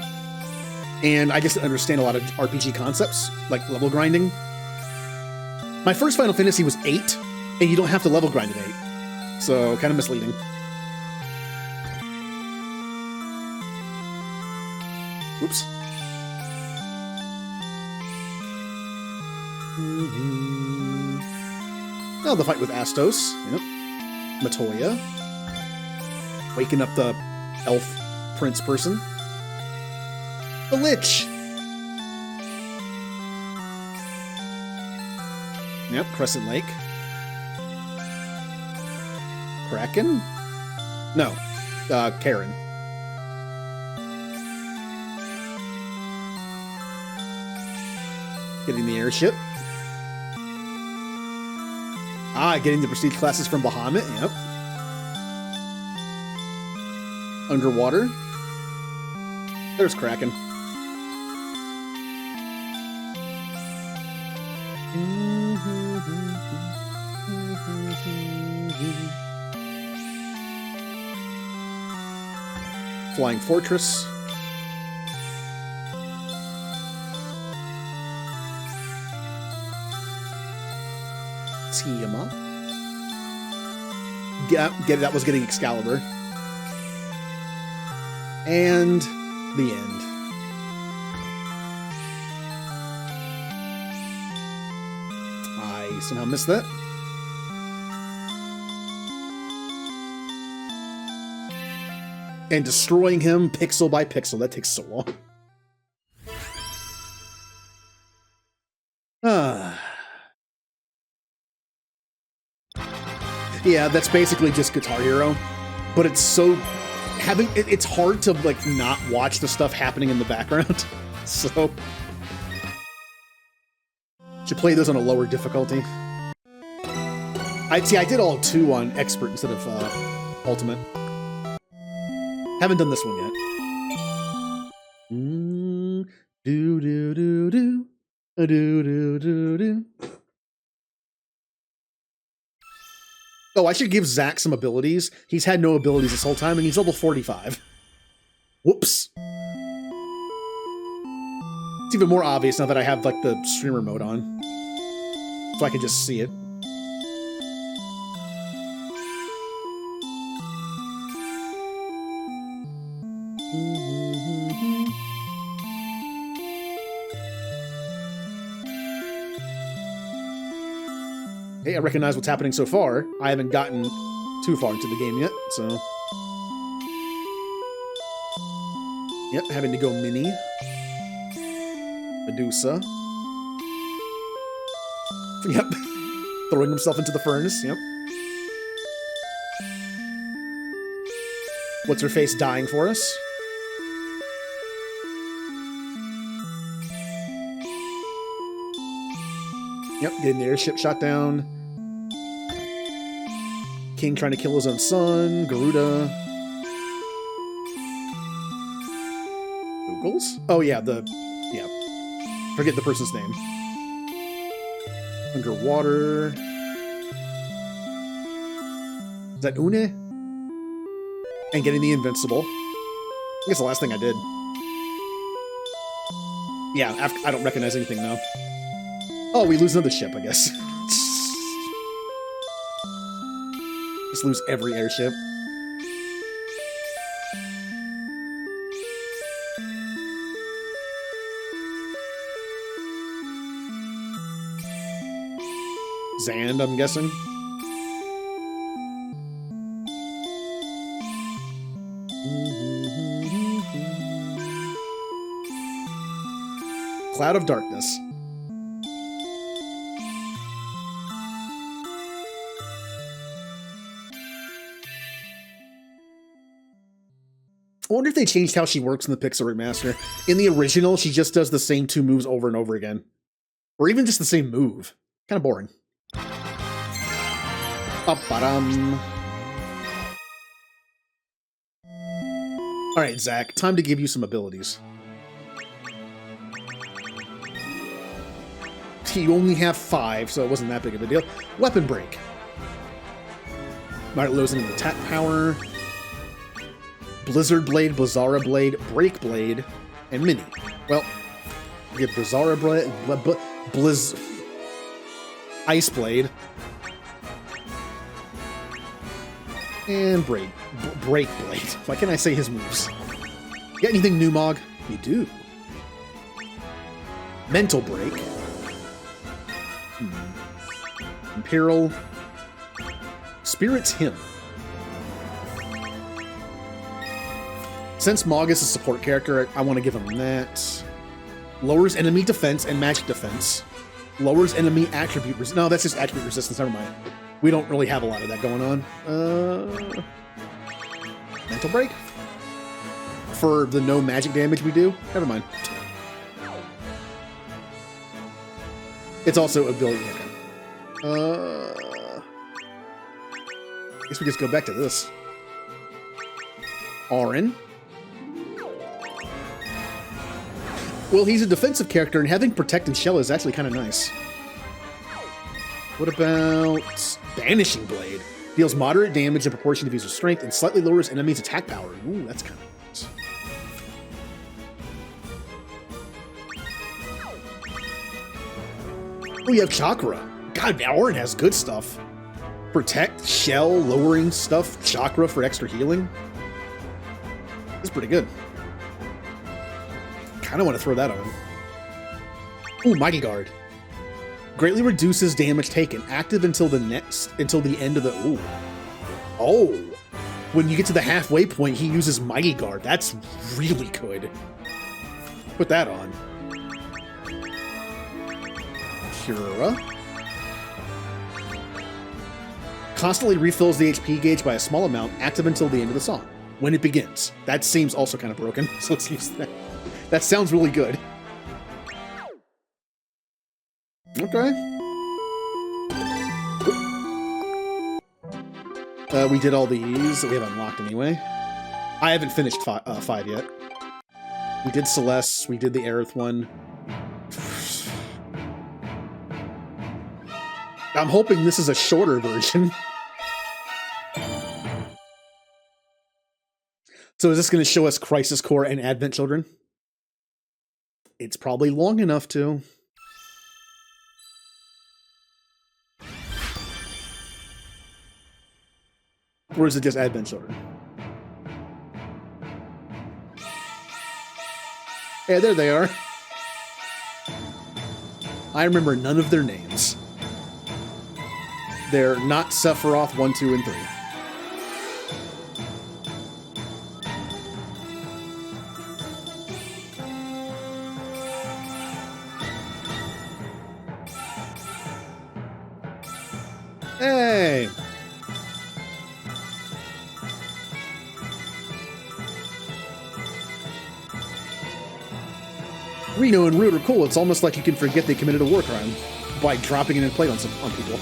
And I just didn't understand a lot of RPG concepts, like level grinding. My first Final Fantasy was 8, and you don't have to level grind at 8. So, kind of misleading. Oops. Oh, the fight with Astos. Yep. Matoya. Waking up the elf prince person. The Lich. Yep, Crescent Lake. Kraken? No, Karen. Getting the airship. Ah, getting the prestige classes from Bahamut, yep. Underwater. There's Kraken. Flying Fortress. Tiamat. That was getting Excalibur. And the end. I somehow missed that. And destroying him pixel by pixel. That takes so long. Yeah, that's basically just Guitar Hero. But it's so... It's hard to, like, not watch the stuff happening in the background. So... Should play those on a lower difficulty. I did all 2 on Expert instead of Ultimate. Haven't done this one yet. Do do do do do do do do. Oh, I should give Zach some abilities. He's had no abilities this whole time, and he's level 45. Whoops. It's even more obvious now that I have, like, the streamer mode on. So I can just see it. Hey, I recognize what's happening so far. I haven't gotten too far into the game yet, so... Yep, having to go mini. Medusa. Yep. Throwing himself into the furnace, yep. What's-her-face dying for us? Yep, getting the airship shot down. King trying to kill his own son. Garuda. Googles? Oh, yeah, yeah. Forget the person's name. Underwater. Is that Une? And getting the invincible. I guess the last thing I did. Yeah, I don't recognize anything now. Oh, we lose another ship, I guess. Just lose every airship. Zand, I'm guessing. Cloud of Darkness. I wonder if they changed how she works in the Pixar Remaster. In the original, she just does the same two moves over and over again. Or even just the same move. Kind of boring. Up-ba-dum. Alright, Zach, time to give you some abilities. You only have 5, so it wasn't that big of a deal. Weapon Break. Might lose an attack power. Blizzard Blade, Blizzara Blade, Break Blade, and Mini. Well, we have Blizzara Blade, Ice Blade, and Break Blade. Why can't I say his moves? You got anything new, Mog? You do. Mental Break. Imperial. Spirit's Hymn. Since Mog is a support character, I want to give him that. Lowers enemy defense and magic defense. Lowers enemy attribute resistance. No, that's just attribute resistance. Never mind. We don't really have a lot of that going on. Mental Break? For the no magic damage we do? Never mind. It's also ability. Okay. I guess we just go back to this. Auron. Well, he's a defensive character, and having Protect and Shell is actually kind of nice. What about Banishing Blade? Deals moderate damage in proportion to user's strength and slightly lowers enemies' attack power. Ooh, that's kind of nice. Oh, you have Chakra. God, Auron has good stuff. Protect, Shell, lowering stuff, Chakra for extra healing. That's pretty good. Kind of want to throw that on. Ooh, Mighty Guard. Greatly reduces damage taken. Active until the end of the... Ooh. Oh. When you get to the halfway point, he uses Mighty Guard. That's really good. Put that on. Kira. Constantly refills the HP gauge by a small amount, active until the end of the song. When it begins. That seems also kind of broken, so let's use that. That sounds really good. Okay. We did all these that we have unlocked anyway. I haven't finished 5 yet. We did Celeste, we did the Aerith one. I'm hoping this is a shorter version. So is this going to show us Crisis Core and Advent Children? It's probably long enough to. Or is it just Advent Children? Yeah, there they are. I remember none of their names. They're not Sephiroth 1, 2, and 3. Hey! Reno and Root are cool. It's almost like you can forget they committed a war crime. by dropping it in play on people.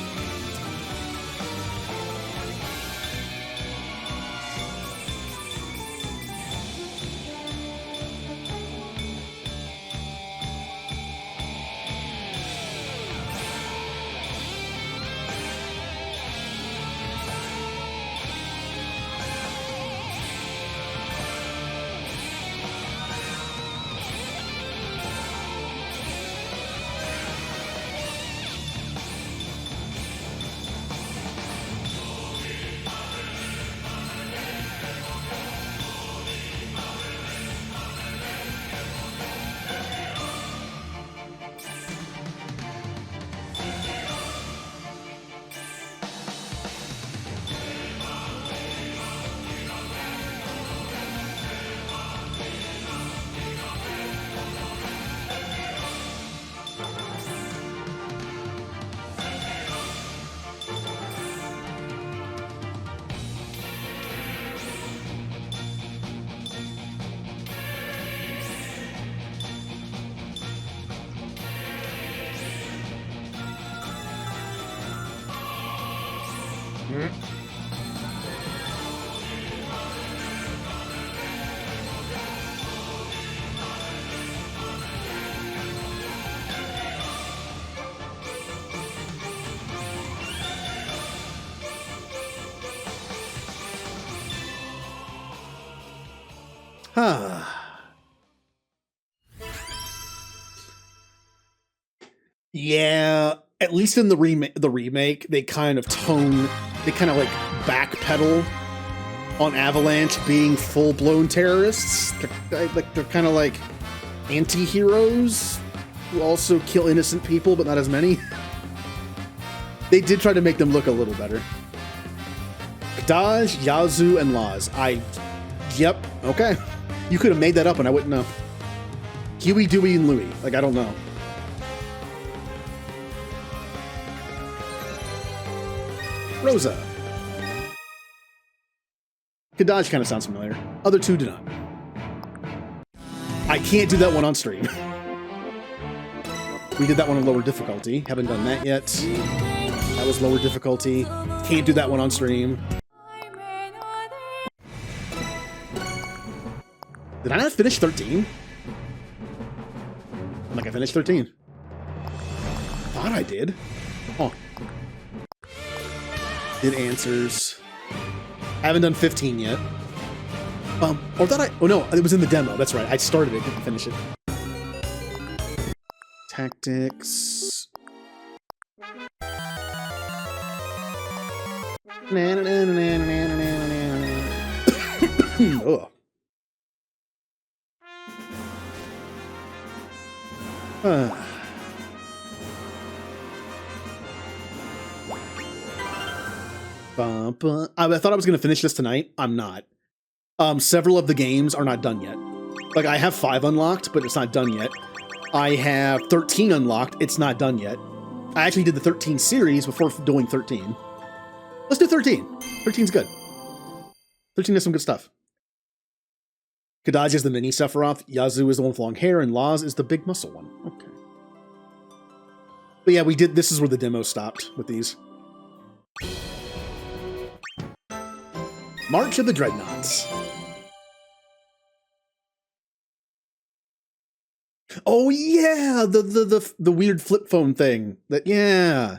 Yeah, at least in the remake, they kind of like backpedal on Avalanche being full-blown terrorists. They're kind of like anti-heroes who also kill innocent people, but not as many. They did try to make them look a little better. Dodge, Yazoo, and Laws. Yep, okay. You could have made that up and I wouldn't know. Huey, Dewey, and Louie. Like, I don't know. Rosa. Kadaj kind of sounds familiar. Other two do not. I can't do that one on stream. We did that one on lower difficulty. Haven't done that yet. That was lower difficulty. Can't do that one on stream. Did I not finish 13? Like I finished 13. Thought I did. Oh. Did answers. I haven't done 15 yet. Or thought I... Oh no, it was in the demo. That's right. I started it, didn't finish it. Tactics. Ugh. I thought I was going to finish this tonight. I'm not. Several of the games are not done yet. Like, I have 5 unlocked, but it's not done yet. I have 13 unlocked. It's not done yet. I actually did the 13 series before doing 13. Let's do 13. 13's good. 13 has some good stuff. Kadaj is the mini Sephiroth. Yazoo is the one with long hair, and Laz is the big muscle one. Okay. But yeah, we did. This is where the demo stopped with these. March of the Dreadnoughts. Oh yeah, the weird flip phone thing. Yeah.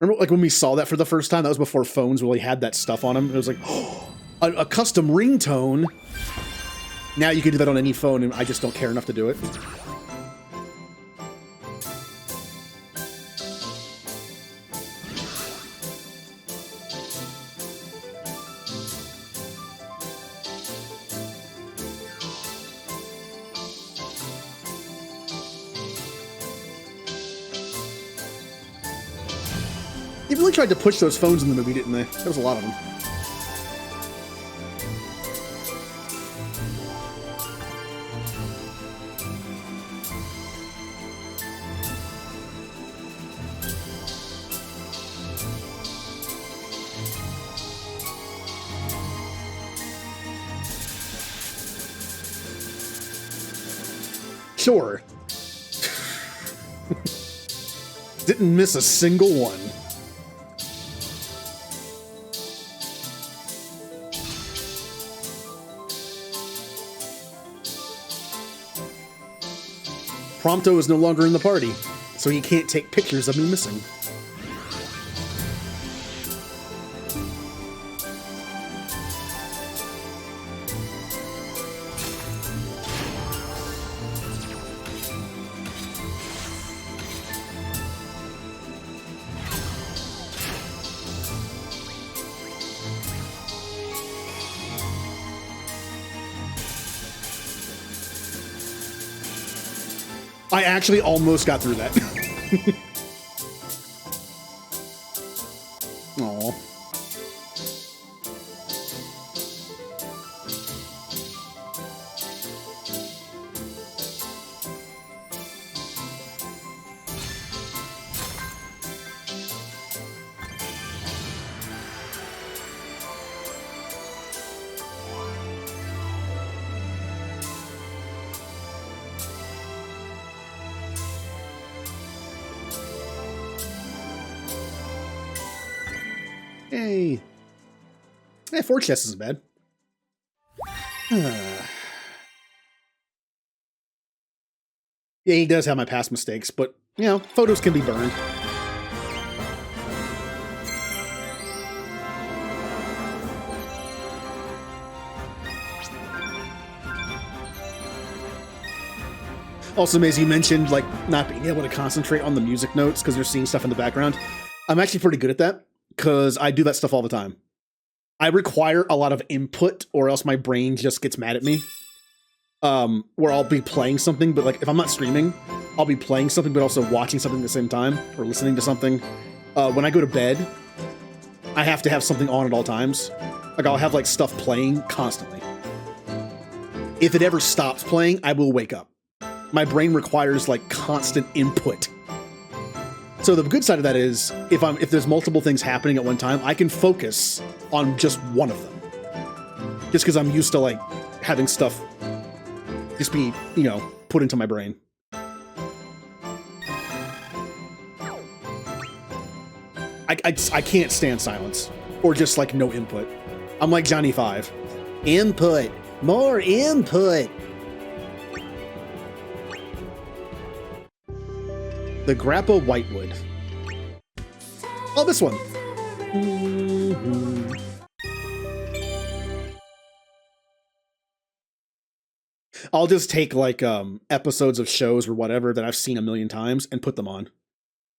Remember, like when we saw that for the first time? That was before phones really had that stuff on them. It was like, oh, a custom ringtone. Now you can do that on any phone, and I just don't care enough to do it. They really tried to push those phones in the movie, didn't they? There was a lot of them. Sure. Didn't miss a single one. Prompto is no longer in the party, so he can't take pictures of me missing. I actually almost got through that. Aw. Hey. Hey, 4 chests isn't bad. Yeah, he does have my past mistakes, but, you know, photos can be burned. Also, as you mentioned, like, not being able to concentrate on the music notes because you're seeing stuff in the background. I'm actually pretty good at that, because I do that stuff all the time. I require a lot of input, or else my brain just gets mad at me. Where I'll be playing something, but like if I'm not streaming, I'll be playing something, but also watching something at the same time, or listening to something. When I go to bed, I have to have something on at all times. Like I'll have like stuff playing constantly. If it ever stops playing, I will wake up. My brain requires like constant input. So the good side of that is if there's multiple things happening at one time, I can focus on just one of them. Just because I'm used to like having stuff just be, you know, put into my brain. I can't stand silence or just like no input. I'm like Johnny 5. Input, more input. The Grappa Whitewood. Oh, this one. Mm-hmm. I'll just take like episodes of shows or whatever that I've seen a million times and put them on.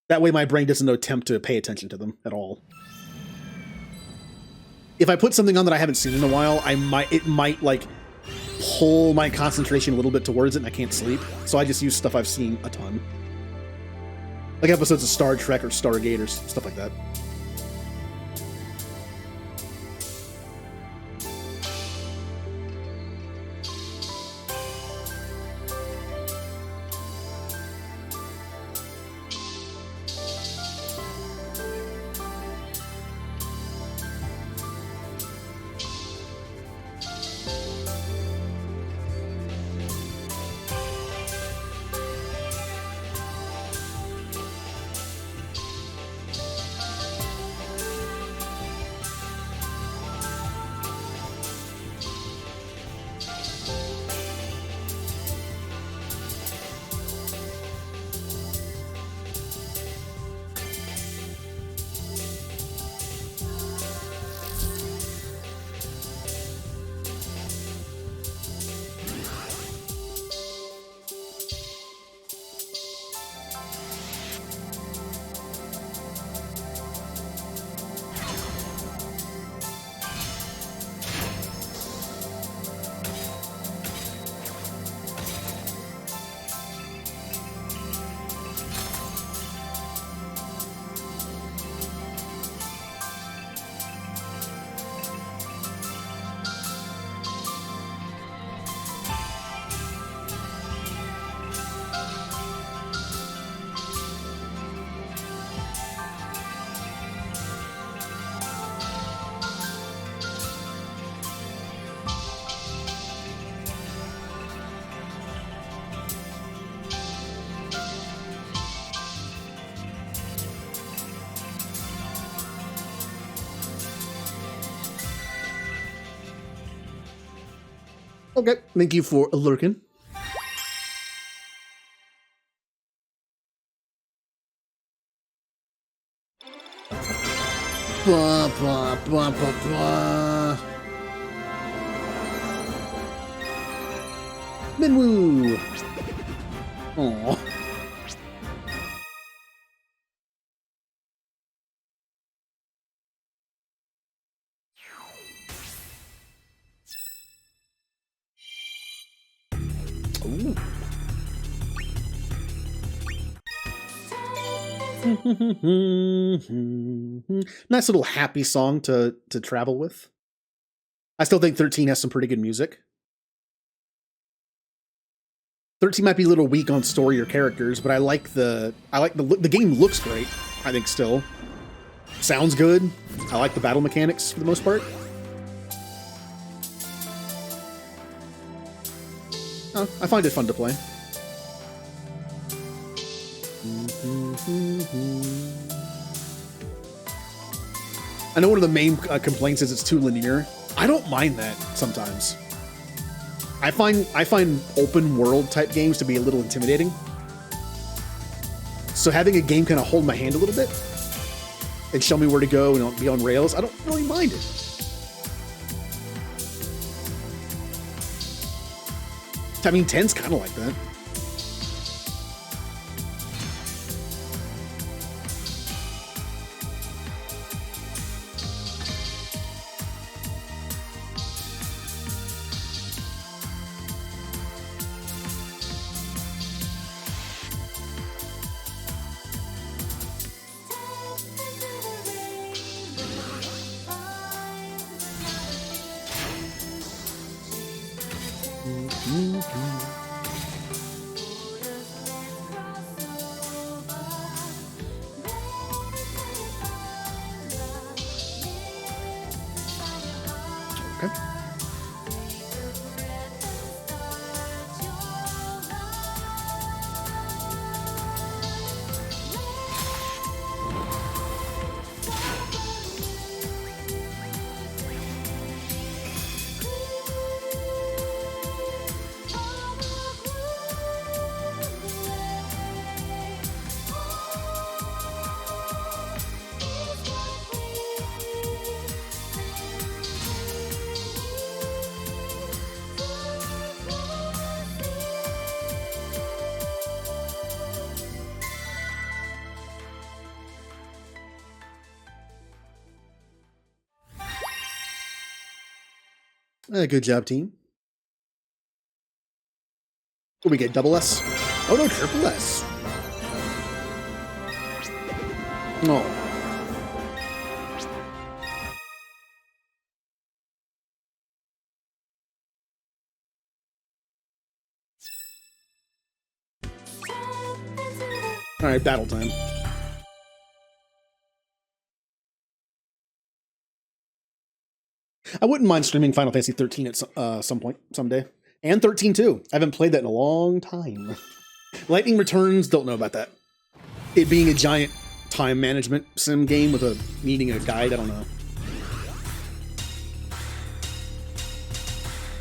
That way my brain doesn't attempt to pay attention to them at all. If I put something on that I haven't seen in a while, it might like pull my concentration a little bit towards it and I can't sleep. So I just use stuff I've seen a ton. Like episodes of Star Trek or Stargate or stuff like that. Okay, thank you for lurking. Ba, ba, ba, ba, ba. Minwoo! Aww. Ooh. Nice little happy song to travel with. I still think 13 has some pretty good music. 13 might be a little weak on story or characters, but I like the game looks great. I think still sounds good. I like the battle mechanics for the most part. I find it fun to play. I know one of the main complaints is it's too linear. I don't mind that sometimes. I find open world type games to be a little intimidating. So having a game kind of hold my hand a little bit and show me where to go and be on rails, I don't really mind it. I mean, 10's kind of like that. Good job, team. What we get? Double S? Oh no, triple S. No. All right, battle time. I wouldn't mind streaming Final Fantasy 13 at some point, someday. And 13 too. I haven't played that in a long time. Lightning Returns, don't know about that. It being a giant time management sim game with needing a guide, I don't know.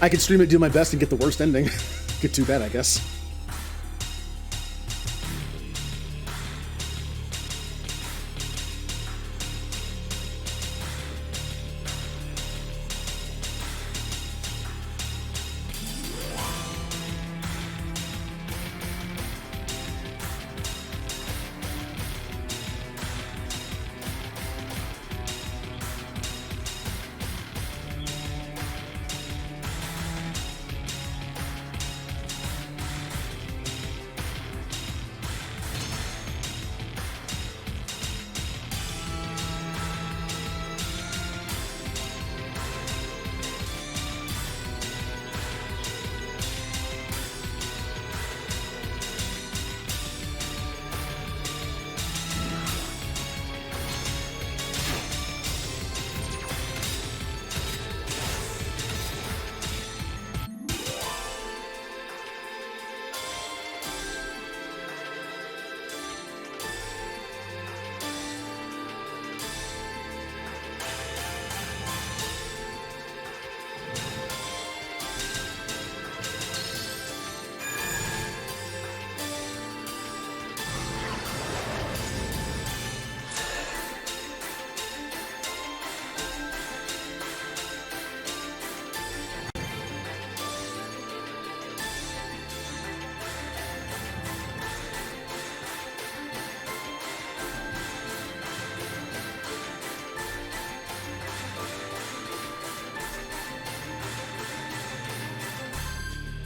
I could stream it, do my best, and get the worst ending. Get too bad, I guess.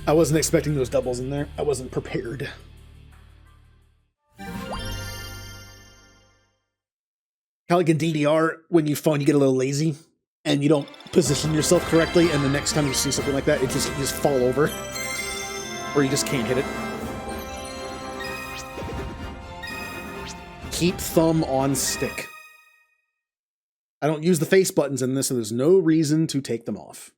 I wasn't expecting those doubles in there. I wasn't prepared. Kind of like in DDR, when you phone, you get a little lazy and you don't position yourself correctly, and the next time you see something like that, you just fall over, or you just can't hit it. Keep thumb on stick. I don't use the face buttons in this, so there's no reason to take them off.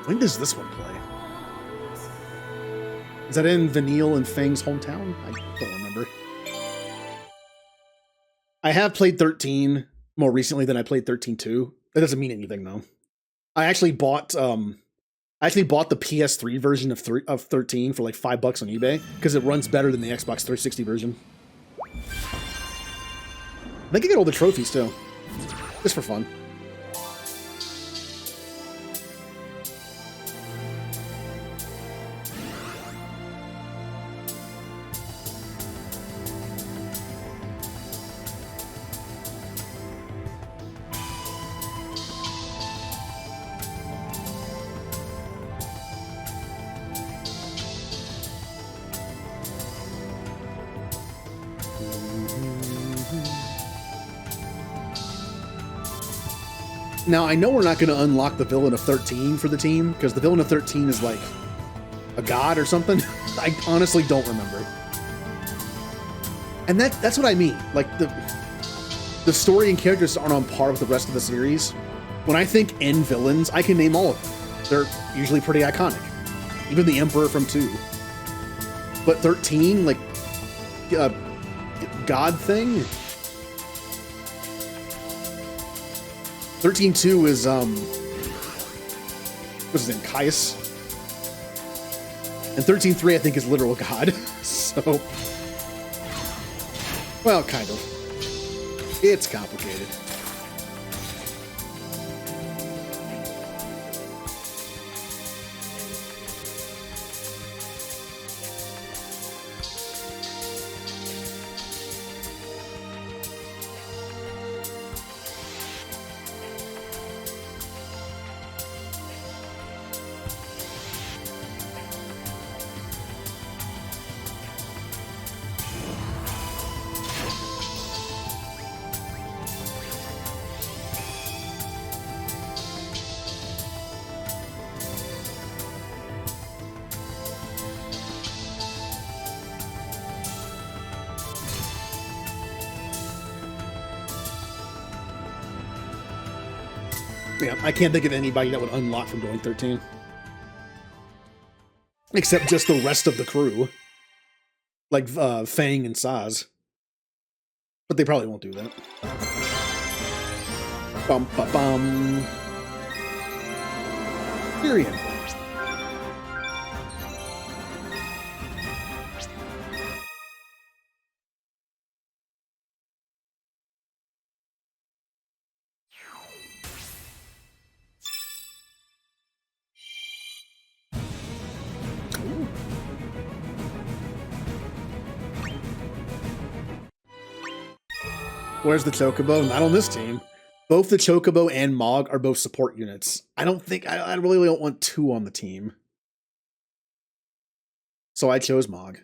When does this one play? Is that in Vanille and Fang's hometown? I don't remember. I have played 13 more recently than I played 13-2. That doesn't mean anything, though. I actually bought the PS3 version of 13 for like $5 on eBay because it runs better than the Xbox 360 version. I think I get all the trophies too, just for fun. Now, I know we're not going to unlock the villain of 13 for the team, because the villain of 13 is like a god or something. I honestly don't remember. And that's what I mean. Like, the story and characters aren't on par with the rest of the series. When I think end villains, I can name all of them. They're usually pretty iconic. Even the Emperor from 2. But 13, like, god thing? 13-2 is, what's his name, Caius? And 13-3, I think, is literal god. So, well, kind of. It's complicated. Yeah, I can't think of anybody that would unlock from doing 13. Except just the rest of the crew. Like Fang and Saz. But they probably won't do that. Bum ba bum. Tyrion. Where's the Chocobo? Not on this team. Both the Chocobo and Mog are both support units. I really don't want 2 on the team. So I chose Mog.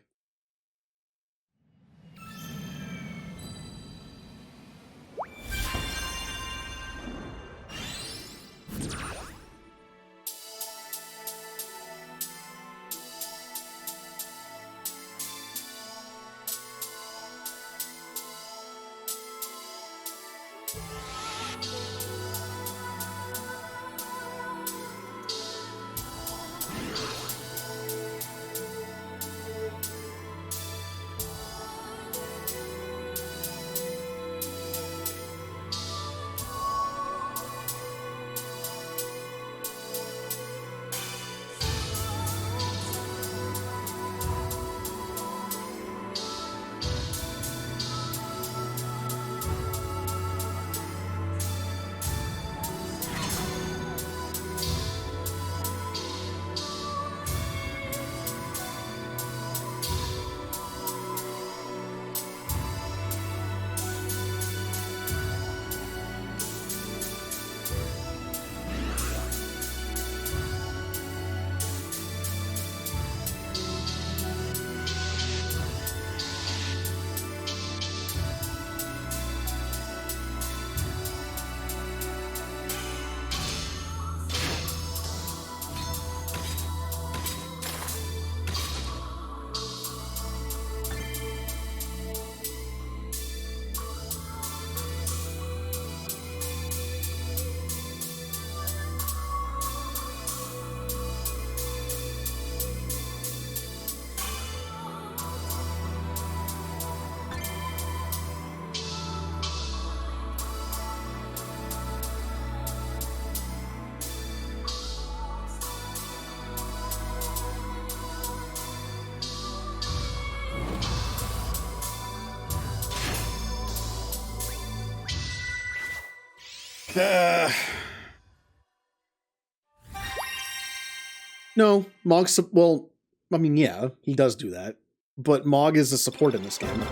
No, Mog's... Well, I mean, yeah, he does do that. But Mog is a support in this game.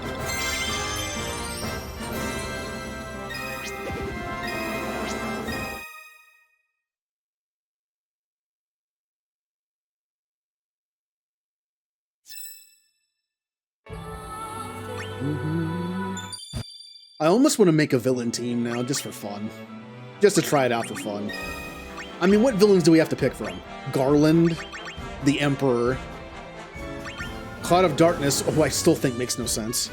I almost want to make a villain team now, just for fun. Just to try it out for fun. I mean, what villains do we have to pick from? Garland, the Emperor, Cloud of Darkness, who I still think makes no sense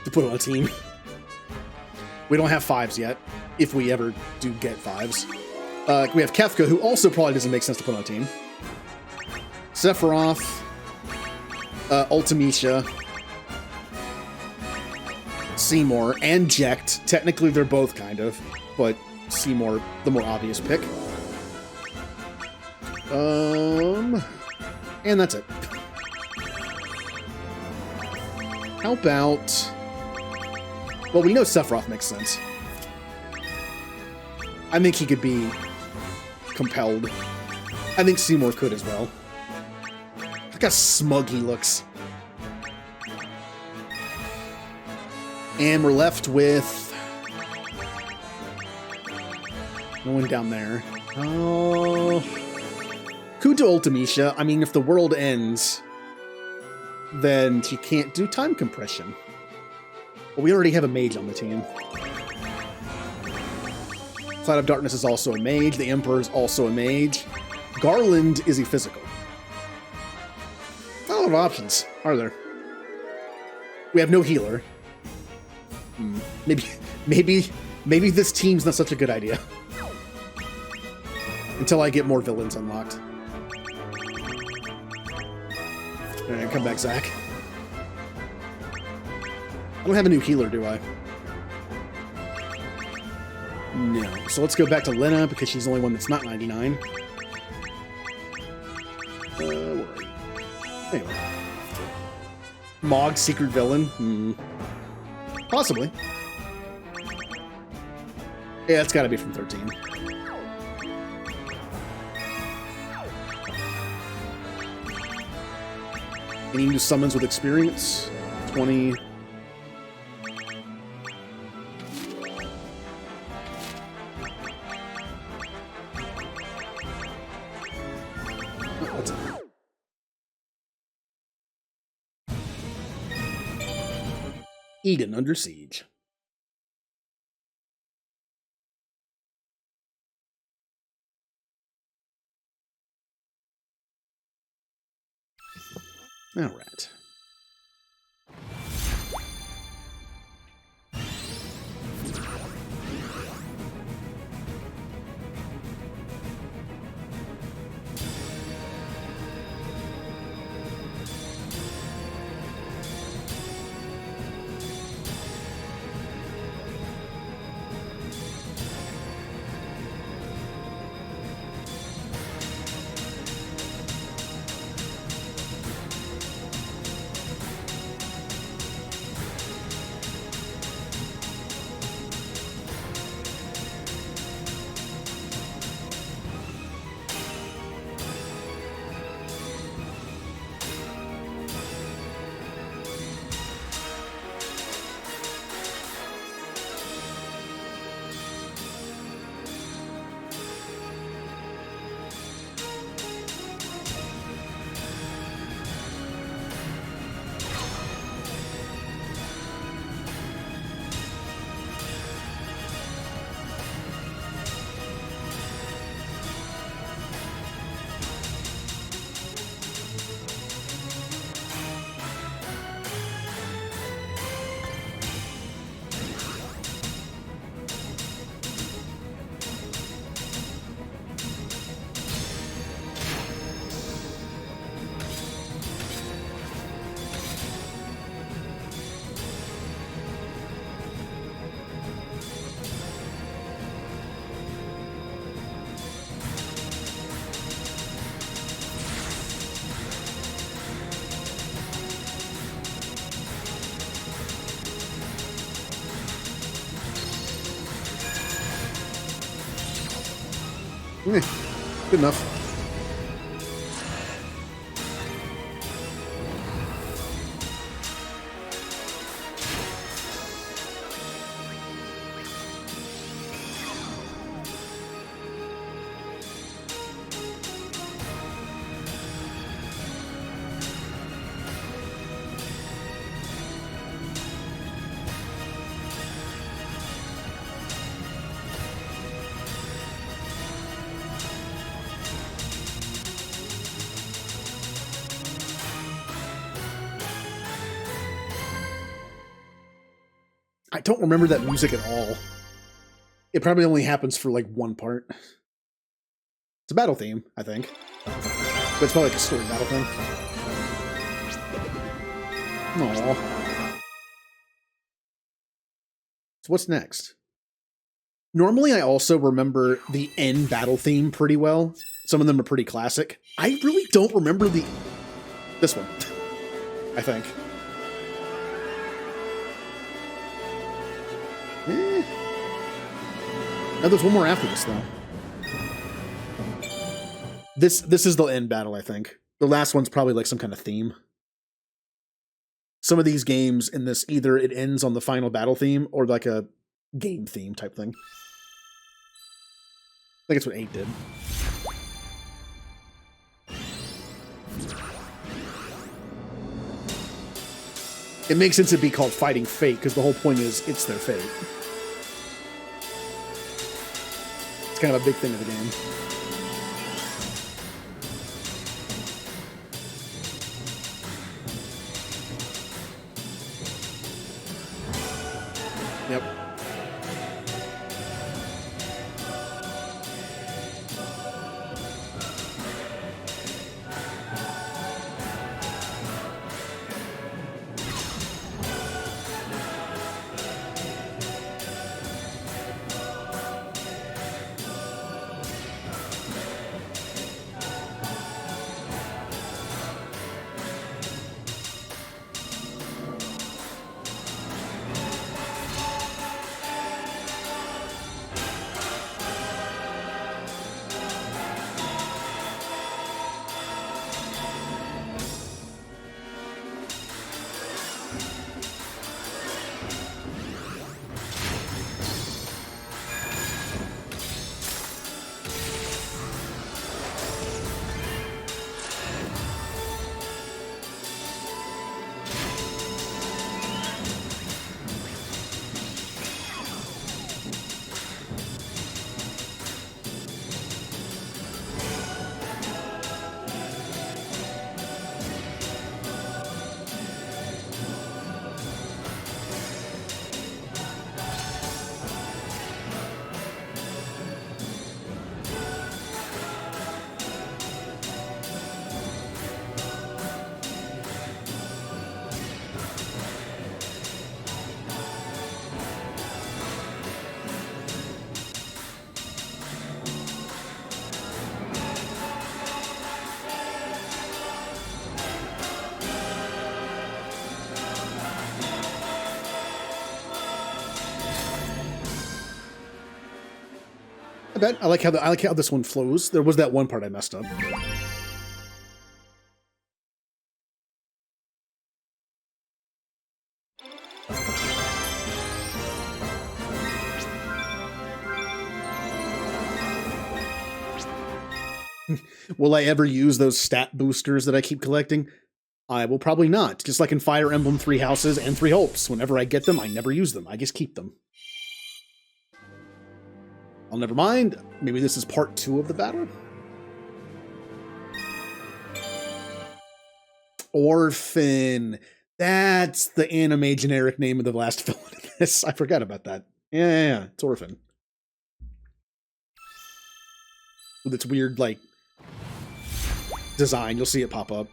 to put on a team. We don't have 5s yet, if we ever do get 5s. We have Kefka, who also probably doesn't make sense to put on a team. Sephiroth, Ultimecia, Seymour, and Jecht. Technically, they're both kind of, but Seymour, the more obvious pick. And that's it. How about... Well, we know Sephiroth makes sense. I think he could be compelled. I think Seymour could as well. Look how smug he looks. And we're left with... no one down there. Oh... Kuta Ultimecia. I mean, if the world ends, then she can't do time compression. But we already have a mage on the team. Cloud of Darkness is also a mage. The Emperor is also a mage. Garland is a physical. Not a lot of options, are there? We have no healer. Maybe this team's not such a good idea. Until I get more villains unlocked. Alright, come back, Zach. I don't have a new healer, do I? No. So let's go back to Lena, because she's the only one that's not 99. Where are you? Anyway. Mog, secret villain? Possibly. Yeah, it's gotta be from 13. Any new summons with experience? 20. Oh, what's it? Eden under siege. All right. Good enough. I don't remember that music at all. It probably only happens for like one part. It's a battle theme, I think. But it's probably like a story battle thing. Aww. So what's next? Normally I also remember the end battle theme pretty well. Some of them are pretty classic. I really don't remember this one, I think. Now there's one more after this, though. This is the end battle, I think. The last one's probably like some kind of theme. Some of these games in this, either it ends on the final battle theme or like a game theme type thing. I think it's what 8 did. It makes sense to be called Fighting Fate, because the whole point is it's their fate. It's kind of a big thing of the game. Yep. I bet. I like how this one flows. There was that one part I messed up. Will I ever use those stat boosters that I keep collecting? I will probably not. Just like in Fire Emblem 3 Houses and 3 Hopes. Whenever I get them, I never use them. I just keep them. I'll never mind. Maybe this is part 2 of the battle? Orphan. That's the anime generic name of the last villain in this. I forgot about that. Yeah. It's Orphan. With its weird, like, design. You'll see it pop up.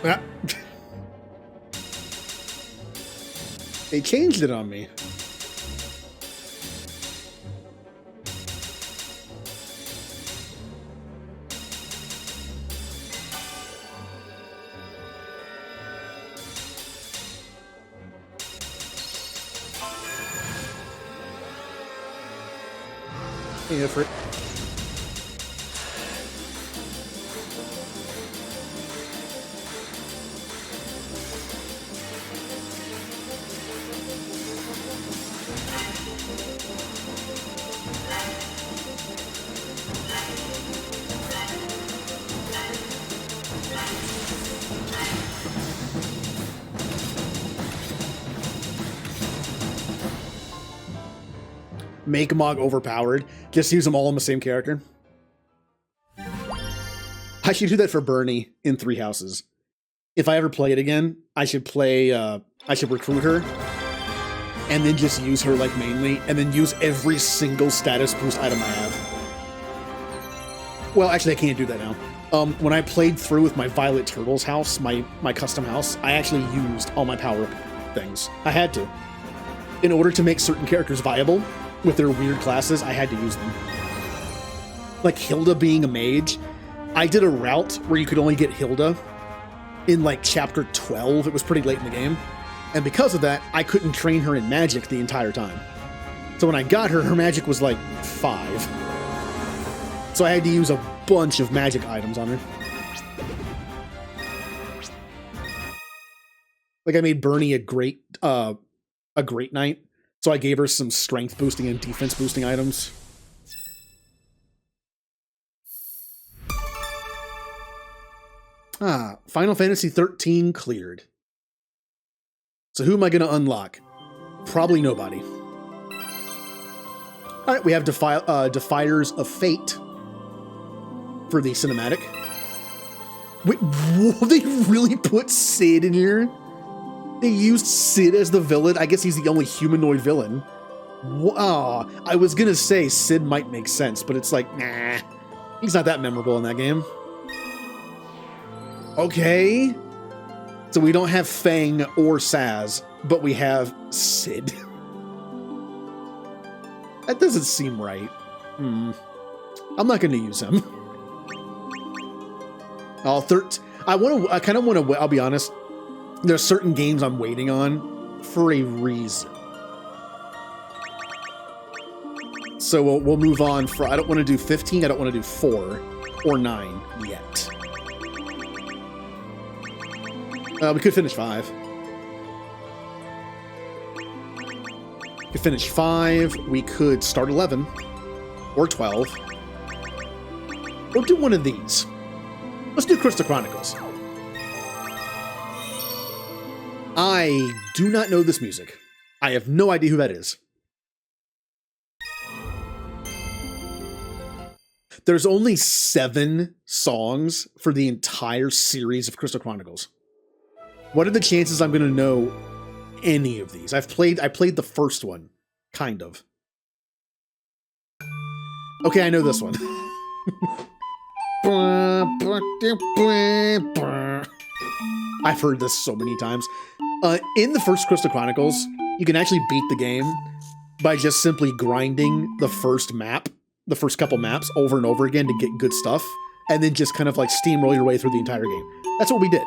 Ah. They changed it on me. Yeah, for it. Make Mog overpowered. Just use them all on the same character. I should do that for Bernie in Three Houses. If I ever play it again, I should play, I should recruit her and then just use her like mainly and then use every single status boost item I have. Well, actually I can't do that now. When I played through with my Violet Turtles house, my custom house, I actually used all my power things. I had to. In order to make certain characters viable, with their weird classes, I had to use them. Like Hilda being a mage, I did a route where you could only get Hilda in like chapter 12. It was pretty late in the game. And because of that, I couldn't train her in magic the entire time. So when I got her, her magic was like 5. So I had to use a bunch of magic items on her. Like I made Bernie a great knight. So I gave her some strength boosting and defense boosting items. Final Fantasy 13 cleared. So who am I going to unlock? Probably nobody. All right, we have Defiers of Fate for the cinematic. Wait, they really put Sid in here? They used Sid as the villain. I guess he's the only humanoid villain. Wow. I was gonna say Sid might make sense, but it's like, nah. He's not that memorable in that game. Okay. So we don't have Fang or Saz, but we have Sid. That doesn't seem right. I'm not gonna use him. I kind of want to, I'll be honest. There's certain games I'm waiting on for a reason. So we'll move on for, I don't want to do 15, I don't want to do 4 or 9 yet. We could finish 5. We could finish 5, we could start 11 or 12. Or do one of these. Let's do Crystal Chronicles. I do not know this music. I have no idea who that is. There's only 7 songs for the entire series of Crystal Chronicles. What are the chances I'm going to know any of these? I played the first one, kind of. Okay, I know this one. I've heard this so many times. In the first Crystal Chronicles, you can actually beat the game by just simply grinding the first couple maps over and over again to get good stuff, and then just kind of like steamroll your way through the entire game. That's what we did.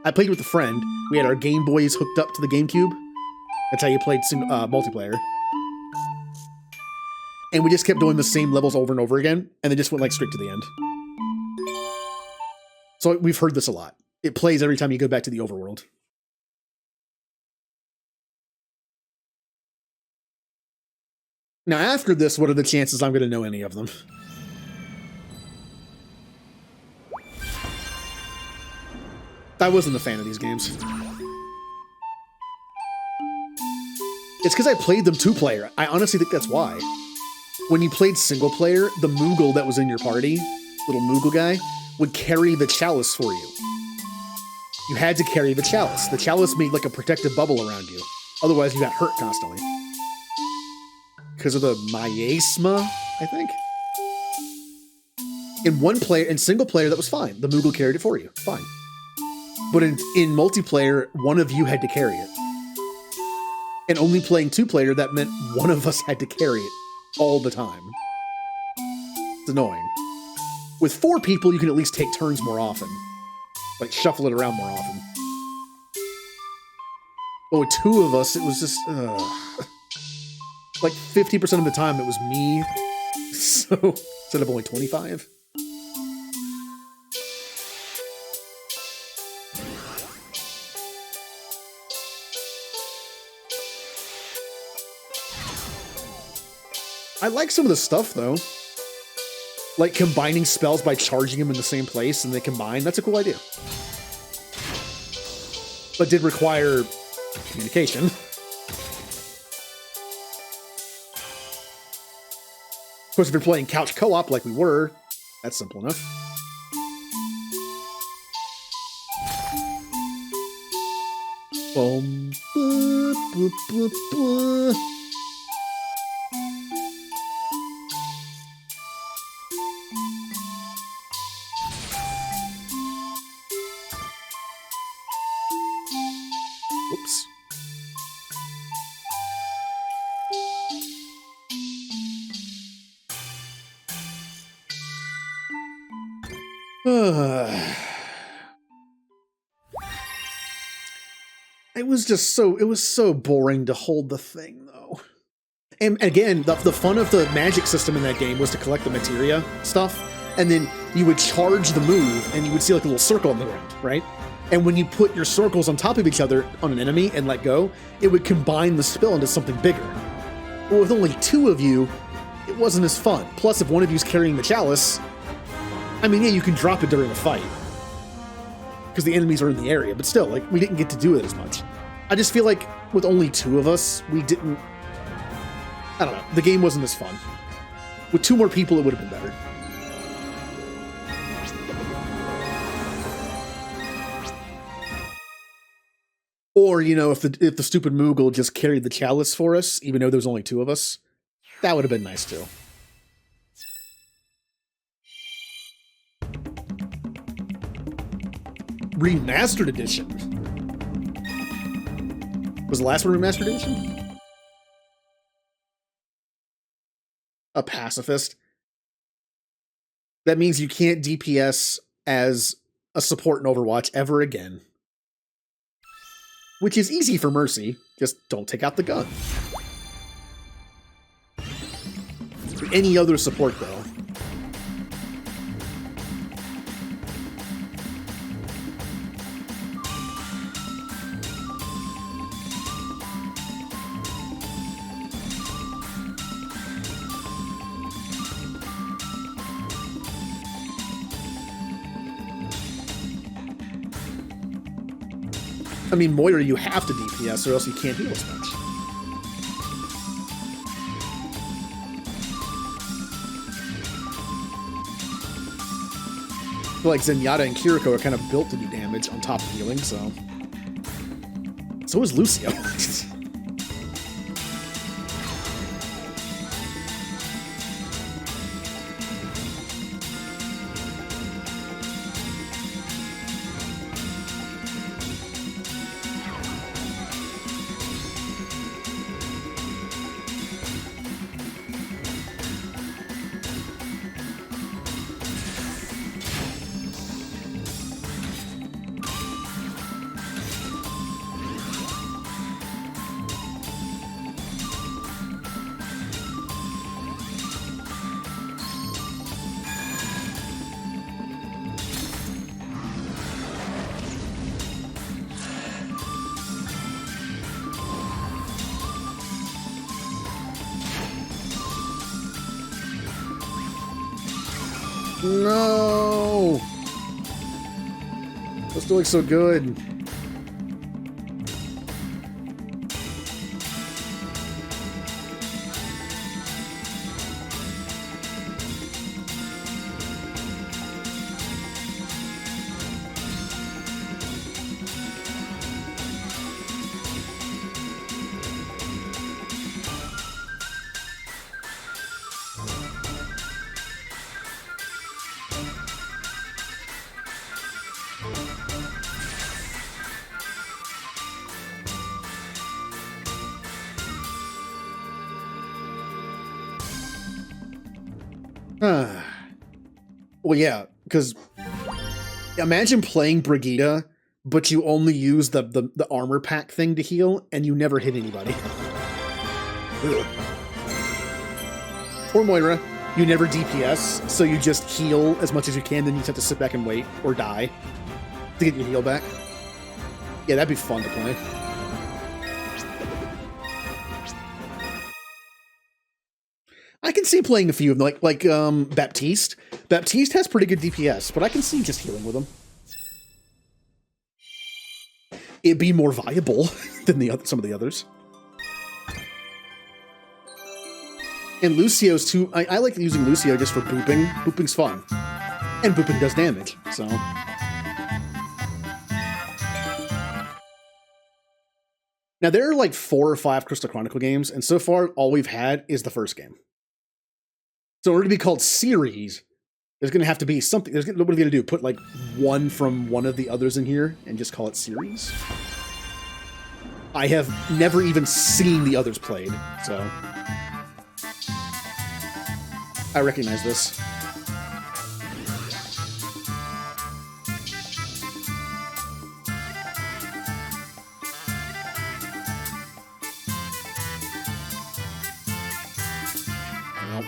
I played with a friend. We had our Game Boys hooked up to the GameCube. That's how you played multiplayer. And we just kept doing the same levels over and over again, and then just went like straight to the end. So we've heard this a lot. It plays every time you go back to the overworld. Now, after this, what are the chances I'm going to know any of them? I wasn't a fan of these games. It's because I played them 2-player. I honestly think that's why. When you played single player, the Moogle that was in your party, little Moogle guy, would carry the chalice for you. You had to carry the chalice. The chalice made like a protective bubble around you. Otherwise, you got hurt constantly. Because of the miasma, I think. In single player, that was fine. The Moogle carried it for you. Fine. But in multiplayer, one of you had to carry it. And only playing 2-player, that meant one of us had to carry it all the time. It's annoying. With 4 people, you can at least take turns more often. Like, shuffle it around more often. But with 2 of us, it was just... like, 50% of the time, it was me. So, instead of only 25. I like some of the stuff, though. Like combining spells by charging them in the same place and they combine. That's a cool idea. But did require communication. Of course, if you're playing couch co-op like we were, that's simple enough. Boom, buh, buh, buh, buh. Oops. It was so boring to hold the thing, though. And again, the fun of the magic system in that game was to collect the materia stuff, and then you would charge the move, and you would see like a little circle on the ground, right? And when you put your circles on top of each other on an enemy and let go, it would combine the spell into something bigger. But with only 2 of you, it wasn't as fun. Plus, if one of you's carrying the chalice, I mean, yeah, you can drop it during a fight, because the enemies are in the area, but still, like, we didn't get to do it as much. I just feel like with only 2 of us, we didn't... I don't know. The game wasn't as fun. With 2 more people, it would have been better. Or, you know, if the stupid Moogle just carried the chalice for us, even though there was only 2 of us, that would have been nice too. Remastered edition. Was the last one remastered edition? A pacifist. That means you can't DPS as a support in Overwatch ever again. Which is easy for Mercy. Just don't take out the gun. For any other support, though. I mean, Moira, you have to DPS or else you can't heal as much. I feel like Zenyatta and Kiriko are kind of built to do damage on top of healing, so... So is Lucio. No! That's doing so good. Well, yeah, because imagine playing Brigida, but you only use the armor pack thing to heal, and you never hit anybody. Ugh. Or Moira, you never DPS, so you just heal as much as you can, then you just have to sit back and wait, or die, to get your heal back. Yeah, that'd be fun to play. I can see playing a few of them, like Baptiste. Baptiste has pretty good DPS, but I can see just healing with him. It'd be more viable than some of the others. And Lucio's too. I like using Lucio just for booping. Booping's fun. And booping does damage, so. Now, there are like 4 or 5 Crystal Chronicle games, and so far, all we've had is the first game. So in order to be called series, there's going to have to be something. What are they going to do? Put like one from one of the others in here and just call it series? I have never even seen the others played, so I recognize this. Nope.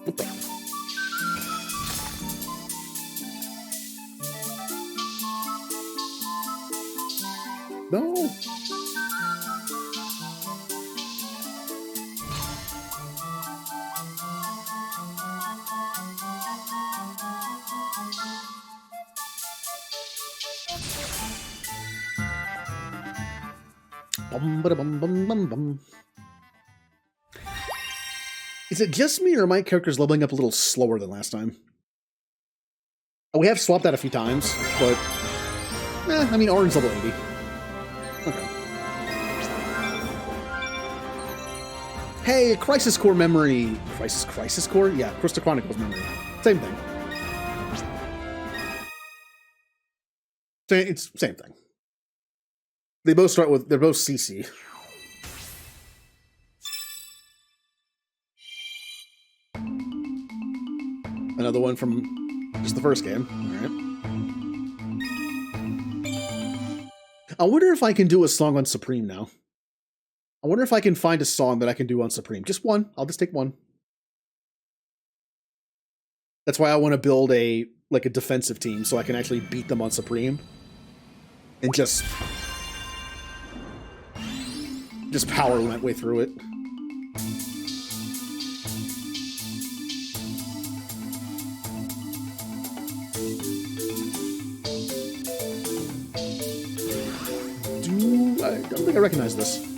What the? No. Bum, bada, bum, bum, bum, bum. Is it just me, or are my characters leveling up a little slower than last time? We have swapped that a few times, but I mean, Orange level 80. Okay. Hey, Crisis Core memory. Crisis Core? Yeah, Crystal Chronicles memory. Same thing. It's same thing. They both start with, they're both CC. Another one from just the first game. Alright. I wonder if I can do a song on Supreme now. I wonder if I can find a song that I can do on Supreme. Just one. I'll just take one. That's why I want to build a defensive team so I can actually beat them on Supreme. And just power my way through it. I don't think I recognize this.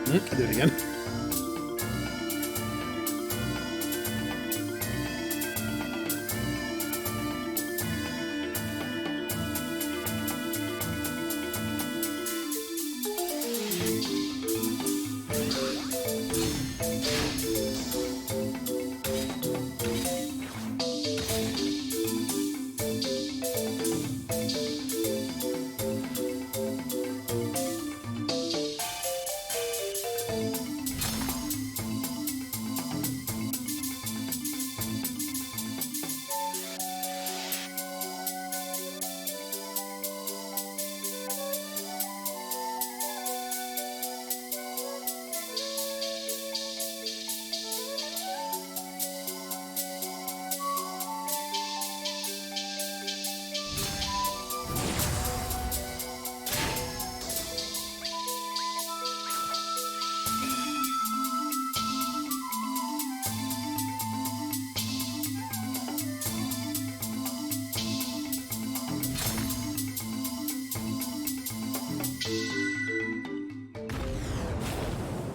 I'll do it again.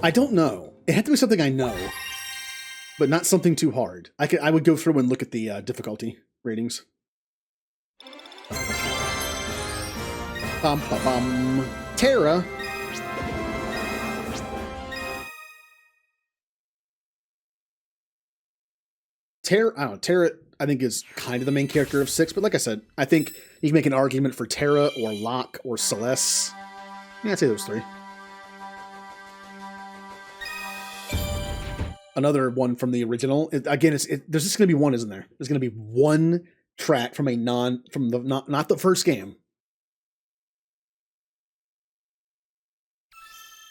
I don't know. It had to be something I know, but not something too hard. I would go through and look at the difficulty ratings. Bum, ba, bum. Terra. Terra, I don't know, Terra, I think, is kind of the main character of 6, but like I said, I think you can make an argument for Terra or Locke or Celeste. Yeah, I'd say those 3. Another one from the original. Again, there's just going to be one, isn't there? There's going to be one track from not the first game.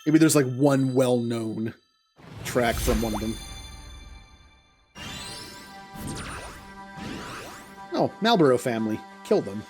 Maybe there's like one well-known track from one of them. Oh, Marlboro family. Kill them.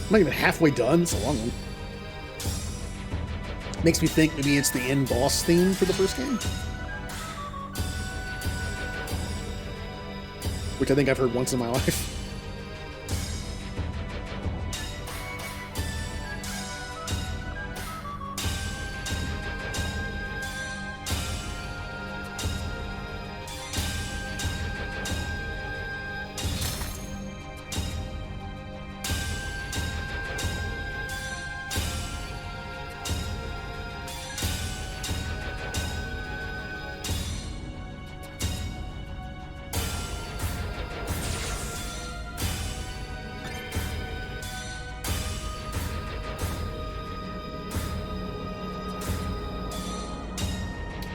I'm not even halfway done. It's a long one. Makes me think maybe it's the end boss theme for the first game. Which I think I've heard once in my life.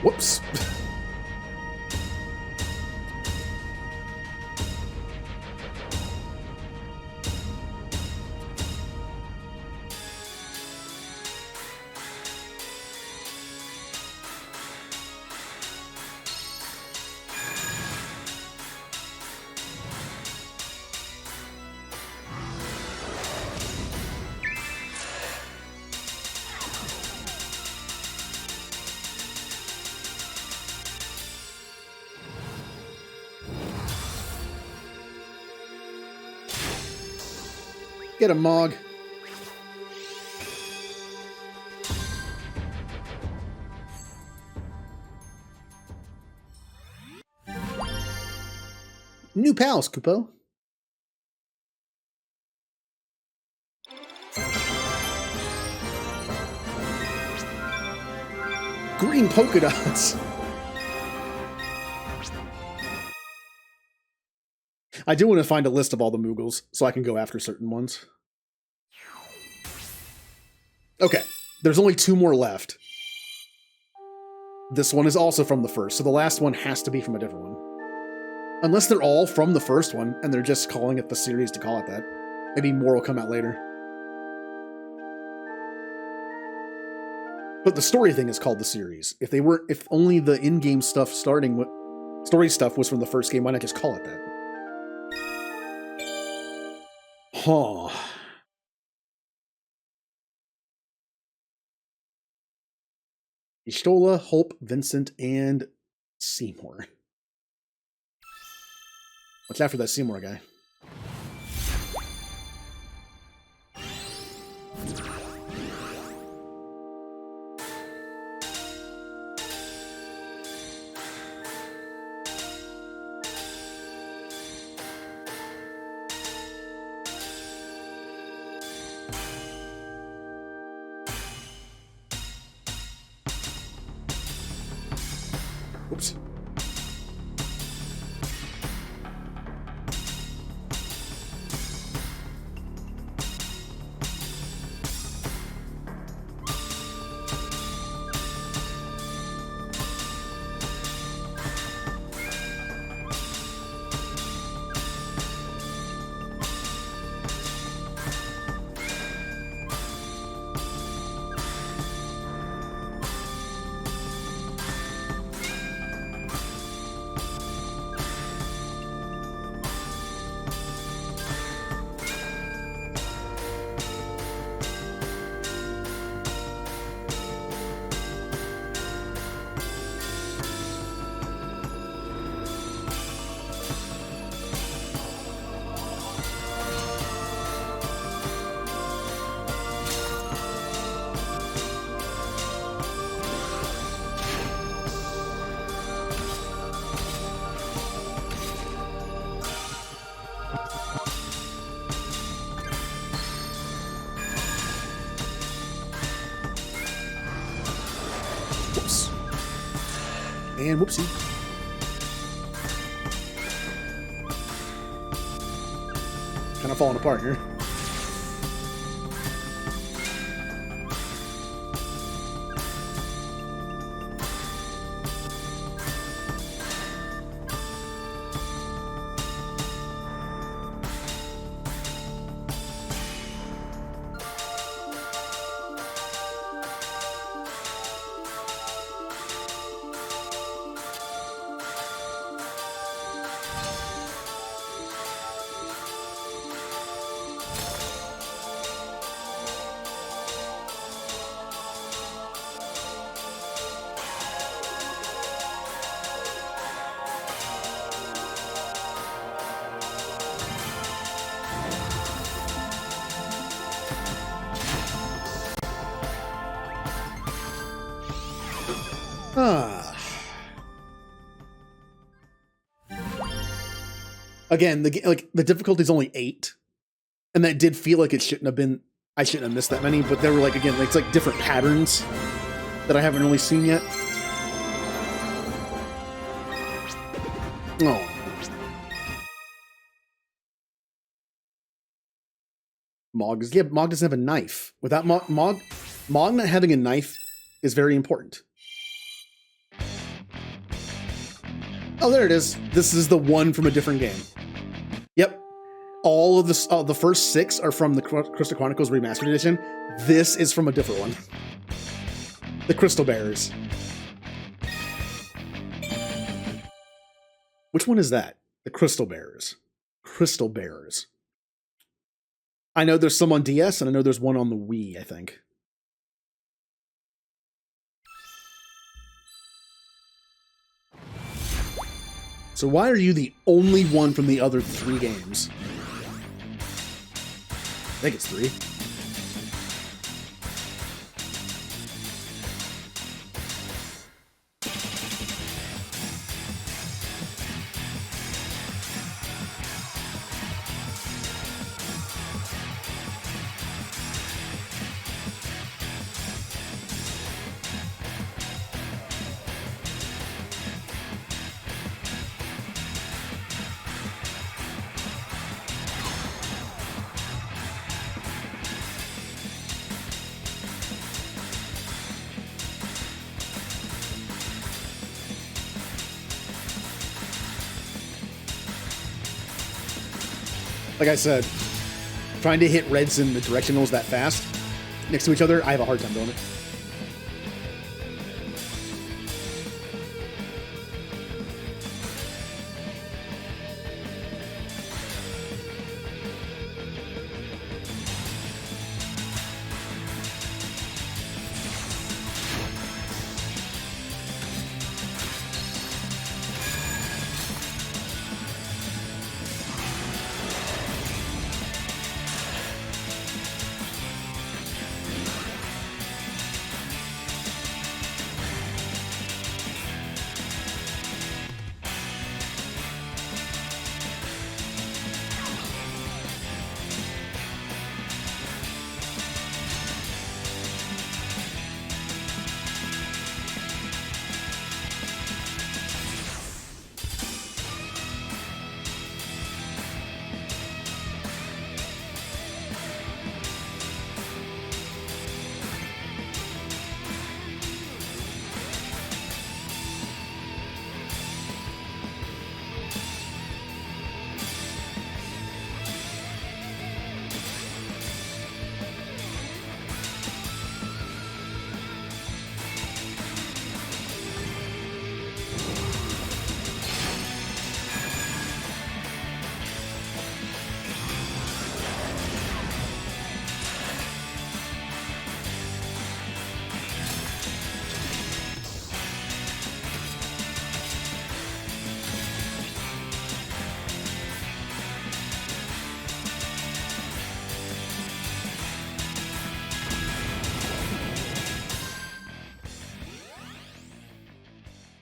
Whoops. Get a Mog. New pals, Kupo. Green polka dots. I do want to find a list of all the Moogles so I can go after certain ones. Okay, there's only 2 more left. This one is also from the first, so the last one has to be from a different one. Unless they're all from the first one, and they're just calling it the series to call it that. Maybe more will come out later. But the story thing is called the series. If only the in-game stuff story stuff was from the first game, why not just call it that? Huh. Istola, Hulp, Vincent, and Seymour. What's after that Seymour guy? Oops. Whoops. And whoopsie. Kind of falling apart here. Again, the difficulty is only 8, and that did feel like it shouldn't have been. I shouldn't have missed that many, but there were like again, it's like different patterns that I haven't really seen yet. Oh, Mog doesn't have a knife. Without Mog not having a knife is very important. Oh, there it is. This is the one from a different game. Yep. All of the first 6 are from the Crystal Chronicles Remastered Edition. This is from a different one. The Crystal Bearers. Which one is that? The Crystal Bearers. Crystal Bearers. I know there's some on DS, and I know there's one on the Wii, I think. So why are you the only one from the other 3 games? I think it's 3. Like I said, trying to hit reds in the directionals that fast next to each other, I have a hard time doing it.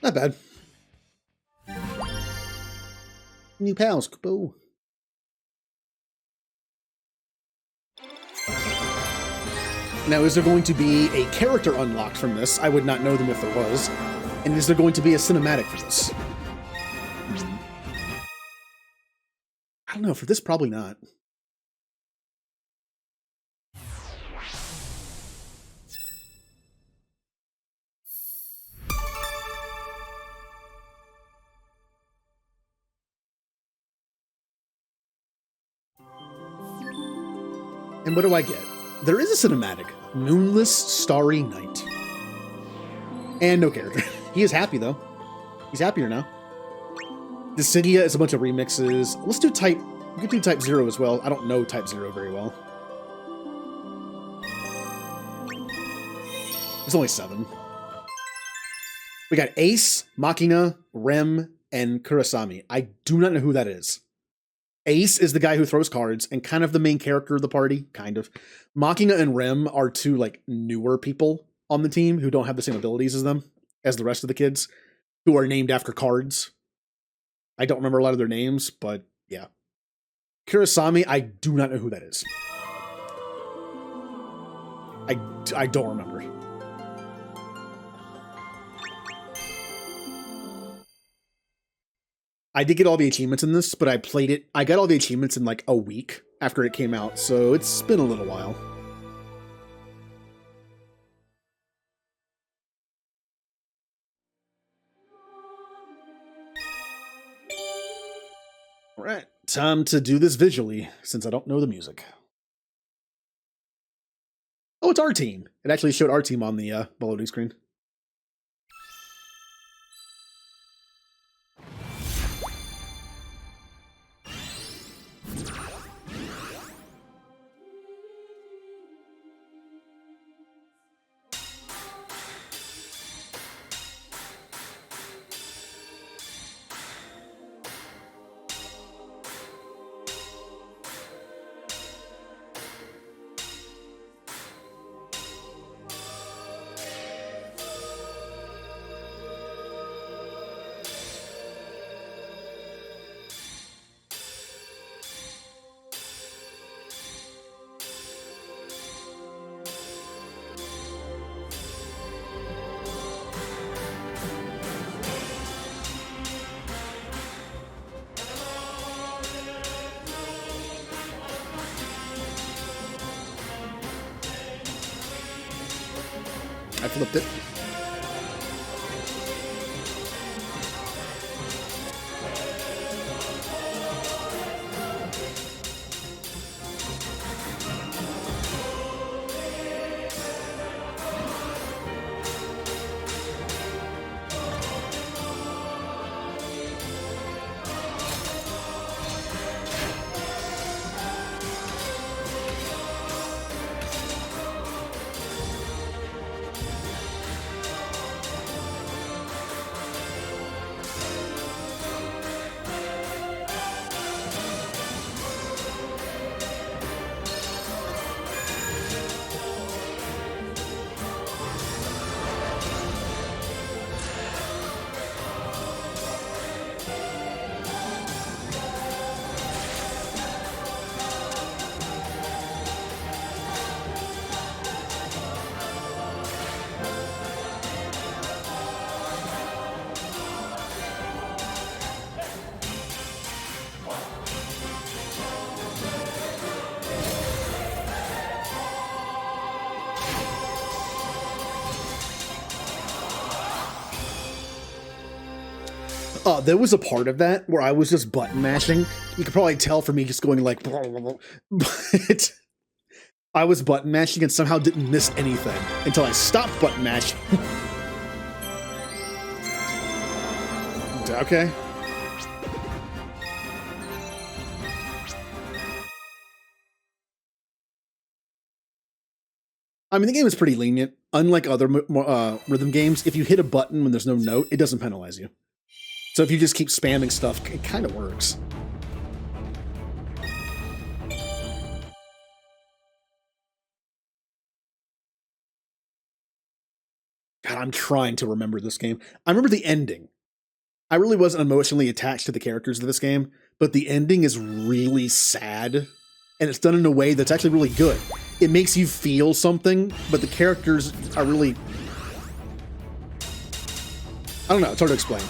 Not bad. New pals, Kupo. Now, is there going to be a character unlocked from this? I would not know them if there was. And is there going to be a cinematic for this? I don't know. For this, probably not. And what do I get? There is a cinematic. Moonless Starry Night. And no character. He is happy, though. He's happier now. Dissidia is a bunch of remixes. Let's do Type... We could do Type 0 as well. I don't know Type 0 very well. There's only 7. We got Ace, Machina, Rem, and Kurasami. I do not know who that is. Ace is the guy who throws cards and kind of the main character of the party, kind of. Machina and Rem are two, like, newer people on the team who don't have the same abilities as them, as the rest of the kids, who are named after cards. I don't remember a lot of their names, but yeah. Kurasami, I do not know who that is. I don't remember. I did get all the achievements in this, but I played it. I got all the achievements in like a week after it came out, so it's been a little while. All right, time to do this visually, since I don't know the music. Oh, it's our team. It actually showed our team on the loading screen. I flipped it. There was a part of that where I was just button mashing. You could probably tell from me just going like, but I was button mashing and somehow didn't miss anything until I stopped button mashing. Okay. I mean, the game is pretty lenient. Unlike other rhythm games, if you hit a button when there's no note, it doesn't penalize you. So if you just keep spamming stuff, it kind of works. God, I'm trying to remember this game. I remember the ending. I really wasn't emotionally attached to the characters of this game, but the ending is really sad, and it's done in a way that's actually really good. It makes you feel something, but the characters are really... I don't know, it's hard to explain.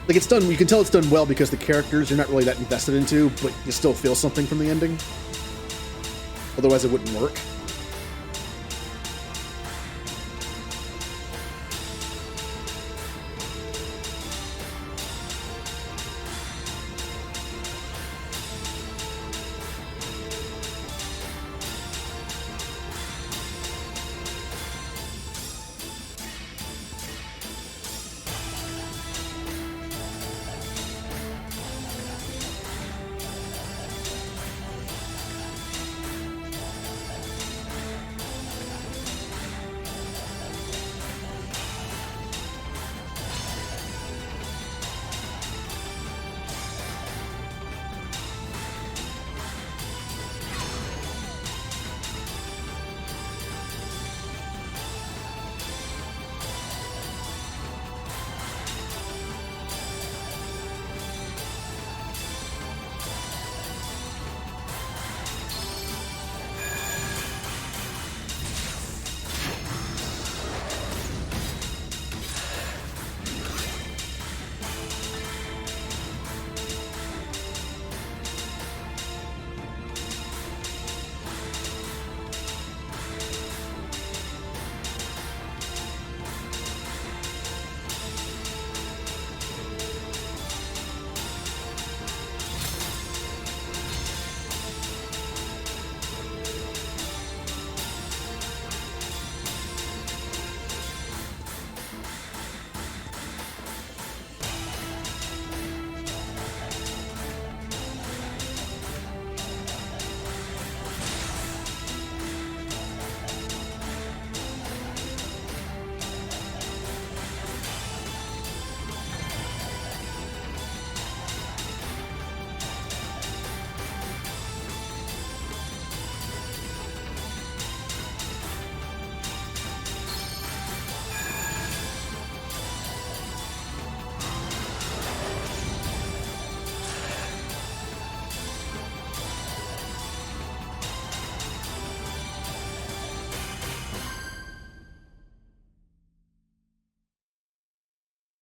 Like, it's done, you can tell it's done well because the characters you're not really that invested into, but you still feel something from the ending. Otherwise it wouldn't work.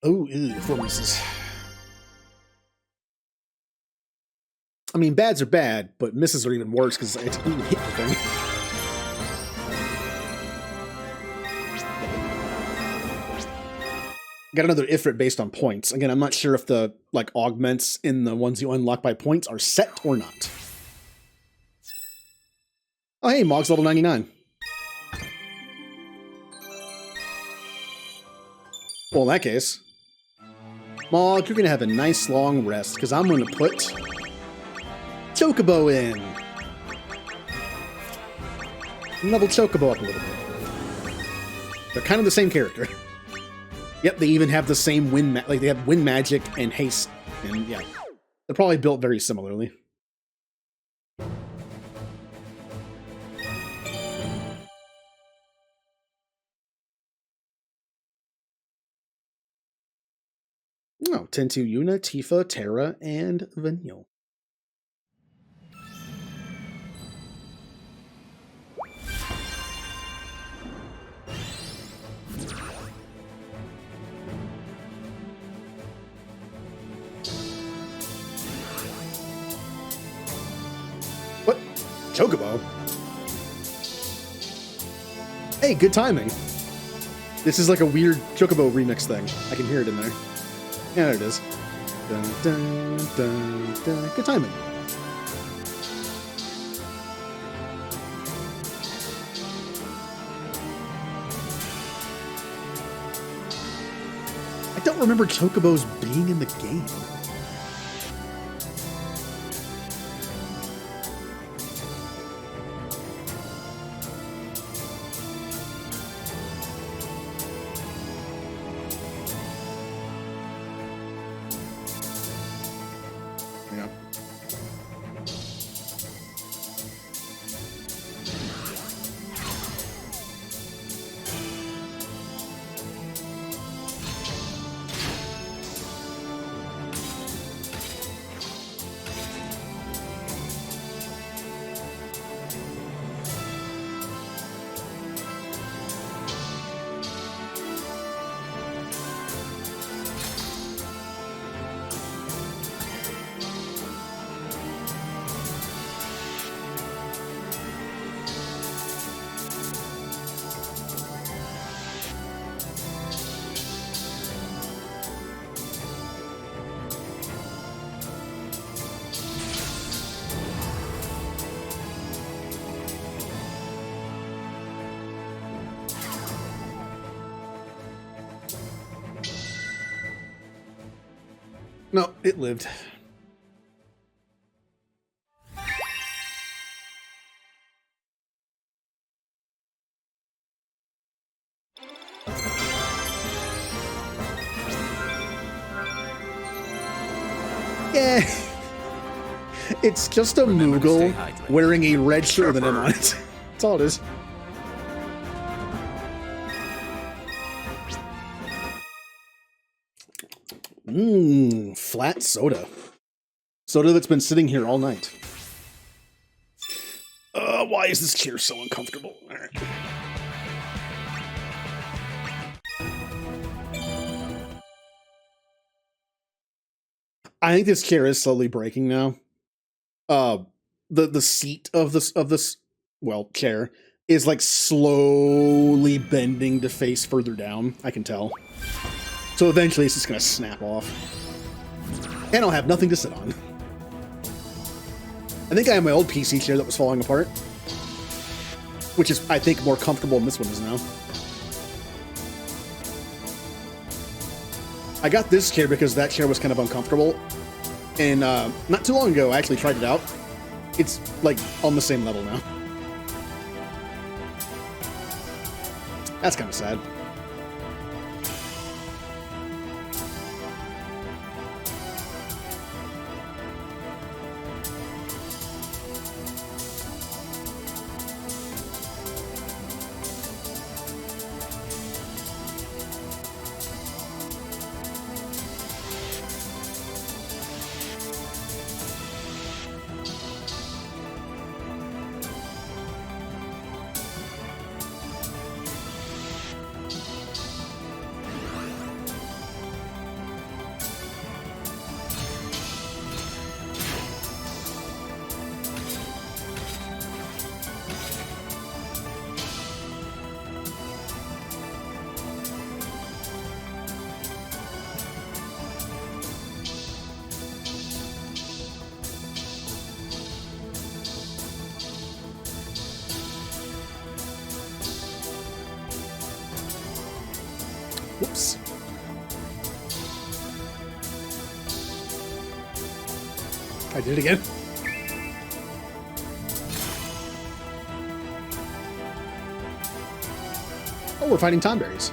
Oh, four misses. I mean, bads are bad, but misses are even worse because I didn't even hit anything. Got another Ifrit based on points. Again, I'm not sure if the like augments in the ones you unlock by points are set or not. Oh, hey, Mog's level 99. Well, in that case, Mog, you're going to have a nice long rest because I'm going to put Chocobo in. Level Chocobo up a little bit. They're kind of the same character. Yep, they even have the same wind, like they have wind magic and haste, and yeah, they're probably built very similarly. Oh, Tentu, Yuna, Tifa, Terra, and Vanille. What? Chocobo? Hey, good timing. This is like a weird Chocobo remix thing. I can hear it in there. Yeah, there it is. Dun, dun, dun, dun. Good timing. I don't remember Chocobos being in the game. No, it lived. Yeah. It's just a Moogle wearing a red shirt with an M on it. That's all it is. Mmm, flat soda. Soda that's been sitting here all night. Why is this chair so uncomfortable? All right. I think this chair is slowly breaking now. The seat of this chair is like slowly bending to face further down. I can tell. So eventually it's just gonna snap off. And I'll have nothing to sit on. I think I have my old PC chair that was falling apart. Which is, I think, more comfortable than this one is now. I got this chair because that chair was kind of uncomfortable. And not too long ago, I actually tried it out. It's, like, on the same level now. That's kind of sad. Whoops. I did it again. Oh, we're fighting Tonberries.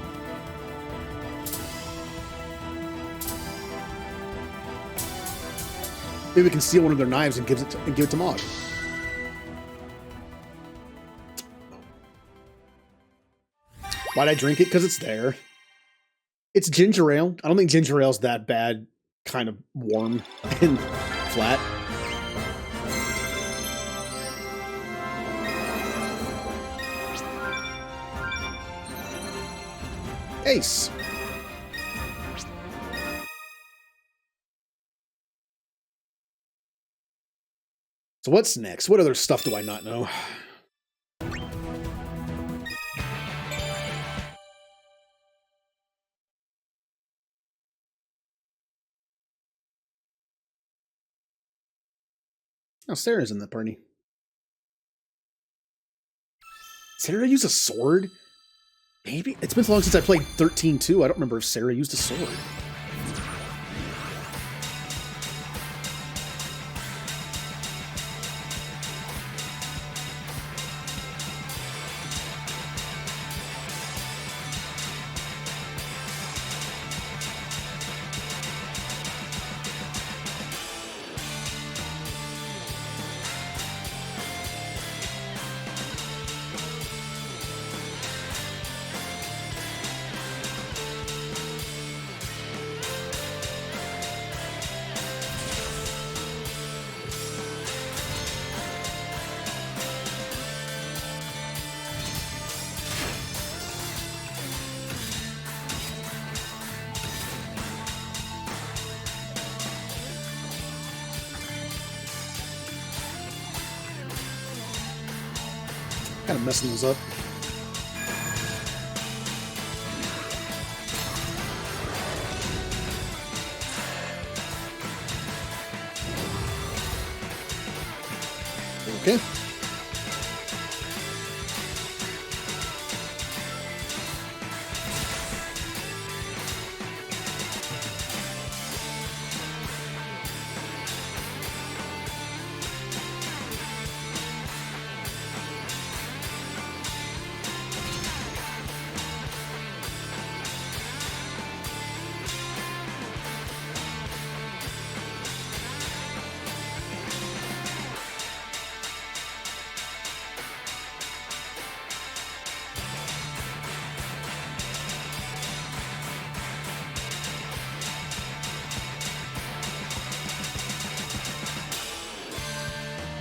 Maybe we can steal one of their knives and give it to Mog. Why'd I drink it? Because it's there. It's ginger ale. I don't think ginger ale's that bad, kind of warm and flat. Ace. So what's next? What other stuff do I not know? Oh, Sarah's in the party. Sarah used a sword? Maybe? It's been so long since I played 13-2. I don't remember if Sarah used a sword. Kind of messing those up. Okay.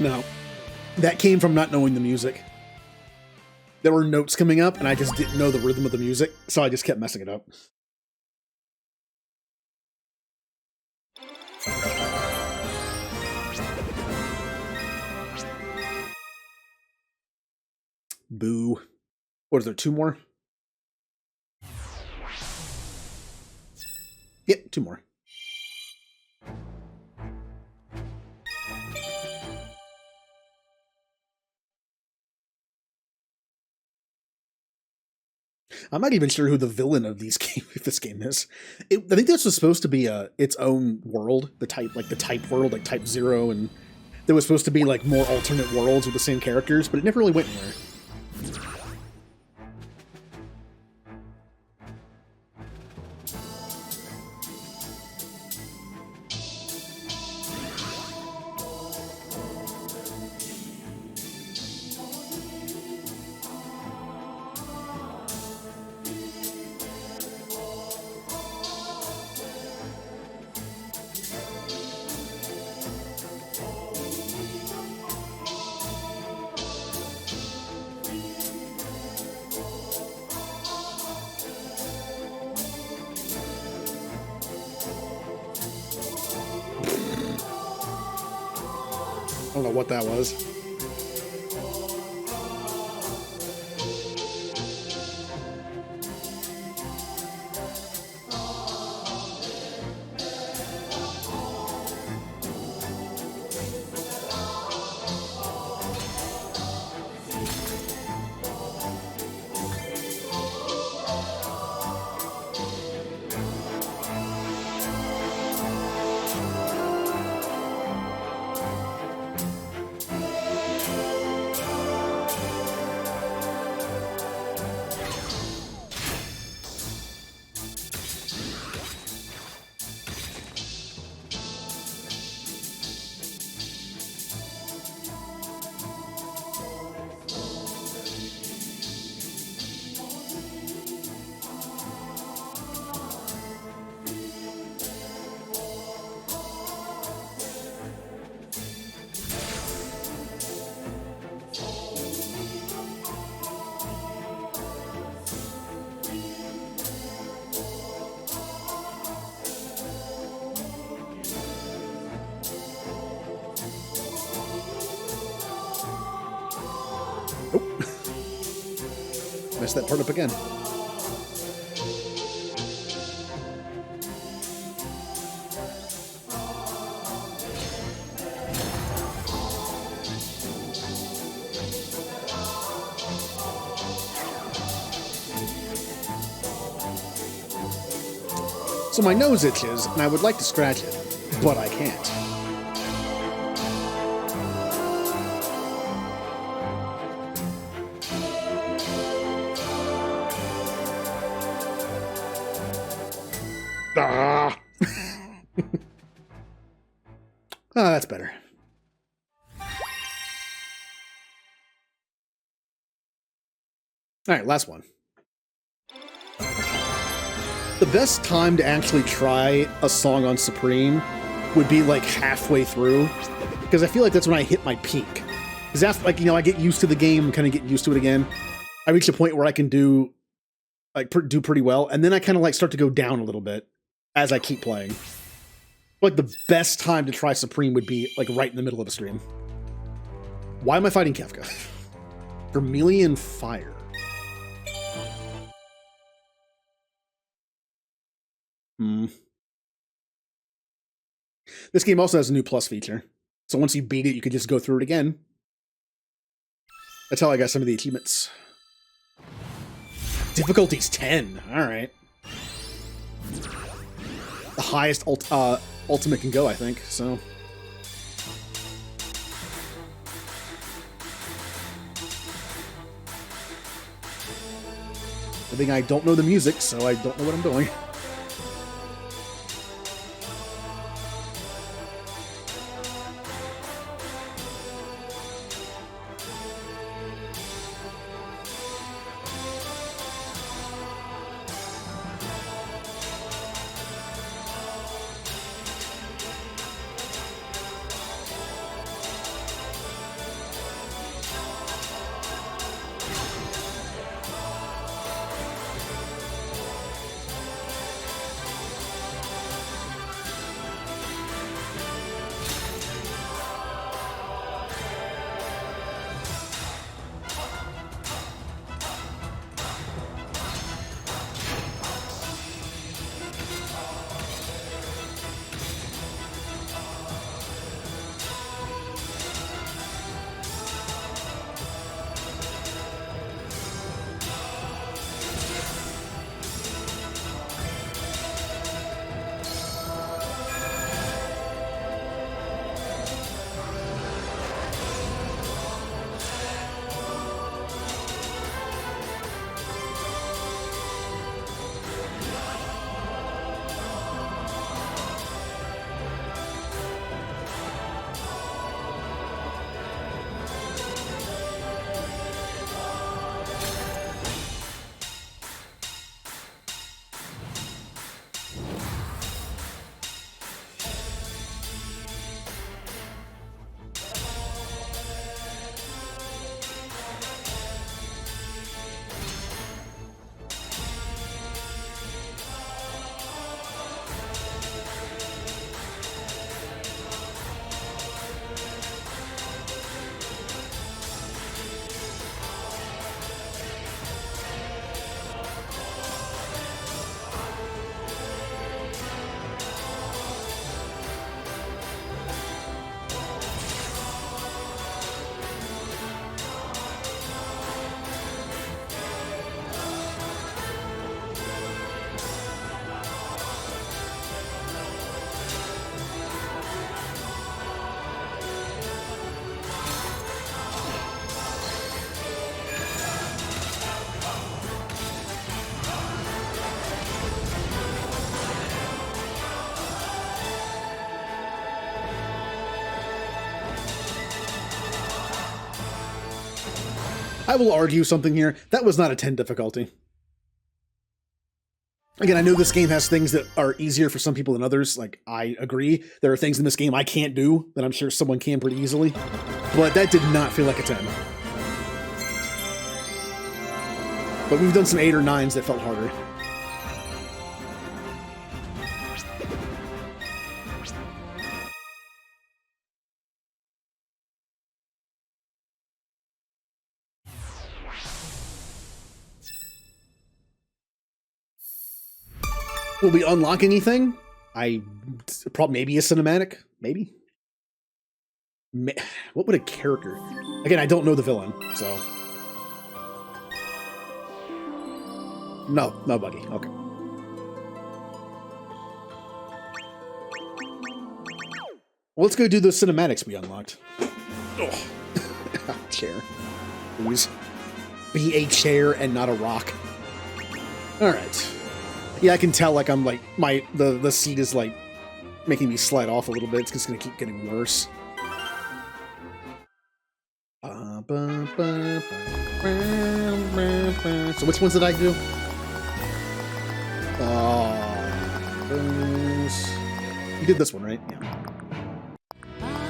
No. That came from not knowing the music. There were notes coming up, and I just didn't know the rhythm of the music, so I just kept messing it up. Boo. What is there, 2 more? Yep, 2 more. I'm not even sure who the villain of this game is. I think this was supposed to be its own world, the type world, like Type 0, and there was supposed to be like more alternate worlds with the same characters, but it never really went anywhere. I don't know what that was. Messed that part up again. So my nose itches, and I would like to scratch it, but I can't. Ah! Oh, that's better. All right, last one. The best time to actually try a song on Supreme would be like halfway through, because I feel like that's when I hit my peak. Because after, like, you know, I get used to the game and kind of get used to it again. I reach a point where I can do pretty well, and then I kind of like start to go down a little bit as I keep playing. Like the best time to try Supreme would be like right in the middle of a stream. Why am I fighting Kefka? Vermilion Fire. This game also has a new plus feature. So once you beat it, you could just go through it again. That's how I got some of the achievements. Difficulty's 10. Alright. The highest ultimate can go, I think, so... I think I don't know the music, so I don't know what I'm doing. I will argue something here. That was not a 10 difficulty. Again, I know this game has things that are easier for some people than others. Like, I agree. There are things in this game I can't do that I'm sure someone can pretty easily. But that did not feel like a 10. But we've done some 8 or 9s that felt harder. Will we unlock anything? Probably maybe a cinematic, maybe. What would a character? Again, I don't know the villain, so no buggy. Okay. Well, let's go do those cinematics we unlocked. Oh. Chair. Please. Be a chair and not a rock. Alright. Yeah, I can tell, like, I'm, like, the seat is, like, making me slide off a little bit. It's just gonna keep getting worse. So which ones did I do? You did this one, right? Yeah.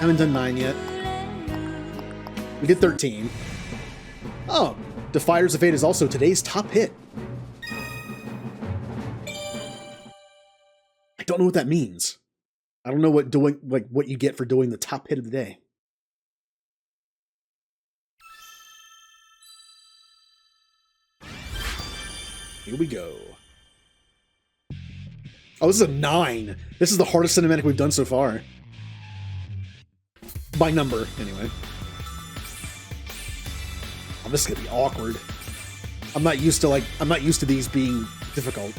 Haven't done 9 yet. We did 13. Oh, Defiers of Fate is also today's top hit. I don't know what that means. I don't know what you get for doing the top hit of the day. Here we go. Oh, this is a 9. This is the hardest cinematic we've done so far. By number, anyway. Oh, this is gonna be awkward. I'm not used to these being difficult.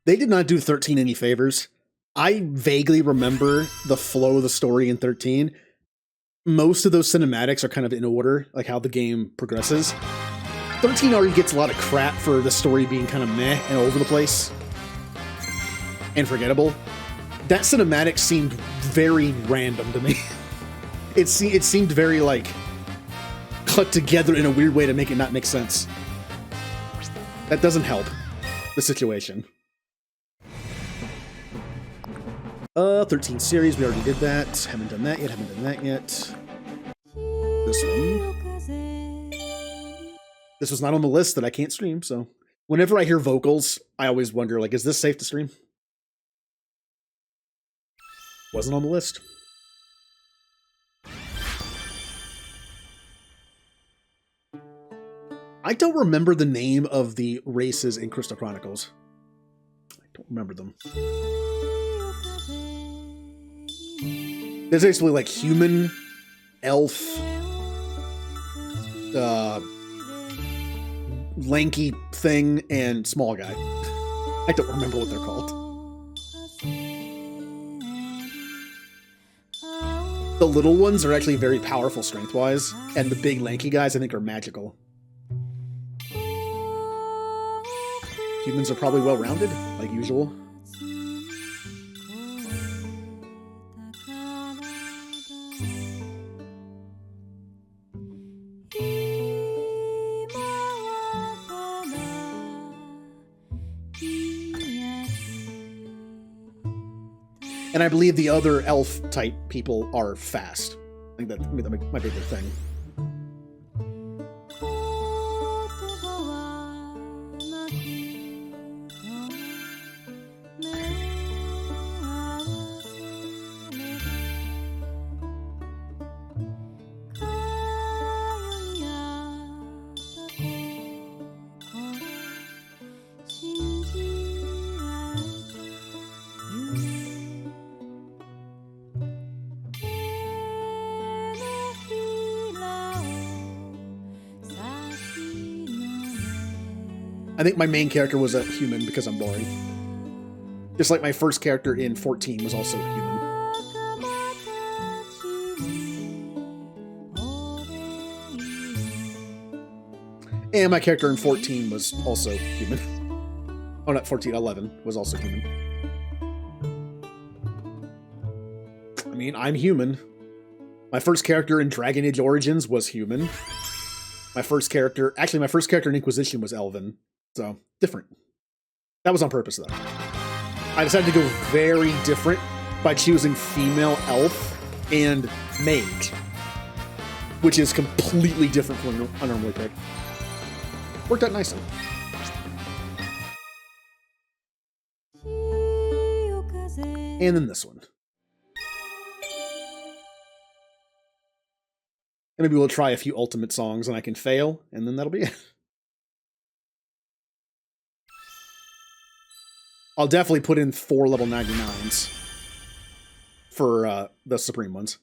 They did not do 13 any favors. I vaguely remember the flow of the story in 13. Most of those cinematics are kind of in order, like how the game progresses. 13 already gets a lot of crap for the story being kind of meh and all over the place and forgettable. That cinematic seemed very random to me. It seemed very, like, cut together in a weird way to make it not make sense. That doesn't help the situation. 13 series, we already did that. Haven't done that yet. This one. This was not on the list that I can't stream, so. Whenever I hear vocals, I always wonder, like, is this safe to stream? Wasn't on the list. I don't remember the name of the races in Crystal Chronicles. I don't remember them. There's basically like human, elf, lanky thing, and small guy. I don't remember what they're called. The little ones are actually very powerful strength-wise, and the big lanky guys I think are magical. Humans are probably well-rounded, like usual. And I believe the other elf-type people are fast. I think that might be their thing. I think my main character was a human because I'm boring. Just like my first character in 14 was also human. And my character in 14 was also human. Oh, not 14, 11 was also human. I mean, I'm human. My first character in Dragon Age Origins was human. My first character in Inquisition was Elven. So, different. That was on purpose, though. I decided to go very different by choosing female elf and mage, which is completely different from what I normally pick. Worked out nicely. And then this one. And maybe we'll try a few ultimate songs and I can fail, and then that'll be it. I'll definitely put in 4 level 99s for the Supreme ones.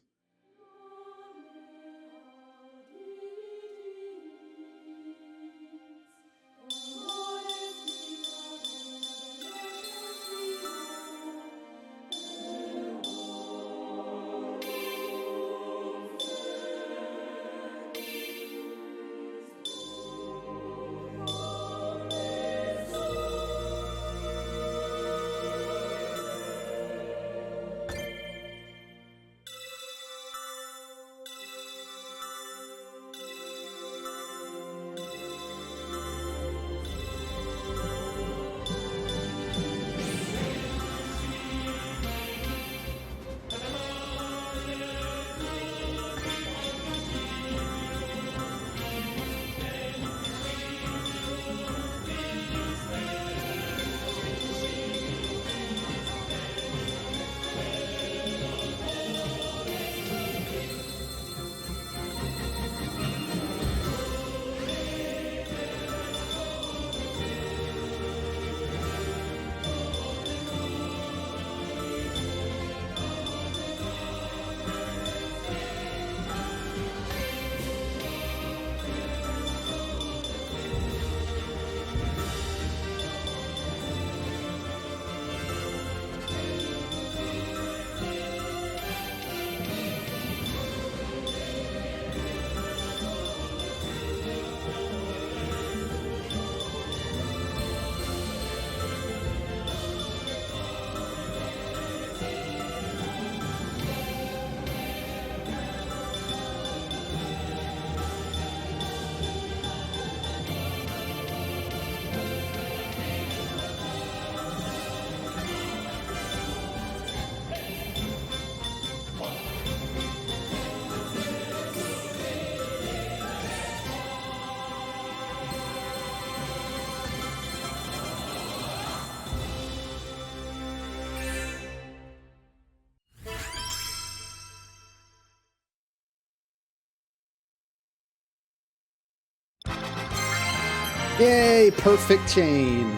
Yay, perfect chain.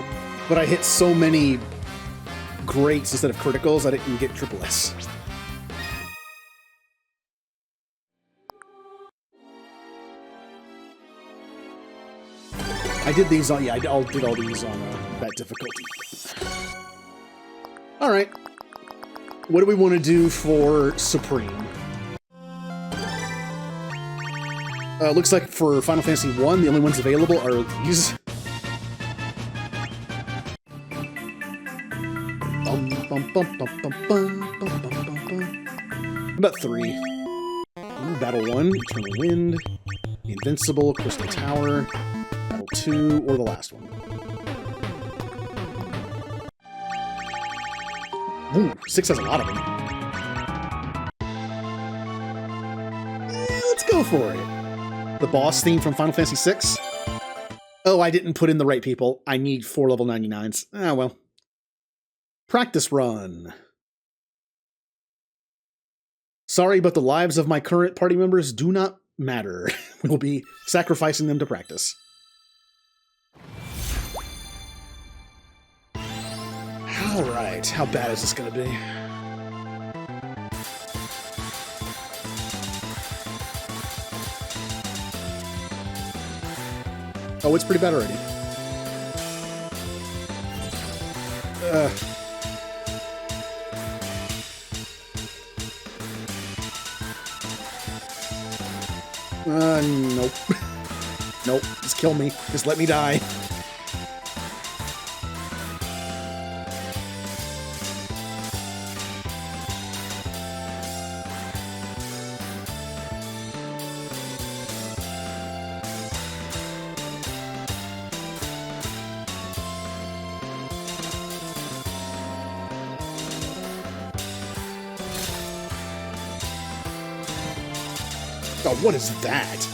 But I hit so many greats instead of criticals, I didn't get triple S. I did these on, yeah, I did all these on that difficulty. Alright. What do we want to do for Supreme? Looks like for Final Fantasy 1, the only ones available are these. About 3. Battle 1, Eternal Wind, Invincible, Crystal Tower, Battle 2, or the last one. Ooh, 6 has a lot of them. Let's go for it. The boss theme from Final Fantasy VI? Oh, I didn't put in the right people. I need 4 level 99s. Ah, well. Practice run. Sorry, but the lives of my current party members do not matter. We'll be sacrificing them to practice. Alright, how bad is this gonna be? Oh, it's pretty bad already. Nope. Nope, just kill me. Just let me die. Oh, what is that?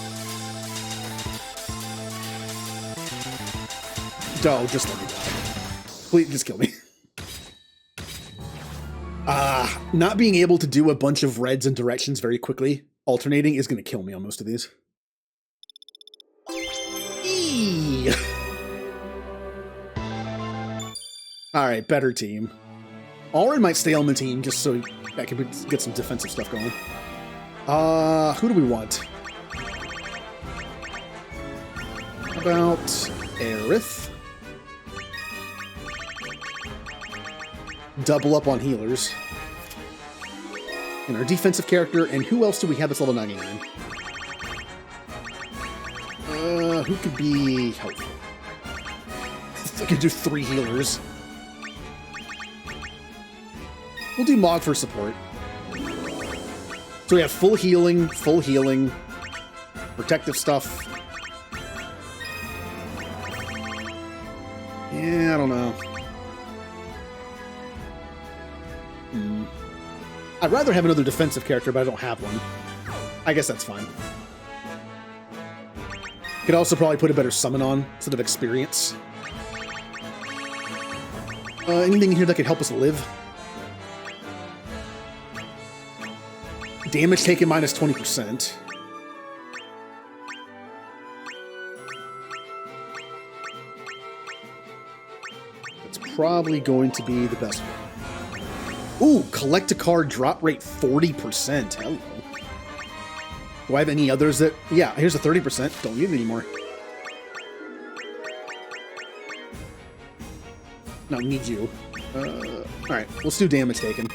Oh, just let me die. Please, just kill me. Not being able to do a bunch of reds and directions very quickly, alternating, is going to kill me on most of these. Eee! Alright, better team. Auron might stay on the team just so I can get some defensive stuff going. Who do we want? How about Aerith? Double up on healers. And our defensive character, and who else do we have that's level 99? Who could be helpful? I could do 3 healers. We'll do Mog for support. So we have full healing, protective stuff. Yeah, I don't know. I'd rather have another defensive character, but I don't have one. I guess that's fine. Could also probably put a better summon on instead of experience. Anything in here that could help us live? Damage taken minus 20%. That's probably going to be the best one. Ooh, collect a card, drop rate 40%. Hello. Do I have any others that... Yeah, here's a 30%. Don't need it anymore. No, need you. Alright, let's do damage taken.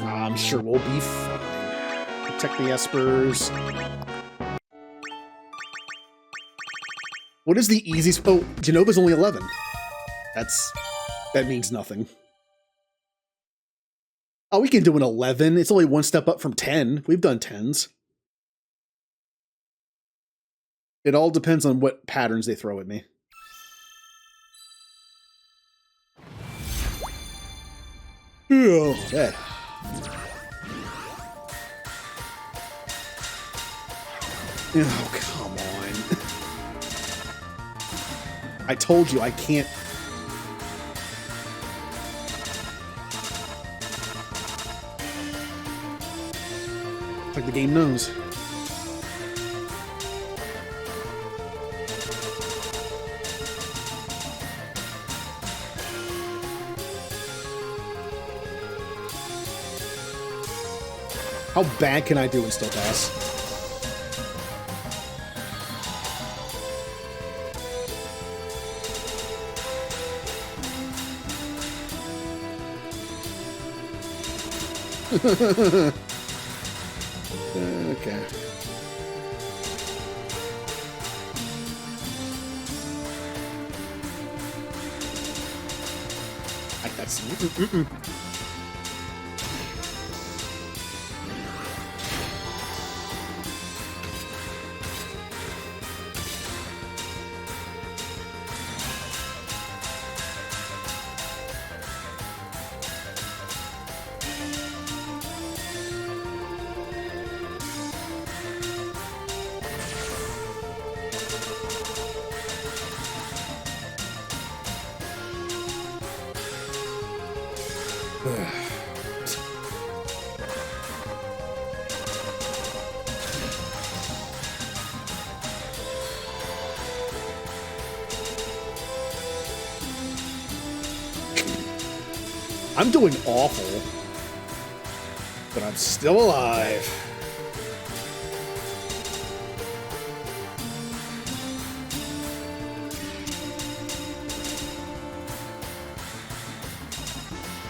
I'm sure we'll be fine. Protect the Espers. What is the easiest... Oh, Genova's only 11. That means nothing. Oh, we can do an 11. It's only one step up from 10. We've done 10s. It all depends on what patterns they throw at me. Okay. Oh, come on. I told you I can't... Like the game knows. How bad can I do and still pass? Okay. That's I'm doing awful, but I'm still alive.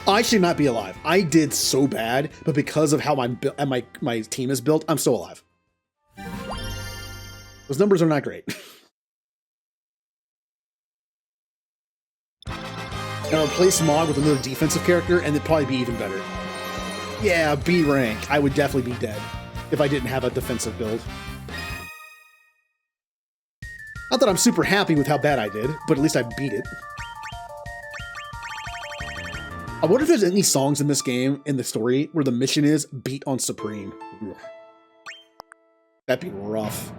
I should not be alive. I did so bad, but because of how my team is built, I'm still alive. Those numbers are not great. And I'll replace Mog with another defensive character, and it'd probably be even better. Yeah, B rank. I would definitely be dead if I didn't have a defensive build. Not that I'm super happy with how bad I did, but at least I beat it. I wonder if there's any songs in this game, in the story, where the mission is beat on Supreme. Ugh. That'd be rough.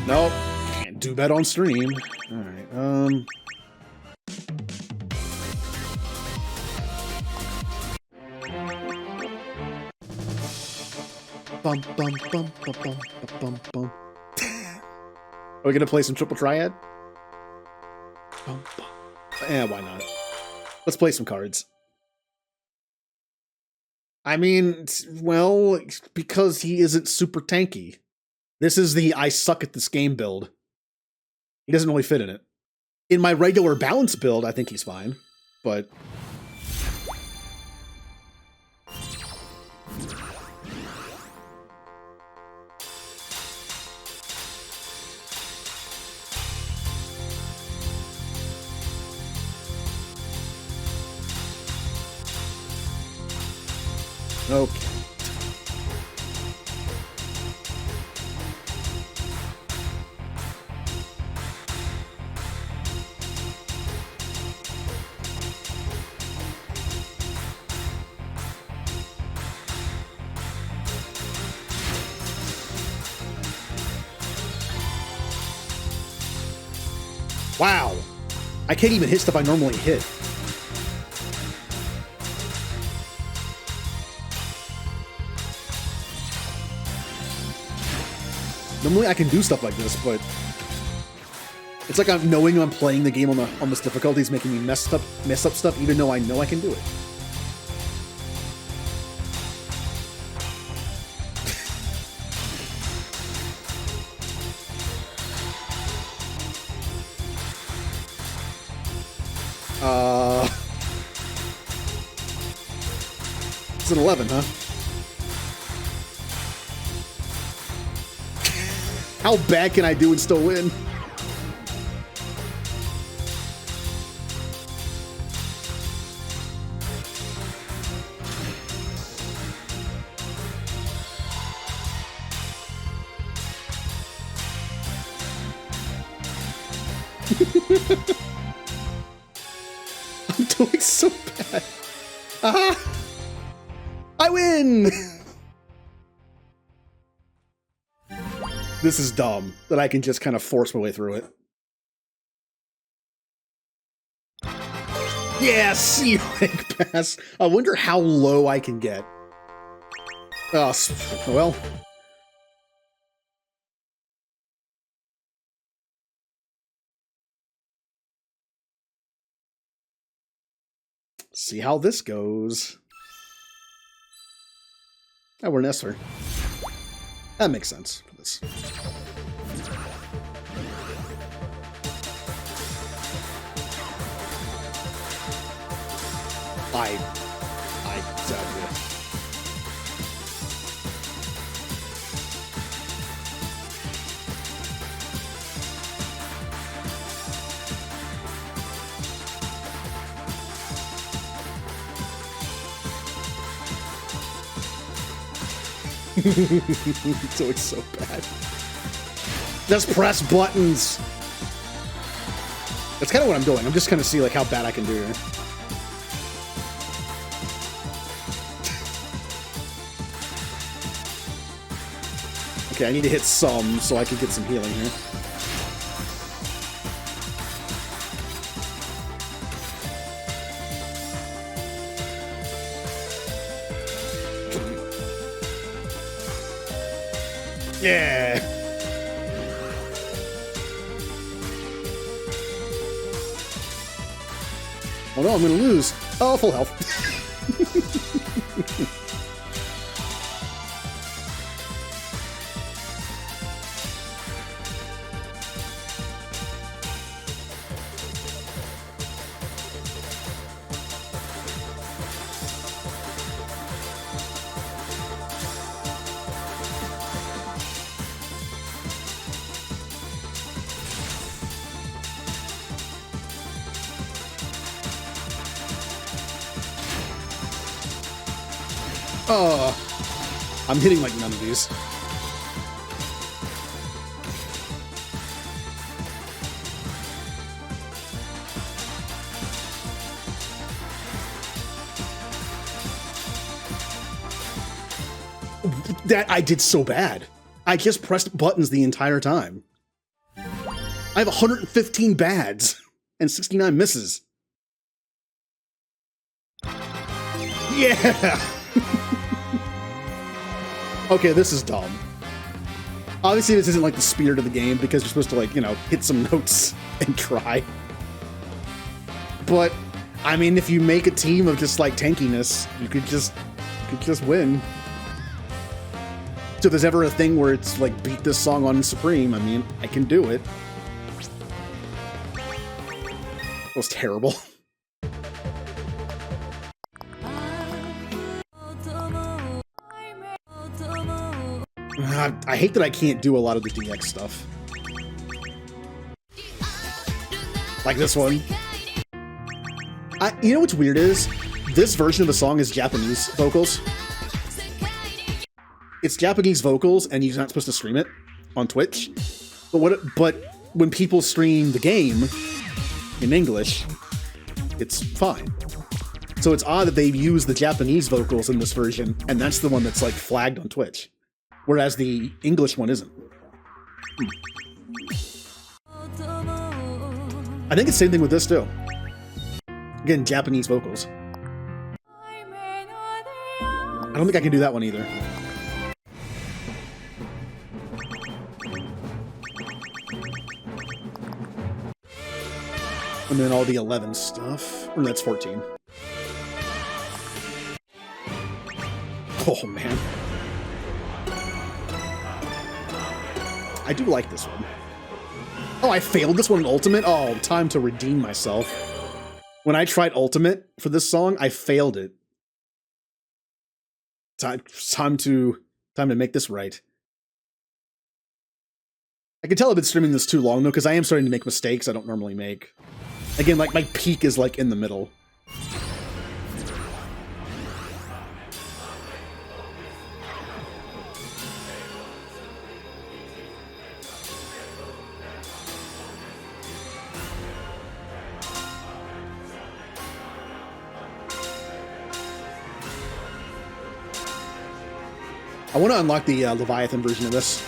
Nope. Can't do that on stream. Alright, Bum, bum, bum, bum, bum, bum, bum. Are we gonna play some Triple Triad? Bum, bum. Eh, why not? Let's play some cards. I mean, well, because he isn't super tanky. This is the I suck at this game build. He doesn't really fit in it. In my regular balance build, I think he's fine, but... Okay. Wow. I can't even hit stuff I normally hit. Normally I can do stuff like this, but it's like I'm knowing I'm playing the game on this difficulty is making me mess up stuff, even though I know I can do it. It's an 11, huh? How bad can I do and still win? I'm doing so bad. Ah! I win! This is dumb, that I can just kind of force my way through it. Yeah, C rank pass. I wonder how low I can get. Oh, well. See how this goes. Oh, we're an Esper. That makes sense for this. I it's always so bad. Just press buttons. That's kind of what I'm doing. I'm just gonna see like how bad I can do here. Okay, I need to hit some so I can get some healing here. Yeah. Oh no, I'm gonna lose. Oh, full health. Oh, I'm hitting like none of these. That I did so bad. I just pressed buttons the entire time. I have 115 bads and 69 misses. Yeah. Okay, this is dumb. Obviously, this isn't like the spirit of the game because you're supposed to, like, you know, hit some notes and try. But I mean, if you make a team of just like tankiness, you could just win. So if there's ever a thing where it's like beat this song on Supreme, I mean, I can do it. That was terrible. I hate that I can't do a lot of the DX stuff. Like this one. You know what's weird is, this version of the song is Japanese vocals. It's Japanese vocals, and you're not supposed to stream it on Twitch. But when people stream the game in English, it's fine. So it's odd that they've used the Japanese vocals in this version, and that's the one that's like flagged on Twitch. Whereas the English one isn't. I think it's the same thing with this too. Again, Japanese vocals. I don't think I can do that one either. And then all the 11 stuff. Or that's 14. Oh man. I do like this one. Oh, I failed this one in Ultimate? Oh, time to redeem myself. When I tried Ultimate for this song, I failed it. Time to make this right. I can tell I've been streaming this too long, though, because I am starting to make mistakes I don't normally make. Again, like, my peak is, like, in the middle. I want to unlock the Leviathan version of this.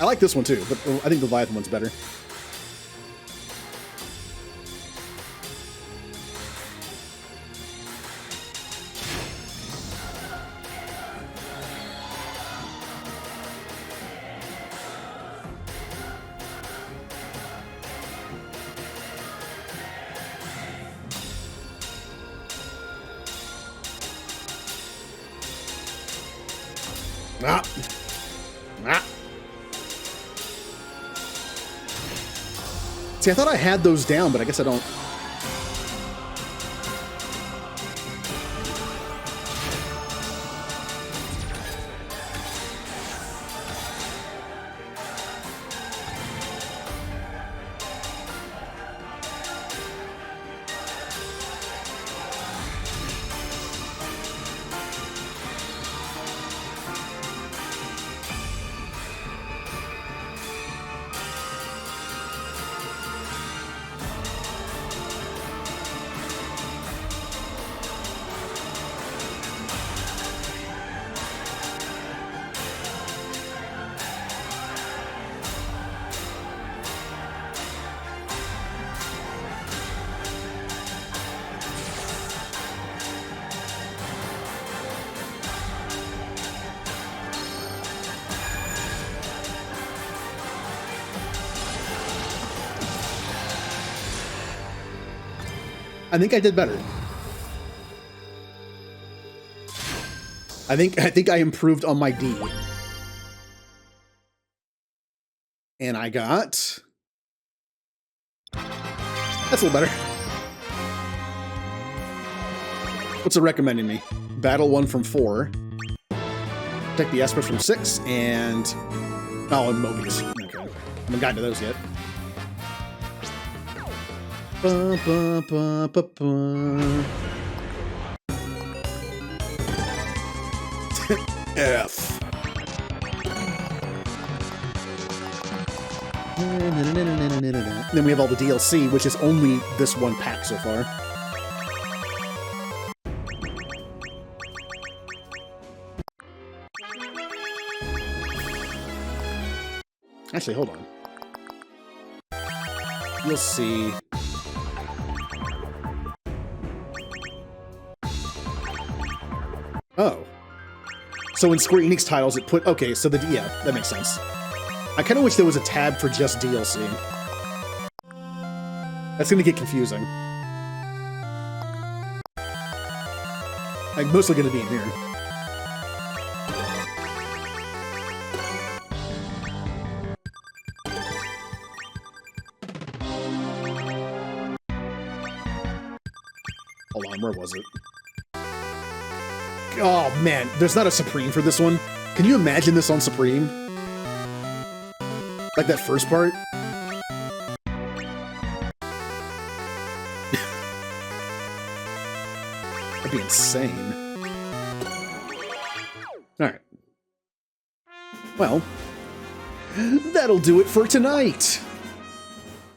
I like this one too, but I think the Leviathan one's better. Ah. Ah. See, I thought I had those down, but I guess I don't. I think I did better. I think I improved on my D. And I got... That's a little better. What's it recommending me? Battle 1 from 4. Protect the Esper from 6, and... Oh, and Mobius. Okay. I haven't gotten to those yet. Ba, ba, ba, ba, ba. F. Then we have all the DLC, which is only this one pack so far. Actually, hold on. DLC. Oh. So in Square Enix titles, it put... Okay, so yeah, that makes sense. I kind of wish there was a tab for just DLC. That's going to get confusing. Like, mostly going to be in here. Hold on, where was it? Oh, man, there's not a Supreme for this one. Can you imagine this on Supreme? Like that first part? That'd be insane. Alright. Well, that'll do it for tonight.